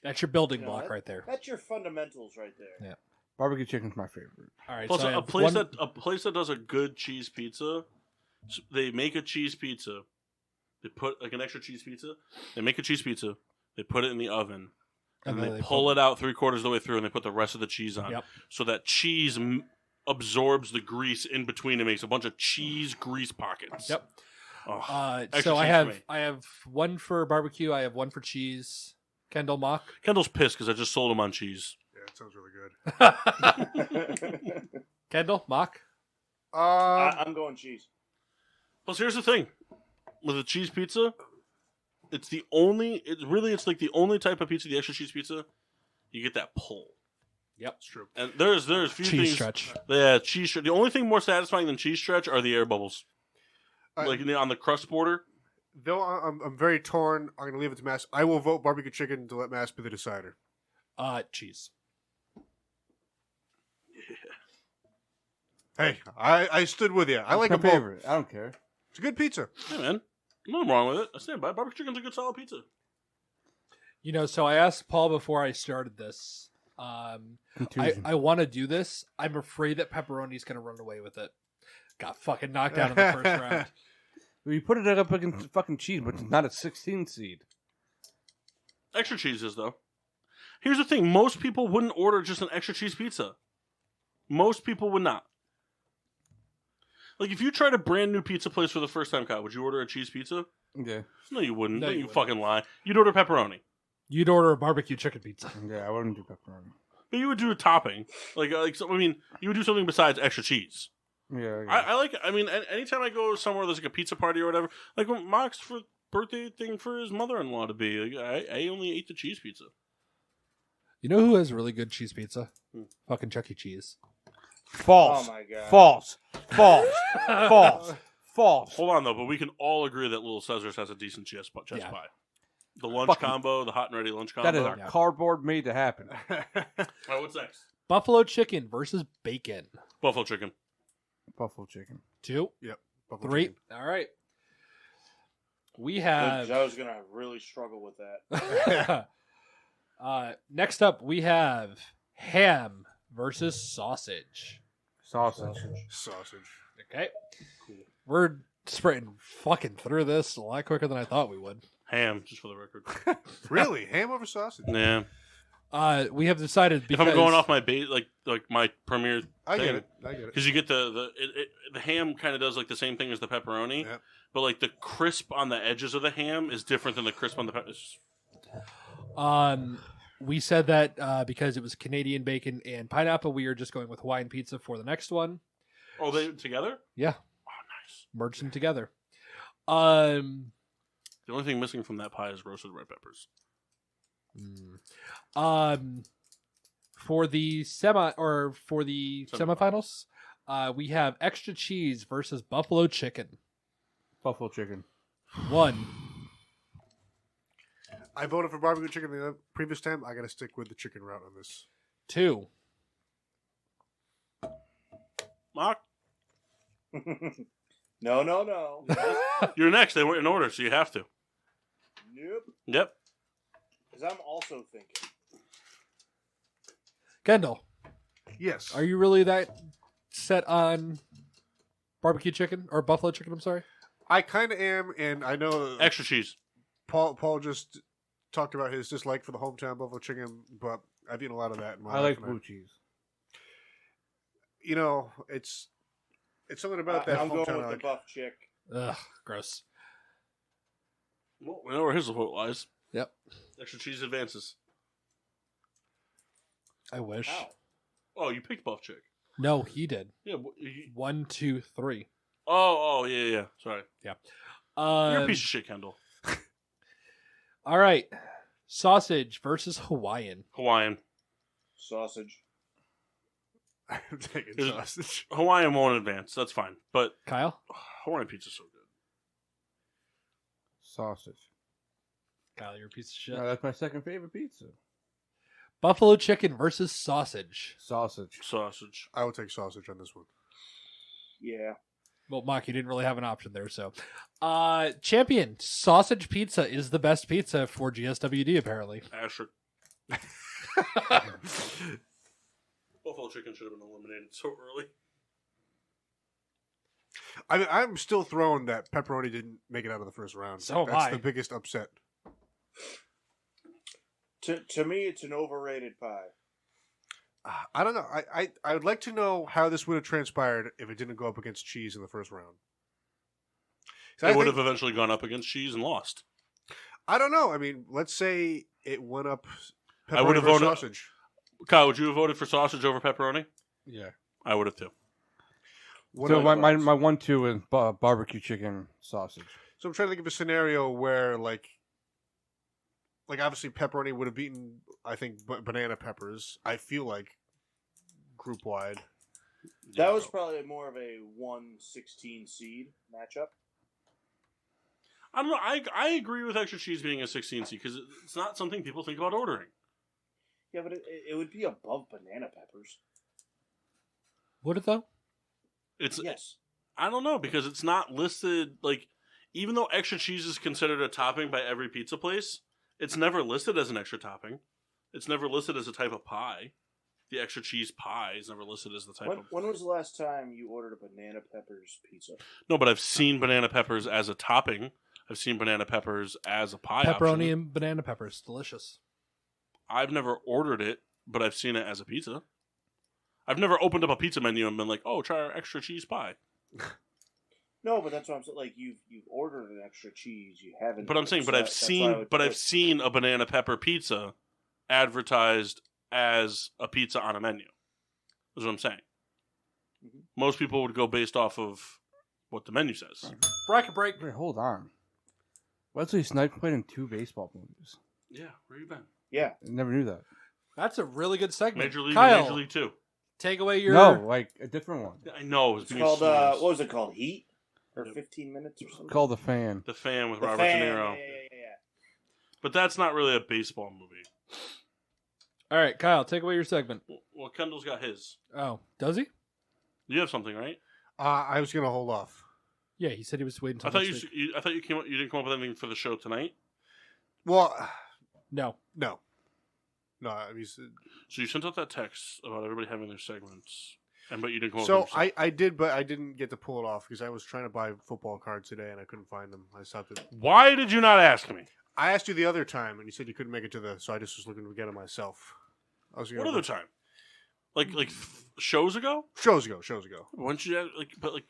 That's your building You know, block that- right there. That's your fundamentals right there. Yeah. Barbecue chicken's my favorite. All right. Plus, so I a have place one- a place that does a good cheese pizza, they make a cheese pizza. They put like an extra cheese pizza. They make a cheese pizza. They put it in the oven, and then they they pull it out 3/4 of the way through, and they put the rest of the cheese on. Yep. So that cheese absorbs the grease in between and makes a bunch of cheese grease pockets. Yep. Oh, extra So cheese for me. I have one for barbecue. I have one for cheese. Kendall Mock. Kendall's pissed because I just sold him on cheese. Yeah, it sounds really good. Kendall Mock. I'm going cheese. Plus, here's the thing: with a cheese pizza, it's like the only type of pizza, the extra cheese pizza, you get that pull. Yep. It's true. And there's few Cheese things. stretch. Yeah, cheese stretch. The only thing more satisfying than cheese stretch are the air bubbles, like on the crust border. Though I'm very torn, I'm going to leave it to Mass. I will vote barbecue chicken to let Mass be the decider. Cheese. Hey, I stood with you. I like my a both. favorite. I don't care. It's a good pizza. Yeah, man, nothing wrong with it. I stand by. Barbecue chicken's a good solid pizza. You know, so I asked Paul before I started this. Contusion. I want to do this. I'm afraid that pepperoni's going to run away with it. Got fucking knocked out in the first round. We put it up against fucking cheese, but it's not a 16 seed. Extra cheeses though. Here's the thing: most people wouldn't order just an extra cheese pizza. Most people would not. Like, if you tried a brand new pizza place for the first time, Kyle, would you order a cheese pizza? Yeah. No, you wouldn't. No, No, you you wouldn't. fucking lie. You'd order pepperoni. You'd order a barbecue chicken pizza. Yeah, I wouldn't do pepperoni. But you would do a topping. You would do something besides extra cheese. Yeah. I like it. I mean, anytime I go somewhere there's like a pizza party or whatever, like when Mark's for birthday thing for his mother-in-law to be, like, I only ate the cheese pizza. You know who has really good cheese pizza? Fucking Chuck E. Cheese. False. Oh my god. False. False. False. False. Hold on, though, but we can all agree that Little Caesars has a decent chest Yeah. pie. The lunch Fucking- combo, the hot and ready lunch combo. That is a Yeah. cardboard made to happen. All right, what's next? Buffalo chicken versus bacon. Buffalo chicken. Buffalo chicken. 2, Yep. Buffalo 3. chicken. All right. we I have. was gonna really struggle with that. Next up, we have ham versus sausage. Sausage. Okay. We're sprinting fucking through this a lot quicker than I thought we would. Ham, just for the record. Really? Ham over sausage? Yeah. We have decided If because I'm going off my base, like my premier I get thing, it. because you get the ham kind of does like the same thing as the pepperoni, Yep. but like the crisp on the edges of the ham is different than the crisp on the pepper. we said that because it was Canadian bacon and pineapple, we are just going with Hawaiian pizza for the next one. Oh, they together? Yeah, Oh, nice. merge them together. The only thing missing from that pie is roasted red peppers. For the semifinals, we have extra cheese versus buffalo chicken. Buffalo chicken. 1. I voted for barbecue chicken the previous time. I got to stick with the chicken route on this. 2. Mark, No. you're next. They went in order, so you have to. Nope. Yep. Because I'm also thinking. Kendall, Yes. are you really that set on barbecue chicken or buffalo chicken? I'm sorry. I kind of am, and I know Extra cheese. Paul just talked about his dislike for the hometown buffalo chicken, but I've eaten a lot of that in my I life. like and blue cheese. You know, it's something about that I'm going hometown. with I the like. buff chick. Ugh, gross. Well, we know where his vote lies. Yep. Extra cheese advances. I wish. Ow. Oh, you picked buff chick. No, he did. Yeah. 1, 2, 3. Yeah. Sorry. You're a piece of shit, Kendall. All right. Sausage versus Hawaiian. Hawaiian. Sausage. I'm taking Is- sausage. Hawaiian won't advance. That's fine. But Kyle? Hawaiian pizza's so good. Sausage. Kyle, you're a piece of shit. No, that's my second favorite pizza. Buffalo chicken versus sausage. Sausage. Sausage. I will take sausage on this one. Yeah. Well, Mock, you didn't really have an option there, so. Champion, sausage pizza is the best pizza for GSWD, apparently. Asher. Buffalo chicken should have been eliminated so early. I mean, I'm still thrown that pepperoni didn't make it out of the first round. So am That's I. the biggest upset. To me, it's an overrated pie. I don't know. I would like to know how this would have transpired if it didn't go up against cheese in the first round. So It I would think- have eventually gone up against cheese and lost. I don't know. I mean, let's say it went up I would pepperoni have versus voted- sausage. Kyle, would you have voted for sausage over pepperoni? Yeah. I would have too. What So are- my 1-2 is barbecue chicken sausage. So I'm trying to think of a scenario where, like obviously pepperoni would have beaten, I think, banana peppers. I feel like group wide. That was probably more of a 1/16 seed matchup. I don't know. I agree with extra cheese being a 16C because it's not something people think about ordering. Yeah, but it would be above banana peppers. Would it, though? It's Yes. I don't know because it's not listed like even though extra cheese is considered a topping by every pizza place, it's never listed as an extra topping. It's never listed as a type of pie. The extra cheese pie is never listed as the type of. When was the last time you ordered a banana peppers pizza? No, but I've seen banana peppers as a topping. I've seen banana peppers as a pie Pepperoni option. and banana peppers. Delicious. I've never ordered it, but I've seen it as a pizza. I've never opened up a pizza menu and been like, "Oh, try our extra cheese pie." No, but that's what I'm saying. Like you've ordered an extra cheese, you haven't. But I'm saying, so but I've that's why I seen, would but I've put- seen a banana pepper pizza advertised as a pizza on a menu. That's what I'm saying. Mhm. Most people would go based off of what the menu says. Bracket break. Wait, hold on. Wesley Snipes played in 2 baseball movies. Yeah, where you been? Yeah. I never knew that. That's a really good segment. Major League, Kyle, and Major League 2. take away your... No, like a different one. I know. It's called what was it called? Heat or Yep. 15 minutes or something. Called The Fan. The Fan with The Robert Fan, De Niro. Yeah. But that's not really a baseball movie. All right, Kyle, take away your segment. Well, Kendall's got his. Oh, does he? You have something, right? I was going to hold off. Yeah, he said he was waiting I until thought next week. I thought you didn't come up with anything for the show tonight. Well, No. no. I mean, So you sent out that text about everybody having their segments, but you didn't come up so with anything. I did, but I didn't get to pull it off because I was trying to buy football cards today and I couldn't find them. I stopped it. Why did you not ask me? I asked you the other time and you said you couldn't make it so I just was looking to get it myself. I was What other time? Like shows ago? Shows ago. Why didn't you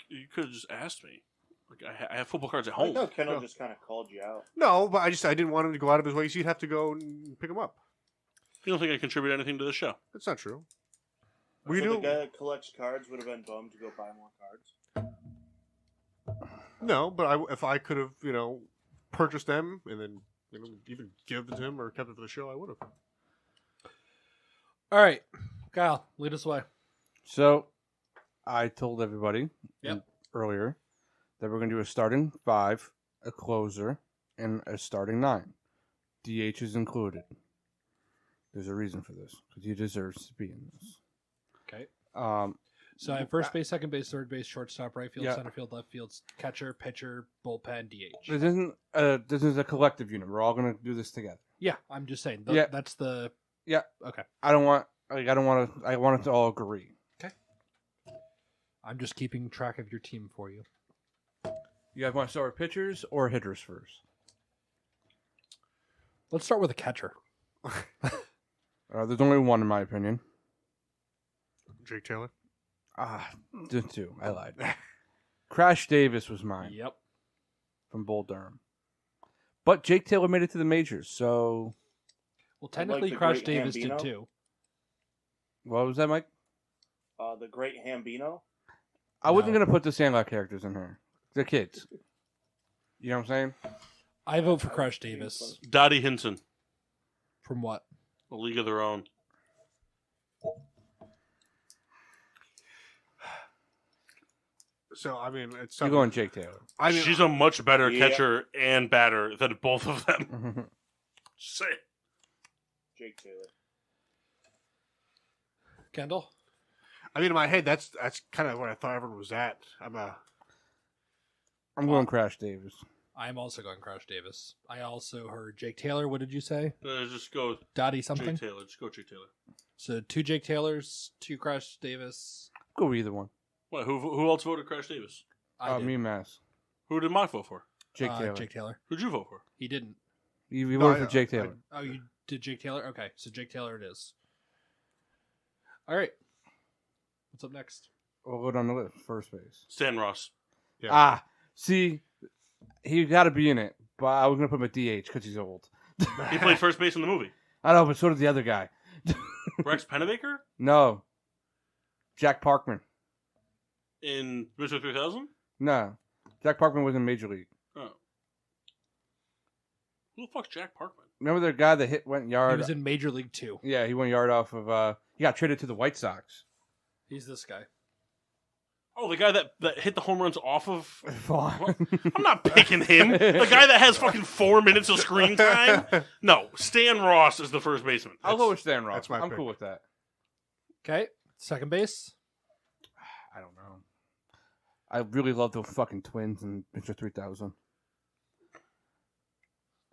you could have just asked me. Like I have football cards at I home. thought Kendall No. just kind of called you out. No, but I didn't want him to go out of his way, so you'd have to go and pick him up. You don't think I contribute anything to the show? That's not true. So We the do. guy that collects cards would have been bummed to go buy more cards. No, but if I could have, purchased them and then, even give them to him or kept it for the show, I would have. All right, Kyle, lead us away. So, I told everybody Yep. earlier that we're going to do a starting 5, a closer, and a starting 9. DH is included. There's a reason for this because he deserves to be in this. Okay. So I have first base, second base, third base, shortstop, right field, Yeah. center field, left field, catcher, pitcher, bullpen, DH. This is a collective unit. We're all going to do this together. Yeah, I'm just saying. Yeah. That's the. Yeah. Okay. I want it to all agree. I'm just keeping track of your team for you. You guys want to start with pitchers or hitters first? Let's start with a catcher. There's only one in my opinion. Jake Taylor? Just 2. I lied. Crash Davis was mine. Yep. From Bull Durham. But Jake Taylor made it to the majors, so... Well, I like technically, the Crash Great Davis did Hambino. too. What was that, Mike? The Great Hambino. I wasn't No. going to put the Sandlot characters in here. They're kids. You know what I'm saying? I vote for Crash Davis. Dottie Hinson, From what? A League of Their Own. So, I mean, it's You're something. going Jake Taylor. I mean, She's a much better Yeah. catcher and batter than both of them. Just say it. Jake Taylor. Kendall? in my head, that's kind of what I thought everyone was at. I'm going Crash Davis. I'm also going Crash Davis. I also heard Jake Taylor. What did you say? Just go with Dottie something? Jake Taylor. Just go Jake Taylor. So 2 Jake Taylors, 2 Crash Davis. Go with either one. What? Who else voted Crash Davis? I did. Me and Mass. Who did Mike vote for? Jake Taylor. Jake Taylor. Who'd you vote for? He didn't. You No, voted for Jake Taylor. Oh, you did Jake Taylor? Okay, so Jake Taylor it is. All right. What's up next? We'll go down the list. First base. Stan Ross. Yeah. See, he got to be in it, but I was going to put him at DH because he's old. He played first base in the movie. I know, but so did the other guy. Rex Pennebaker No. Jack Parkman. in Mr. 3000? No. Jack Parkman was in Major League. Oh. Who the fuck's Jack Parkman? Remember the guy that went He yard? was in Major League 2. Yeah, he went yard off of... he got traded to the White Sox. He's this guy. Oh, the guy that hit the home runs off of... Vaughn. I'm not picking him. The guy that has fucking 4 minutes of screen time? No, Stan Ross is the first baseman. I'll go with Stan Ross. that's my I'm pick. cool with that. Okay. Second base. I don't know. I really love the fucking Twins and Mr. 3000.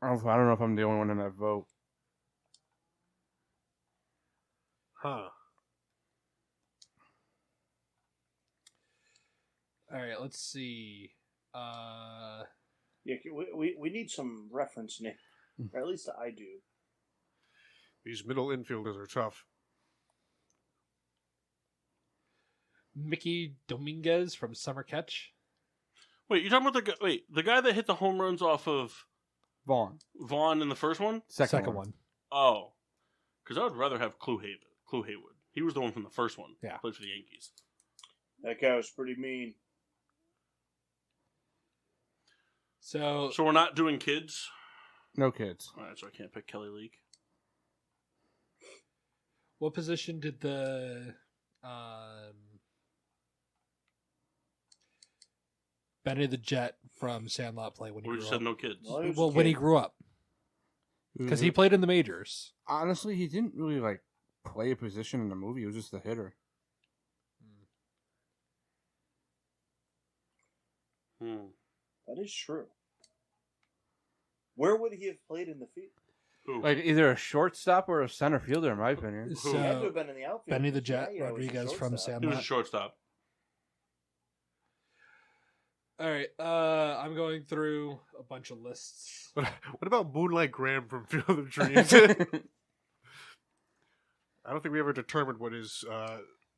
I don't know if I'm the only one in that vote. Huh. All right, let's see. Yeah, we need some reference name, or at least I do. These middle infielders are tough. Mickey Dominguez from Summer Catch. Wait, you're talking about the guy that hit the home runs off of Vaughn. Vaughn in the first one? Second one. Oh. Because I would rather have Clue Haywood. He was the one from the first one. Yeah. Played for the Yankees. That guy was pretty mean. So So we're not doing kids? No kids. Alright, so I can't pick Kelly Leak. what position did the Benny the Jet from Sandlot play when he We grew just up? said no kids. Well, he was a Well, when he kid. grew up, because he played in the majors. Honestly, he didn't really play a position in the movie. He was just a hitter. That is true. Where would he have played in the field? Who? Like either a shortstop or a center fielder, in my opinion. Who? He had to So, have been in the outfield. Benny the Jet Yeah, he was a Rodriguez from shortstop. He was a Sandlot. shortstop. All right, I'm going through a bunch of lists. What about Moonlight Graham from Field of Dreams? I don't think we ever determined what his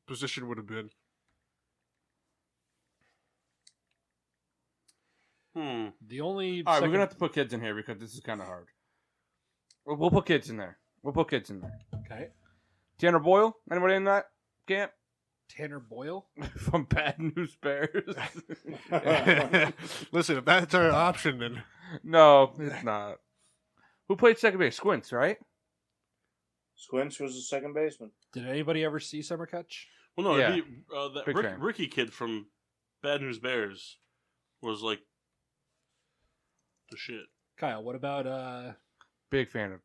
position would have been. The only All right, second... we're gonna have to put kids in here because this is kind of hard. We'll put kids in there. Okay, Tanner Boyle, anybody in that camp? Tanner Boyle. From Bad News Bears. Listen, if that's our option, then No, it's not. Who played second base? Squints, right? Squinch was the second baseman. Did anybody ever see Summer Catch? Well, no, Yeah. it'd be, that Big fan. Ricky kid from Bad News Bears was like the shit. Kyle, what about Big fan of.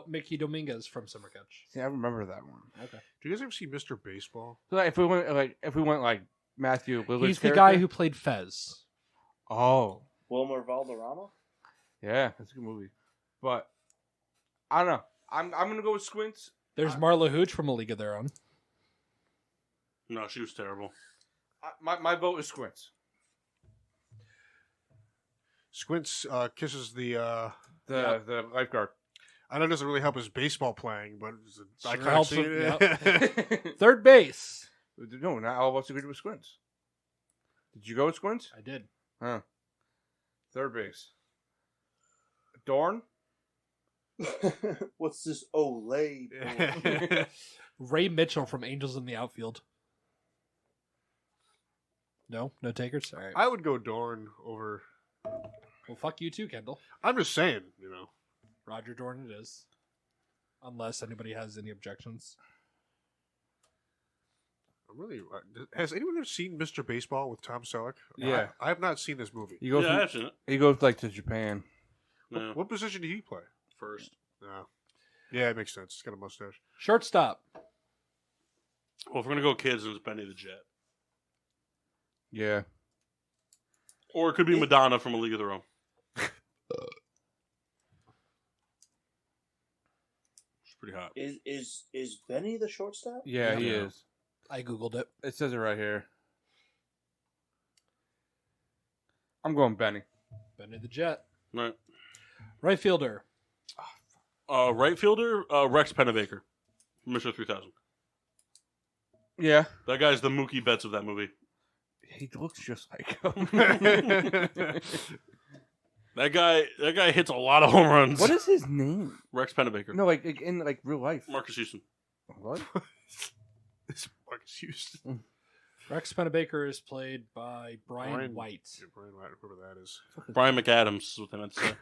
Mickey Dominguez from Summer Catch? See, I remember that one. Okay, do you guys ever see Mr. Baseball? So if we went like Matthew Lillard's he's the character- guy who played Fez. Oh, Wilmer Valderrama? yeah, that's a good movie. But I don't know. I'm gonna go with Squints. There's Marla Hooch from A League of Their Own. No, she was terrible. My vote is Squints. Squints kisses the. The lifeguard. I know it doesn't really help his baseball playing, but I Sure kind of helps see with- it. Third base. No, not all of us agreed with Squints. Did you go with Squints? I did. Huh. Third base. Dorn? What's this Olay? boy? Ray Mitchell from Angels in the Outfield. No takers. All right. I would go Dorn over. Well, fuck you too, Kendall. I'm just saying, you know. Roger Dorn it is. Unless anybody has any objections. I'm really. Has anyone ever seen Mr. Baseball with Tom Selleck? Yeah. I have not seen this movie. He goes. Yeah, I've seen it. He goes like to Japan. No, What position did he play? first. No. Yeah, it makes sense. He's got a mustache. Shortstop. Well, if we're gonna go kids, it's Benny the Jet, Yeah. or it could be Madonna from A League of Their Own. She's pretty hot. Is Benny the shortstop? Yeah, he Yeah. is. I googled it. It says it right here. I'm going Benny. Benny the Jet. Right. Right fielder. Right fielder, Rex Pennebaker, Mr. 3000. Yeah. That guy's the Mookie Betts of that movie. He looks just like him. That guy hits a lot of home runs. What is his name? Rex Pennebaker? No, like in like real life. Marcus Houston. What? It's Marcus Houston. Rex Pennebaker is played by Brian White. Yeah, Brian White, whoever that is. Brian McAdams is what they meant to say.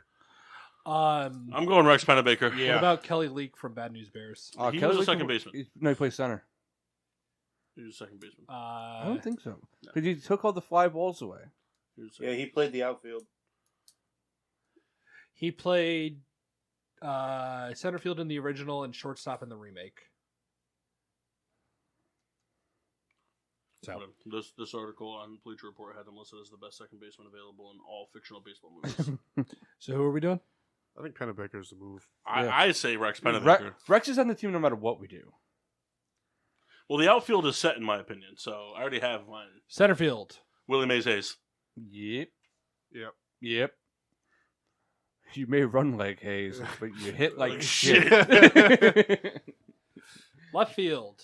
Um, I'm going Rex Pennebaker. What about Kelly Leak from Bad News Bears? He was a second baseman. No, he plays center. He was a second baseman. I don't think so. Because he took all the fly balls away. Yeah, he played the outfield. He played center field in the original and shortstop in the remake. So This article on Bleacher Report had him listed as the best second baseman available in all fictional baseball movies. So who are we doing? I think Pennebaker's the move. I say Rex Pennebaker. Rex is on the team no matter what we do. Well, the outfield is set in my opinion, so I already have mine. Center field. Willie Mays Hayes. Yep. Yep. Yep. You may run like Hayes, but you hit like Like shit. Left field.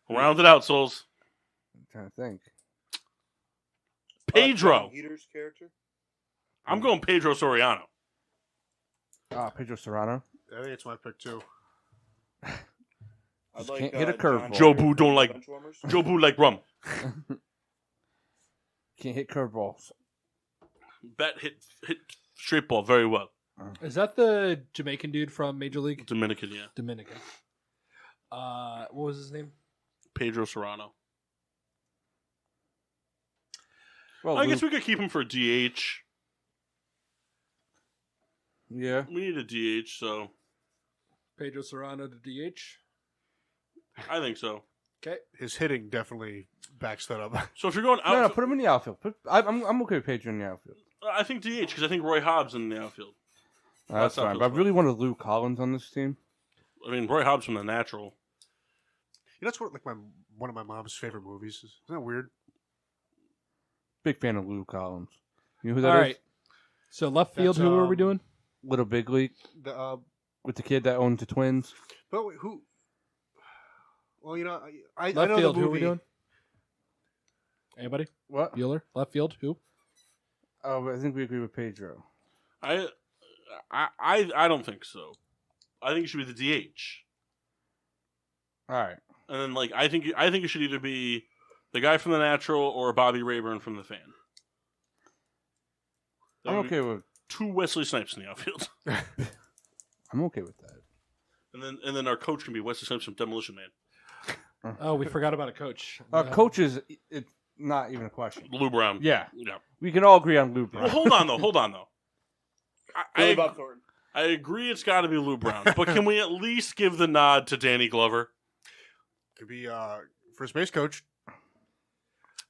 Round it out, Souls. I'm trying to think. Pedro. Heater's character. I'm going Pedro Soriano. Pedro Serrano. I think it's my pick too. I'd Can't hit a curveball. Joe Boo don't like- Benchwarmers. Joe Boo like rum. Can't hit curveballs. Bet hit straight ball very well. Is that the Jamaican dude from Major League? Dominican, yeah. Dominican. What was his name? Pedro Serrano. Well, I guess we could keep him for DH. Yeah. We need a DH, so Pedro Serrano to DH. I think so. Okay. His hitting definitely backs that up. So if you're going No, out, put him in the outfield. I'm okay with Pedro in the outfield. I think DH because I think Roy Hobbs in the outfield. That's That's fine. But I really wanted Lou Collins on this team. I mean, Roy Hobbs from the natural. That's what one of my mom's favorite movies is. Isn't that weird? Big fan of Lou Collins. You know who that is? All right. So left field, That's, who are we doing? Little Big League The with the kid that owned the Twins. but wait, who? Well, I Left know field, the who movie. are we doing? Anybody? What? Bueller? Left field, who? Oh, I think we agree with Pedro. I don't think so. I think it should be the DH. All right. And then I think it should either be the guy from the natural or Bobby Rayburn from the fan. That I'm would be okay with. 2 Wesley Snipes in the outfield. I'm okay with that. And then our coach can be Wesley Snipes from Demolition Man. Oh, we forgot about a coach. Coach is it's not even a question. Lou Brown. Yeah, Yeah. we can all agree on Lou Brown. Well, hold on though. Billy Bob Thornton. I agree it's got to be Lou Brown, but can we at least give the nod to Danny Glover? Could be first base coach.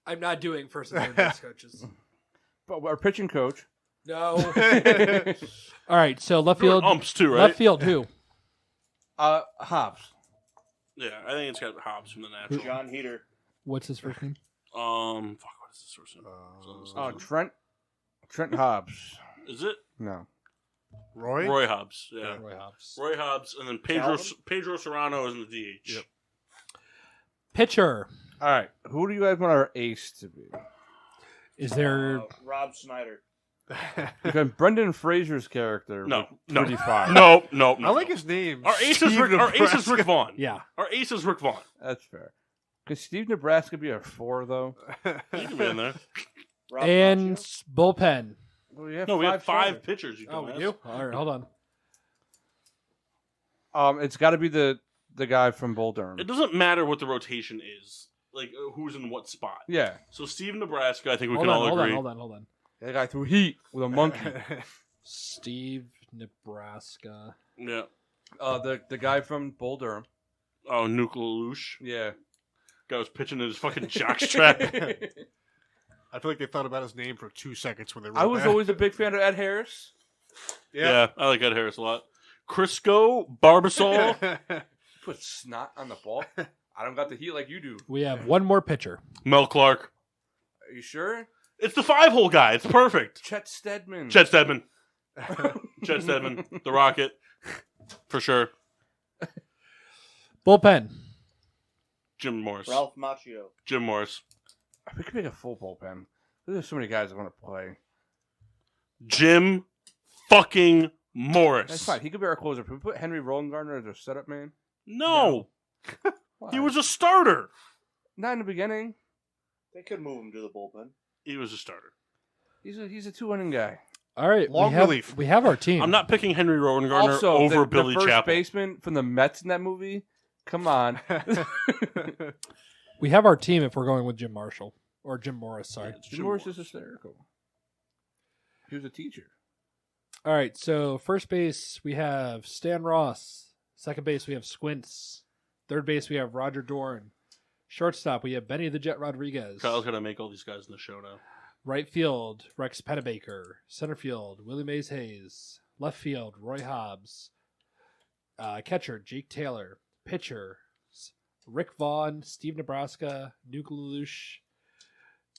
I'm not doing first and third base coaches. But our pitching coach. No. All right, so left Doing field. umps too, right? Left field, who? Hobbs. Yeah, I think it's got Hobbs from the natural. John Heater. What's his first name? Fuck, what is this person? Trent Hobbs. Is it No. Roy Hobbs? Yeah, Roy Hobbs. Roy Hobbs, and then Pedro Serrano is in the DH. Yep. Pitcher. All right. Who do you guys want our ace to be? Is there? Rob Snyder. Because Brendan Fraser's character. No, was no, pretty fire. no. I like his name. Our ace is Rick Vaughn. Yeah. Our ace is Rick Vaughn. That's fair. Could Steve Nebraska be a 4 though? He can be in there. Rob And Macchio. bullpen. Well, we have No, we have 5 starters. pitchers. You Oh, can we do. All right, hold on. It's got to be the guy from Bull Durham. It doesn't matter what the rotation is, who's in what spot. Yeah, So Steve Nebraska, I think we Hold can on, all hold agree. on, hold on. that guy threw heat with a monkey. Steve Nebraska. Yeah. The guy from Bull Durham. Oh, Nuke Lelouch. Yeah. Guy was pitching in his fucking jockstrap. I feel like they thought about his name for 2 seconds when they wrote I was that. always a big fan of Ed Harris. Yeah, I like Ed Harris a lot. Crisco, Barbasol, Put snot on the ball. I don't got the heat like you do. We have one more pitcher. Mel Clark. Are you sure? It's the 5-hole guy. It's perfect. Chet Steadman. Chet Steadman. Chet Steadman. The Rocket. For sure. Bullpen. Jim Morris. Ralph Macchio. Jim Morris. We could make a full bullpen. There's so many guys that want to play. Jim fucking Morris. That's fine. He could be our closer. Can we put Henry Rollengardner as our setup man? No. Why? He was a starter. Not in the beginning. They could move him to the bullpen. He was a starter. He's a 2-inning guy. All right, Long we have, relief. We have our team. I'm not picking Henry Rowan-Gardner Also, over the Billy first Chapel. baseman from the Mets in that movie. Come on. We have our team if we're going with Jim Marshall or Jim Morris. Sorry. Jim Morris is hysterical. He was a teacher. All right, so first base we have Stan Ross. Second base we have Squints. Third base we have Roger Dorn. Shortstop we have Benny the Jet Rodriguez. Kyle's gonna make all these guys in the show now. Right field Rex Pennebaker. Center field Willie Mays Hayes. Left field Roy Hobbs. Catcher Jake Taylor. Pitcher Rick Vaughn, Steve Nebraska, Nuke Lelouch,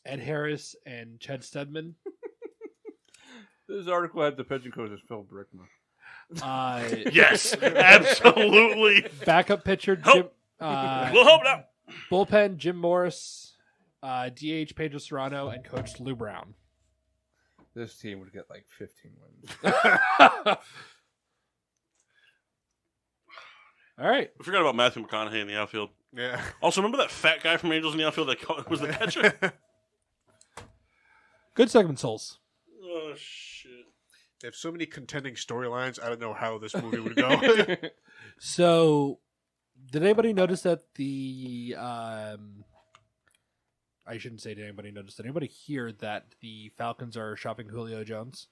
Ed Harris, and Chet Steadman. This article had the pitching coach as Phil Brickman. Yes, absolutely. Backup pitcher Jim. Help. We'll hope not. Bullpen Jim Morris, DH Pedro Serrano, and coach Lou Brown. This team would get like 15 wins. All right. We forgot about Matthew McConaughey in the outfield. Yeah. Also, remember that fat guy from Angels in the outfield that was the catcher? Good segment, Souls. Oh, shit. They have so many contending storylines. I don't know how this movie would go. So, did anybody notice that the I shouldn't say did anybody notice. Did anybody hear that the Falcons are shopping Julio Jones?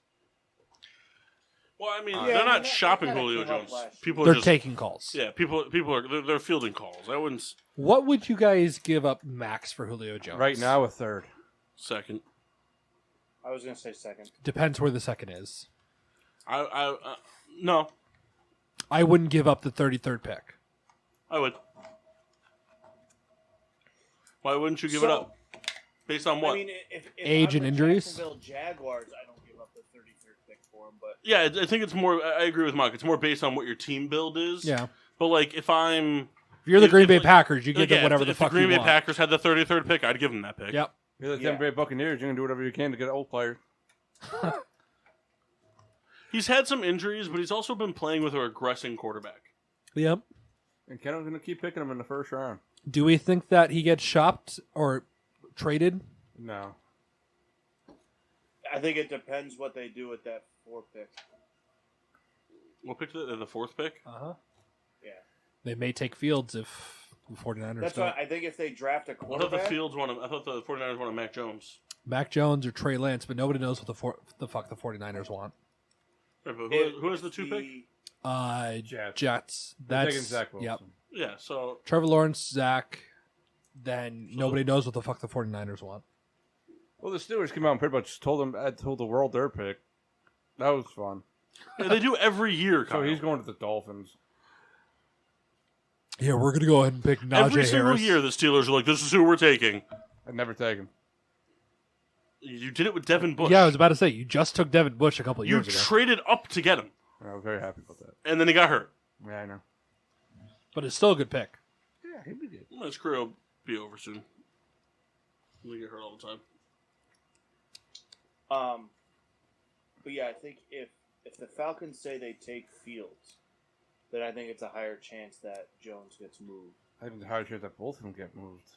Well, I mean, Yeah, they're I not mean, shopping that kinda Julio came up Jones. last People are They're just taking calls. yeah. People are they're fielding calls. I wouldn't What would you guys give up max for Julio Jones? Right now, a third. second. I was going to say second. Depends where the second is. No, I wouldn't give up the 33rd pick. I would. Why wouldn't you give it up? Based on what? I mean, if Age I'm and the injuries? Jacksonville Jaguars, I don't give up the 33rd pick for him, but Yeah, I think it's more. I agree with Mark. It's more based on what your team build is. Yeah. But like, if I'm, If you're the Green Bay like- Packers, you give like, them yeah, whatever if the the fuck Green you Bay want. Packers had the 33rd pick, I'd give them that pick. Yep. You're the Yeah. Tampa Bay Buccaneers. You can do whatever you can to get an old player. He's had some injuries, but he's also been playing with a regressing quarterback. Yep. And Kennedy's going to keep picking him in the first round. Do we think that he gets shopped or traded? No. I think it depends what they do with that 4 pick. What pick? The 4th pick? Uh-huh. Yeah. They may take Fields if the 49ers That's don't. why I think if they draft a I thought quarterback, the Fields wanted. I thought the 49ers wanted Mac Jones. Mac Jones or Trey Lance, but nobody knows what the fuck the 49ers want. Right, but if who has the 2 pick? Jets. They're That's taking Zach Wilson. Yep. Yeah. So Trevor Lawrence, Zach. Then So- nobody knows what the fuck the 49ers want. Well, the Steelers came out and pretty much told the world their pick. That was fun. yeah, they do every year. So Kyle. he's going to the Dolphins. Yeah, we're gonna go ahead and pick Najee every single Harris. year. The Steelers are like, "This is who we're taking." I'd never take him. You did it with Devin Bush. Yeah, I was about to say you just took Devin Bush a couple of you years ago, traded up to get him, I was very happy about that. and then he got hurt. Yeah, I know. but it's still a good pick. Yeah, he'd be good. Well, his career will be over soon. We get hurt all the time. But yeah, I think if the Falcons say they take Fields, then I think it's a higher chance that Jones gets moved. I think the higher chance that both of them get moved.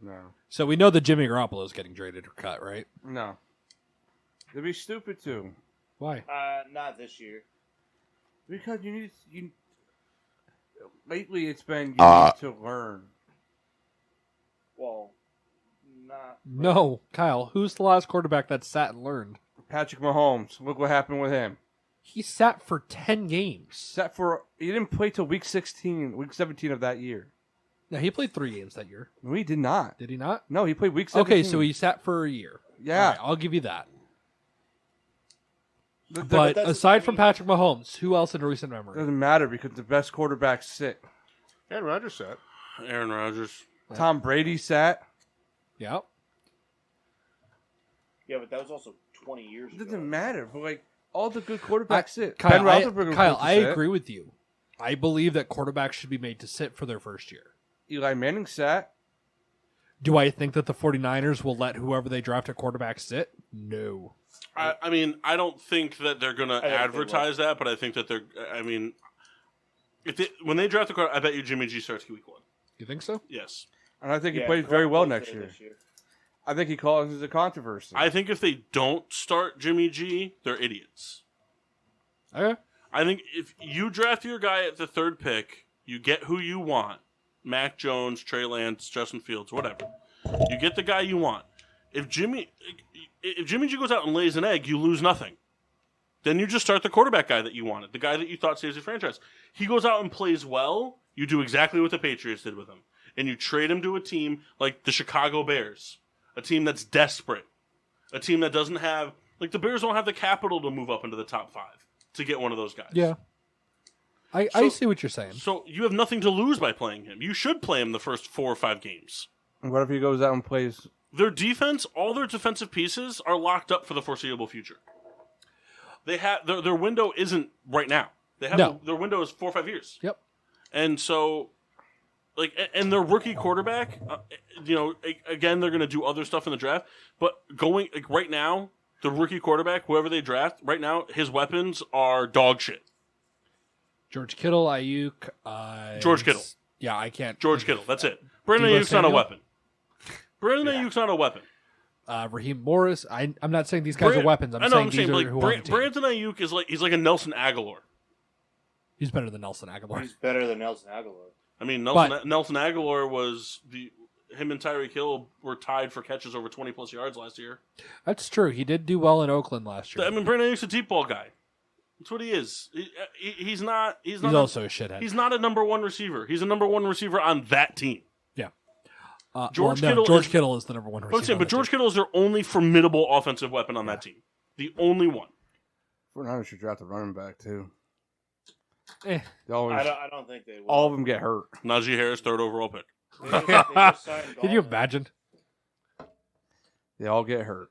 No. So we know that Jimmy Garoppolo is getting traded or cut, right? No. They'd be stupid too. Why? Not this year. Because you lately it's been you need to learn. Well, not. No, Kyle. Who's the last quarterback that sat and learned? Patrick Mahomes. Look what happened with him. He sat for 10 games. He didn't play till week 17 of that year. Now he played 3 games that year. No, he did not. Did he not? No, he played week 17. Okay, so he sat for a year. Yeah. All right, I'll give you that. The- But that's- aside from Patrick Mahomes, who else in recent memory? doesn't matter because the best quarterbacks sit. Aaron Rodgers said. Aaron Rodgers. Tom Brady sat. Yeah. Yeah, but that was also 20 years It ago. doesn't matter. But like all the good quarterbacks sit. Kyle, Ben Roethlisberger was supposed to I sit. agree with you. I believe that quarterbacks should be made to sit for their first year. Eli Manning sat. Do I think that the 49ers will let whoever they draft at quarterback sit? No. I mean, I don't think that they're going to think they advertise that, but I think that they're. I mean, when they draft the quarterback, I bet you Jimmy G starts week 1. You think so? Yes. And I think he Yeah, plays very well Garoppolo's next there year. this year. I think he causes a controversy. I think if they don't start Jimmy G, they're idiots. Okay. I think if you draft your guy at the 3rd pick, you get who you want. Mac Jones, Trey Lance, Justin Fields, whatever. You get the guy you want. If Jimmy G goes out and lays an egg, you lose nothing. Then you just start the quarterback guy that you wanted, the guy that you thought saves the franchise. He goes out and plays well, you do exactly what the Patriots did with him. And you trade him to a team like the Chicago Bears, a team that's desperate, a team that doesn't have, like the Bears don't have the capital to move up into the top 5 to get one of those guys. Yeah. I So- see what you're saying. So you have nothing to lose by playing him. You should play him the first 4 or 5 games. And what if he goes out and plays? Their defense, all their defensive pieces are locked up for the foreseeable future. They have their window isn't right now. They have No. their window is 4 or 5 years. Yep. And so, like, and their rookie quarterback, again, they're going to do other stuff in the draft. But going like right now, the rookie quarterback, whoever they draft, right now, his weapons are dog shit. George Kittle, Ayuk. George Kittle. Yeah, I can't. George Kittle, that's it. Brandon Deebo Ayuk's not a Samuel? weapon. Brandon Ayuk's not a weapon. Raheem Morris. I'm not saying these guys are weapons. I'm saying these are like who are on the team. Brandon Ayuk is he's like a Nelson Aguilar. He's better than Nelson Aguilar. He's better than Nelson Aguilar. I mean, But- Nelson Aguilar was him and Tyreek Hill were tied for catches over 20-plus yards last year. That's true. He did do well in Oakland last year. I mean, Brandon Ayuk's a deep ball guy. That's what he is. He's not. He's also a shithead. He's not a number one receiver. He's a number one receiver on that team. Yeah. George Kittle is the number one receiver. But George Kittle is their only formidable offensive weapon on that team. The only one. 49ers should draft a running back, too. Eh. I don't think they will. All of them get hurt. Najee Harris, 3rd overall pick. They just signed Can you Gallman. imagine? They all get hurt.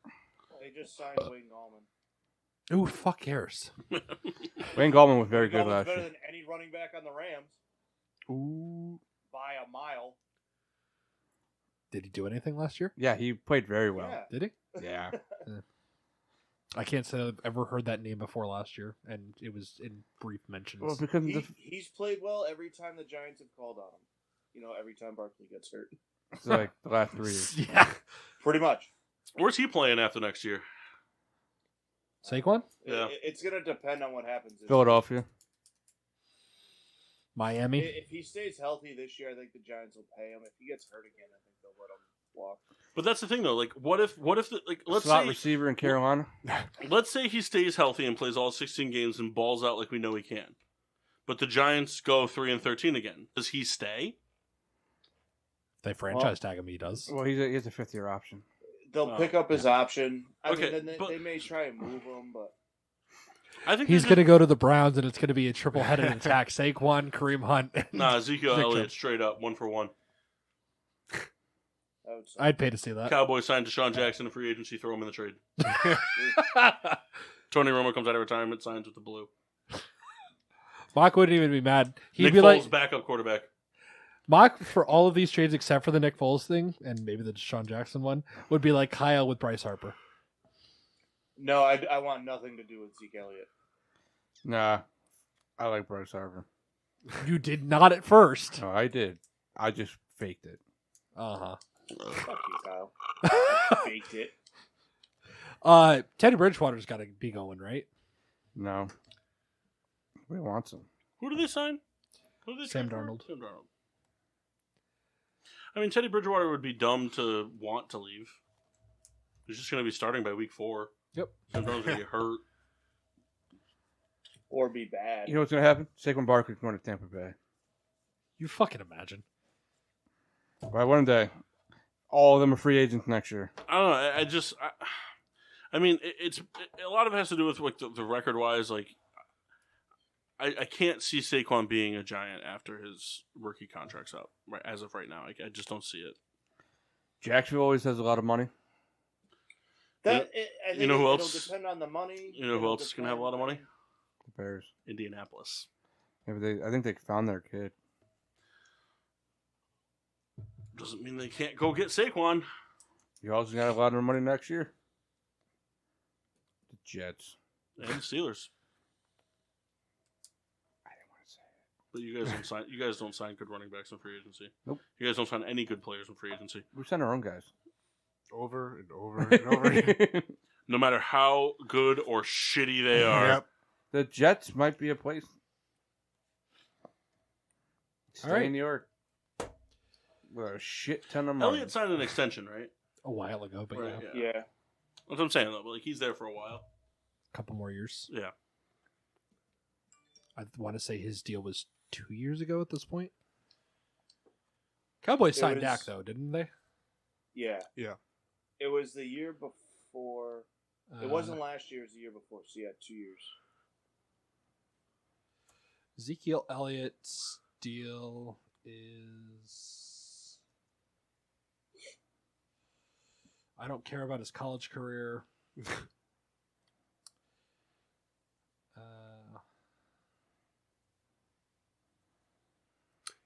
They just signed Wayne Gallman. Ooh, fuck Harris. Wayne Gallman was very good Gallman's last better year. than any running back on the Rams Ooh. by a mile. Did he do anything last year? Yeah, he played very well. Yeah. Did he? Yeah. I can't say I've ever heard that name before last year, and it was in brief mentions. Well, because He's played well every time the Giants have called on him. You know, every time Barkley gets hurt. it's like the last 3 years. Yeah. Pretty much. Where's he playing after next year? Saquon? Yeah. It's going to depend on what happens. Philadelphia. Miami? If he stays healthy this year, I think the Giants will pay him. If he gets hurt again, I think they'll let him walk. But that's the thing, though. Like, what if let's Slot say receiver in Carolina. let's say he stays healthy and plays all 16 games and balls out like we know he can, but the Giants go 3-13 again. Does he stay? They franchise tag him, he does. Well, he has a 5th-year option. They'll pick up his option. I Okay, mean, then but- they may try and move him, but I think He's going to go to the Browns, and it's going to be a triple-headed attack. Saquon, Kareem Hunt. Nah, Ezekiel Nick Elliott Chubb. straight up 1-for-1. I would say. I'd pay to see that. Cowboys signed Deshaun Jackson in free agency, throw him in the trade. Tony Romo comes out of retirement, signs with the Blue. Mock wouldn't even be mad. He'd Nick be Foles, like, backup quarterback. Mock, for all of these trades except for the Nick Foles thing, and maybe the Deshaun Jackson one, would be like Kyle with Bryce Harper. No, I want nothing to do with Zeke Elliott. Nah, I like Bryce Harper. You did not at first. No, I did. I just faked it. Uh-huh. Fuck you, Kyle. I faked it. Teddy Bridgewater's got to be going, right? No. Nobody wants him. Who do they sign? Who do they Sam trade for? Darnold. Sam Darnold. I mean, Teddy Bridgewater would be dumb to want to leave. He's just going to be starting by week 4. Yep. Sam Darnold's going to get hurt. Or be bad. You know what's going to happen? Saquon Barkley's going to Tampa Bay. You fucking imagine. By one day, all of them are free agents next year. I don't know. I mean, it's a lot of it has to do with like the record wise. Like, I can't see Saquon being a Giant after his rookie contract's up. Right as of right now, I just don't see it. Jacksonville always has a lot of money. I think you know who it'll else? depend on the money. You know who else is going to have a lot of money? The Bears. Indianapolis. Yeah, but I think they found their kid. Doesn't mean they can't go get Saquon. You also got a lot of money next year. The Jets. And the Steelers. I didn't want to say it. But you guys don't sign. You guys don't sign good running backs in free agency. Nope. You guys don't sign any good players in free agency. We send our own guys. Over and over and over again. No matter how good or shitty they are. Yep. The Jets might be a place. Stay All right. in New York. With a shit ton of money. Elliott signed an extension, right? A while ago, but Right, yeah. Yeah. That's what I'm saying, though. But, like, he's there for a while. A couple more years. Yeah. I want to say his deal was 2 years ago at this point. Cowboys It signed was- Dak, though, didn't they? Yeah. Yeah. It was the year before. It wasn't last year. It was the year before. So, yeah, 2 years. Ezekiel Elliott's deal is... I don't care about his college career.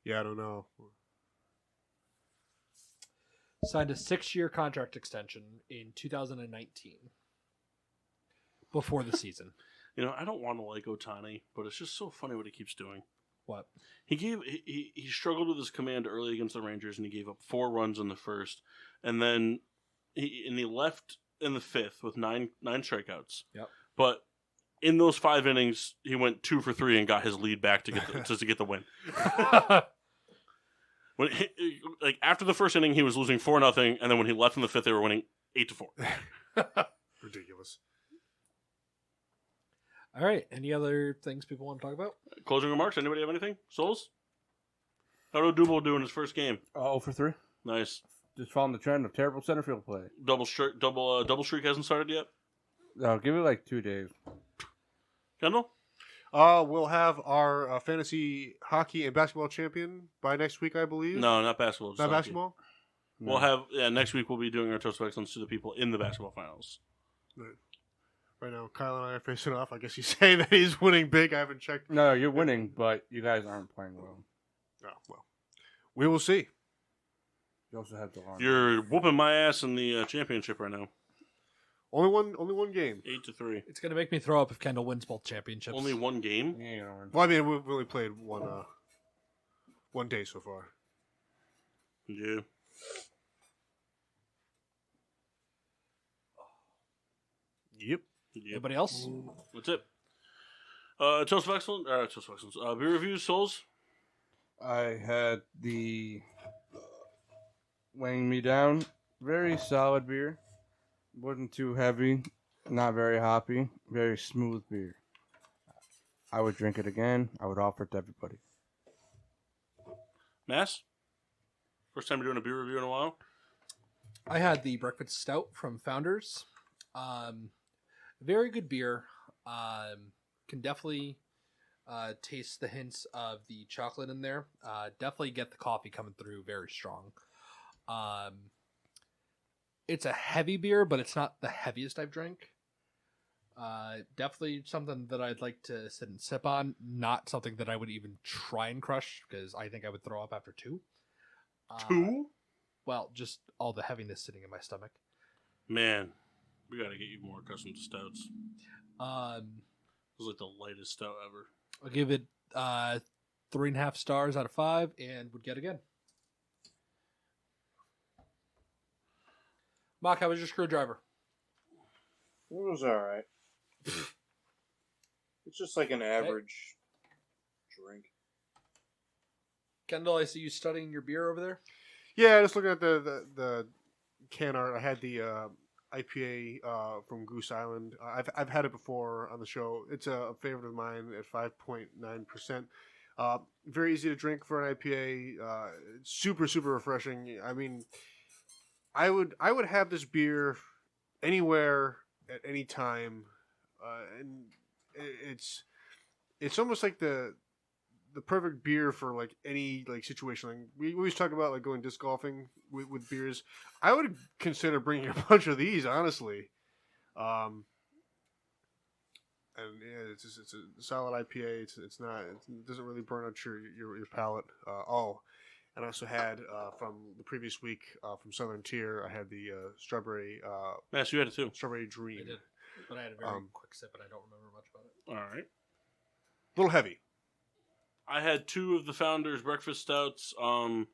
Yeah, I don't know. Signed a 6-year contract extension in 2019. Before the season. You know, I don't want to like Ohtani, but it's just so funny what he keeps doing. What? He struggled with his command early against the Rangers, and he gave up 4 runs in the first, and then he left in the 5th with nine strikeouts. Yep. But in those 5 innings, he went 2 for 3 and got his lead back to get the win. Like after the first inning, he was losing 4-0, and then when he left in the fifth, they were winning 8-4. Ridiculous. All right. Any other things people want to talk about? Closing remarks. Anybody have anything? Souls? How did Dubo do in his first game? 0 for 3. Nice. Just following the trend of terrible center field play. Double streak hasn't started yet. I'll give it like 2 days. Kendall? We'll have our fantasy hockey and basketball champion by next week, I believe. No, not basketball. Just Not hockey. basketball? We'll have next week. We'll be doing our toast of excellence to the people in the basketball finals. Right now, Kyle and I are facing off. I guess he's saying that he's winning big. I haven't checked. No, you're winning, but you guys aren't playing well. Oh, well. We will see. You also have to learn. You're whooping my ass in the championship right now. Only one game. 8-3. It's going to make me throw up if Kendall wins both championships. Only one game. Yeah, you know, Well, I mean, we've only played one day so far. Yeah. Yep. Anybody else? That's it. Toast of excellence. Toast of excellence. Beer reviews, Souls. I had the weighing me down. Very solid beer. Wasn't too heavy. Not very hoppy. Very smooth beer. I would drink it again. I would offer it to everybody. Mass. First time you're doing a beer review in a while. I had the breakfast stout from Founders. Very good beer. Can definitely taste the hints of the chocolate in there. Definitely get the coffee coming through very strong. It's a heavy beer, but it's not the heaviest I've drank. Definitely something that I'd like to sit and sip on. Not something that I would even try and crush because I think I would throw up after 2. 2? Well, just all the heaviness sitting in my stomach. Man, we got to get you more accustomed to stouts. Um, It was like the lightest stout ever. I'll give it 3.5 stars out of 5 and would get again. Mark, how was your screwdriver? It was alright. It's just like an average drink. Kendall, I see you studying your beer over there. Yeah, just looking at the can art. I had the IPA from Goose Island. I've had it before on the show. It's a favorite of mine at 5.9%. Very easy to drink for an IPA. Super refreshing. I mean, I would have this beer anywhere at any time, and it's almost like the perfect beer for like any like situation. Like we always talk about like going disc golfing with beers. I would consider bringing a bunch of these, honestly. And yeah, it's a solid IPA. It doesn't really burn out your palate. And I also had from the previous week from Southern Tier, I had the strawberry. Mass, you had it too. Strawberry Dream. I did, but I had a very quick sip, and I don't remember much about it. All right. A little heavy. I had 2 of the Founders breakfast stouts. Gonna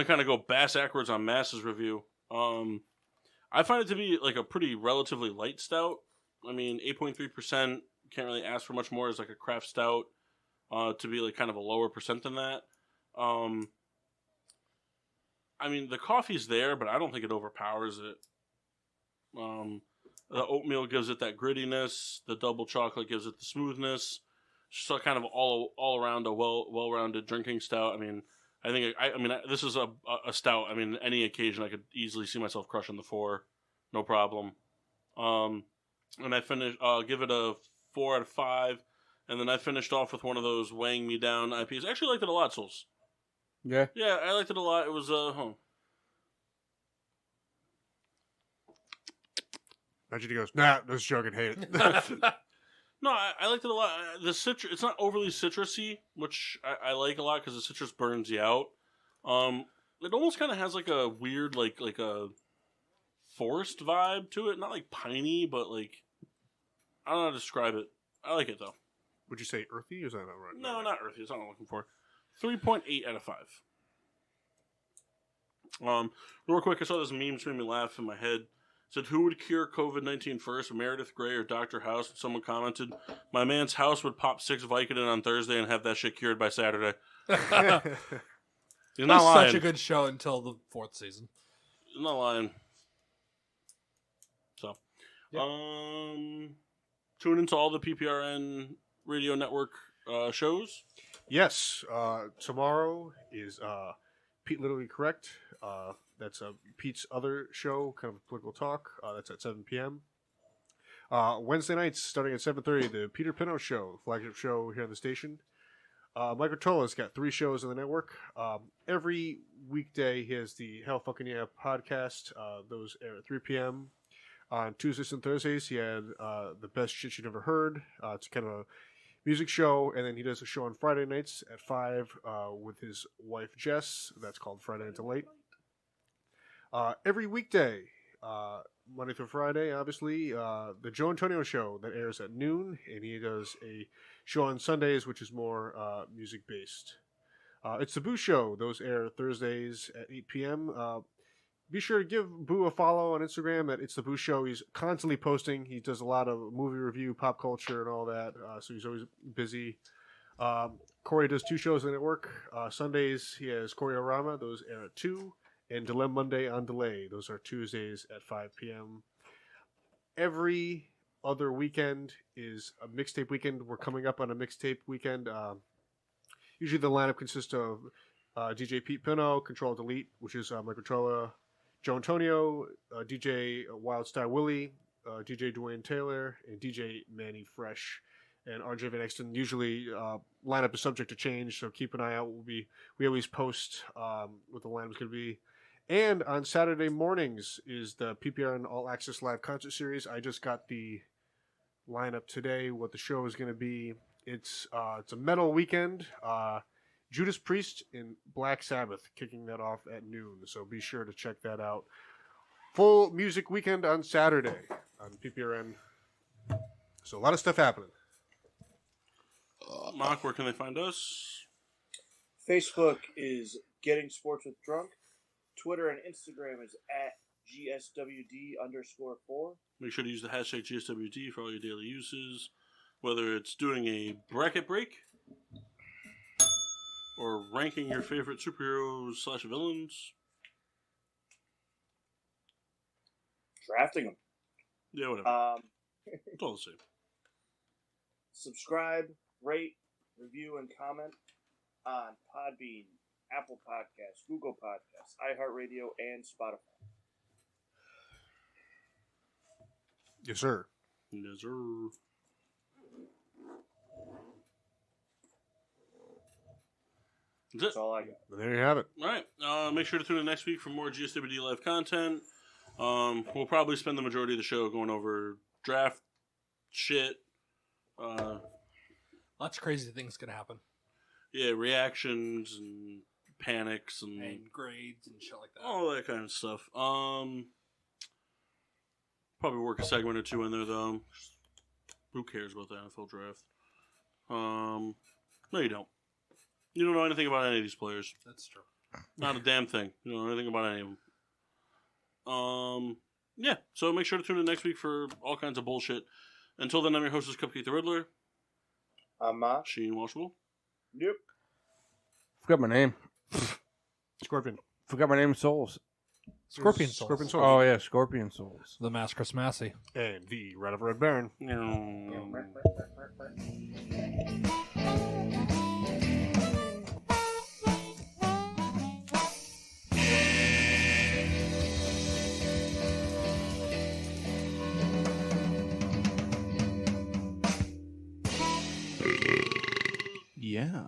kind of go bass backwards on Mass's review. I find it to be like a pretty relatively light stout. I mean, 8.3%. Can't really ask for much more as like a craft stout. To be like kind of a lower percent than that. I mean, the coffee's there, but I don't think it overpowers it. The oatmeal gives it that grittiness. The double chocolate gives it the smoothness. So kind of all around a well-rounded drinking stout. I mean, I think this is a stout. I mean, any occasion I could easily see myself crushing the 4, no problem. And I give it a 4 out of 5. And then I finished off with one of those weighing me down IPs. I actually liked it a lot, Souls. Yeah? Yeah, I liked it a lot. It was, Imagine he goes, nah, this joke and hate it. No, I liked it a lot. The citrus, it's not overly citrusy, which I like a lot because the citrus burns you out. It almost kind of has like a weird, like a forest vibe to it. Not like piney, but like, I don't know how to describe it. I like it though. Would you say earthy? Or is that not right? No, not earthy. That's not what I'm looking for. 3.8 out of 5. Real quick, I saw this meme which made me laugh in my head. Said, who would cure COVID-19 first, Meredith Grey or Dr. House? And someone commented, my man's house would pop 6 Vicodin on Thursday and have that shit cured by Saturday. He's not It was lying. such a good show until the 4th season. He's not lying. So, Yep. tune into all the PPRN radio network shows. Yes, tomorrow is Pete Literally Correct. That's Pete's other show, kind of political talk. That's at 7 p.m. Wednesday nights, starting at 7:30, the Peter Pino Show, flagship show here on the station. Mike Rotola's got 3 shows on the network. Every weekday, he has the Hell Fucking Yeah podcast. Those air at 3 p.m. On Tuesdays and Thursdays, he had the Best Shit You Never Heard. It's kind of a music show, and then he does a show on Friday nights at 5 with his wife Jess. That's called Friday Night Late. Every weekday, Monday through Friday, obviously, the Joe Antonio Show that airs at noon, and he does a show on Sundays, which is more music-based. It's the Boo Show. Those air Thursdays at 8 p.m. Be sure to give Boo a follow on Instagram at It's the Boo Show. He's constantly posting. He does a lot of movie review, pop culture, and all that, so he's always busy. Corey does 2 shows on the network. Sundays, he has Corey-O-Rama. Those air at 2. And Dilemma Monday on Delay. Those are Tuesdays at 5 p.m. Every other weekend is a mixtape weekend. We're coming up on a mixtape weekend. Usually the lineup consists of DJ Pete Pino, Control Delete, which is Mike Rotola, Joe Antonio, DJ Wildstyle Willie, DJ Dwayne Taylor, and DJ Manny Fresh. And RJ Van Exton. Usually lineup is subject to change, so keep an eye out. We always post what the lineup is going to be. And on Saturday mornings is the PPRN All Access Live Concert Series. I just got the lineup today, what the show is going to be. It's a metal weekend. Judas Priest and Black Sabbath kicking that off at noon, so be sure to check that out. Full music weekend on Saturday on PPRN. So a lot of stuff happening. Mark, where can they find us? Facebook is Getting Sports with Drunk. Twitter and Instagram is at GSWD_4. Make sure to use the hashtag GSWD for all your daily uses, whether it's doing a bracket break or ranking your favorite superheroes/villains. Drafting them. Yeah, whatever. It's all the same. Subscribe, rate, review, and comment on Podbean, Apple Podcasts, Google Podcasts, iHeartRadio, and Spotify. Yes, sir. Yes, sir. That's all I got. There you have it. All right. Make sure to tune in next week for more GSWD live content. We'll probably spend the majority of the show going over draft shit. Lots of crazy things can happen. Yeah, reactions and panics and grades and shit like that. all that kind of stuff. Probably work a segment or 2 in there though. Who cares about the NFL draft? No, you don't. You don't know anything about any of these players. That's true. Not a damn thing. You don't know anything about any of them. Yeah. So make sure to tune in next week for all kinds of bullshit. Until then, I'm your hostess, Cupcake the Riddler. I'm Matt. Sheen Washable. Yep. Forgot my name. Scorpion. Forgot my name. Souls. Scorpion Souls. Scorpion Souls. Oh yeah, Scorpion Souls. The Mask Chris Massey. And the Red of Red Baron. Yeah.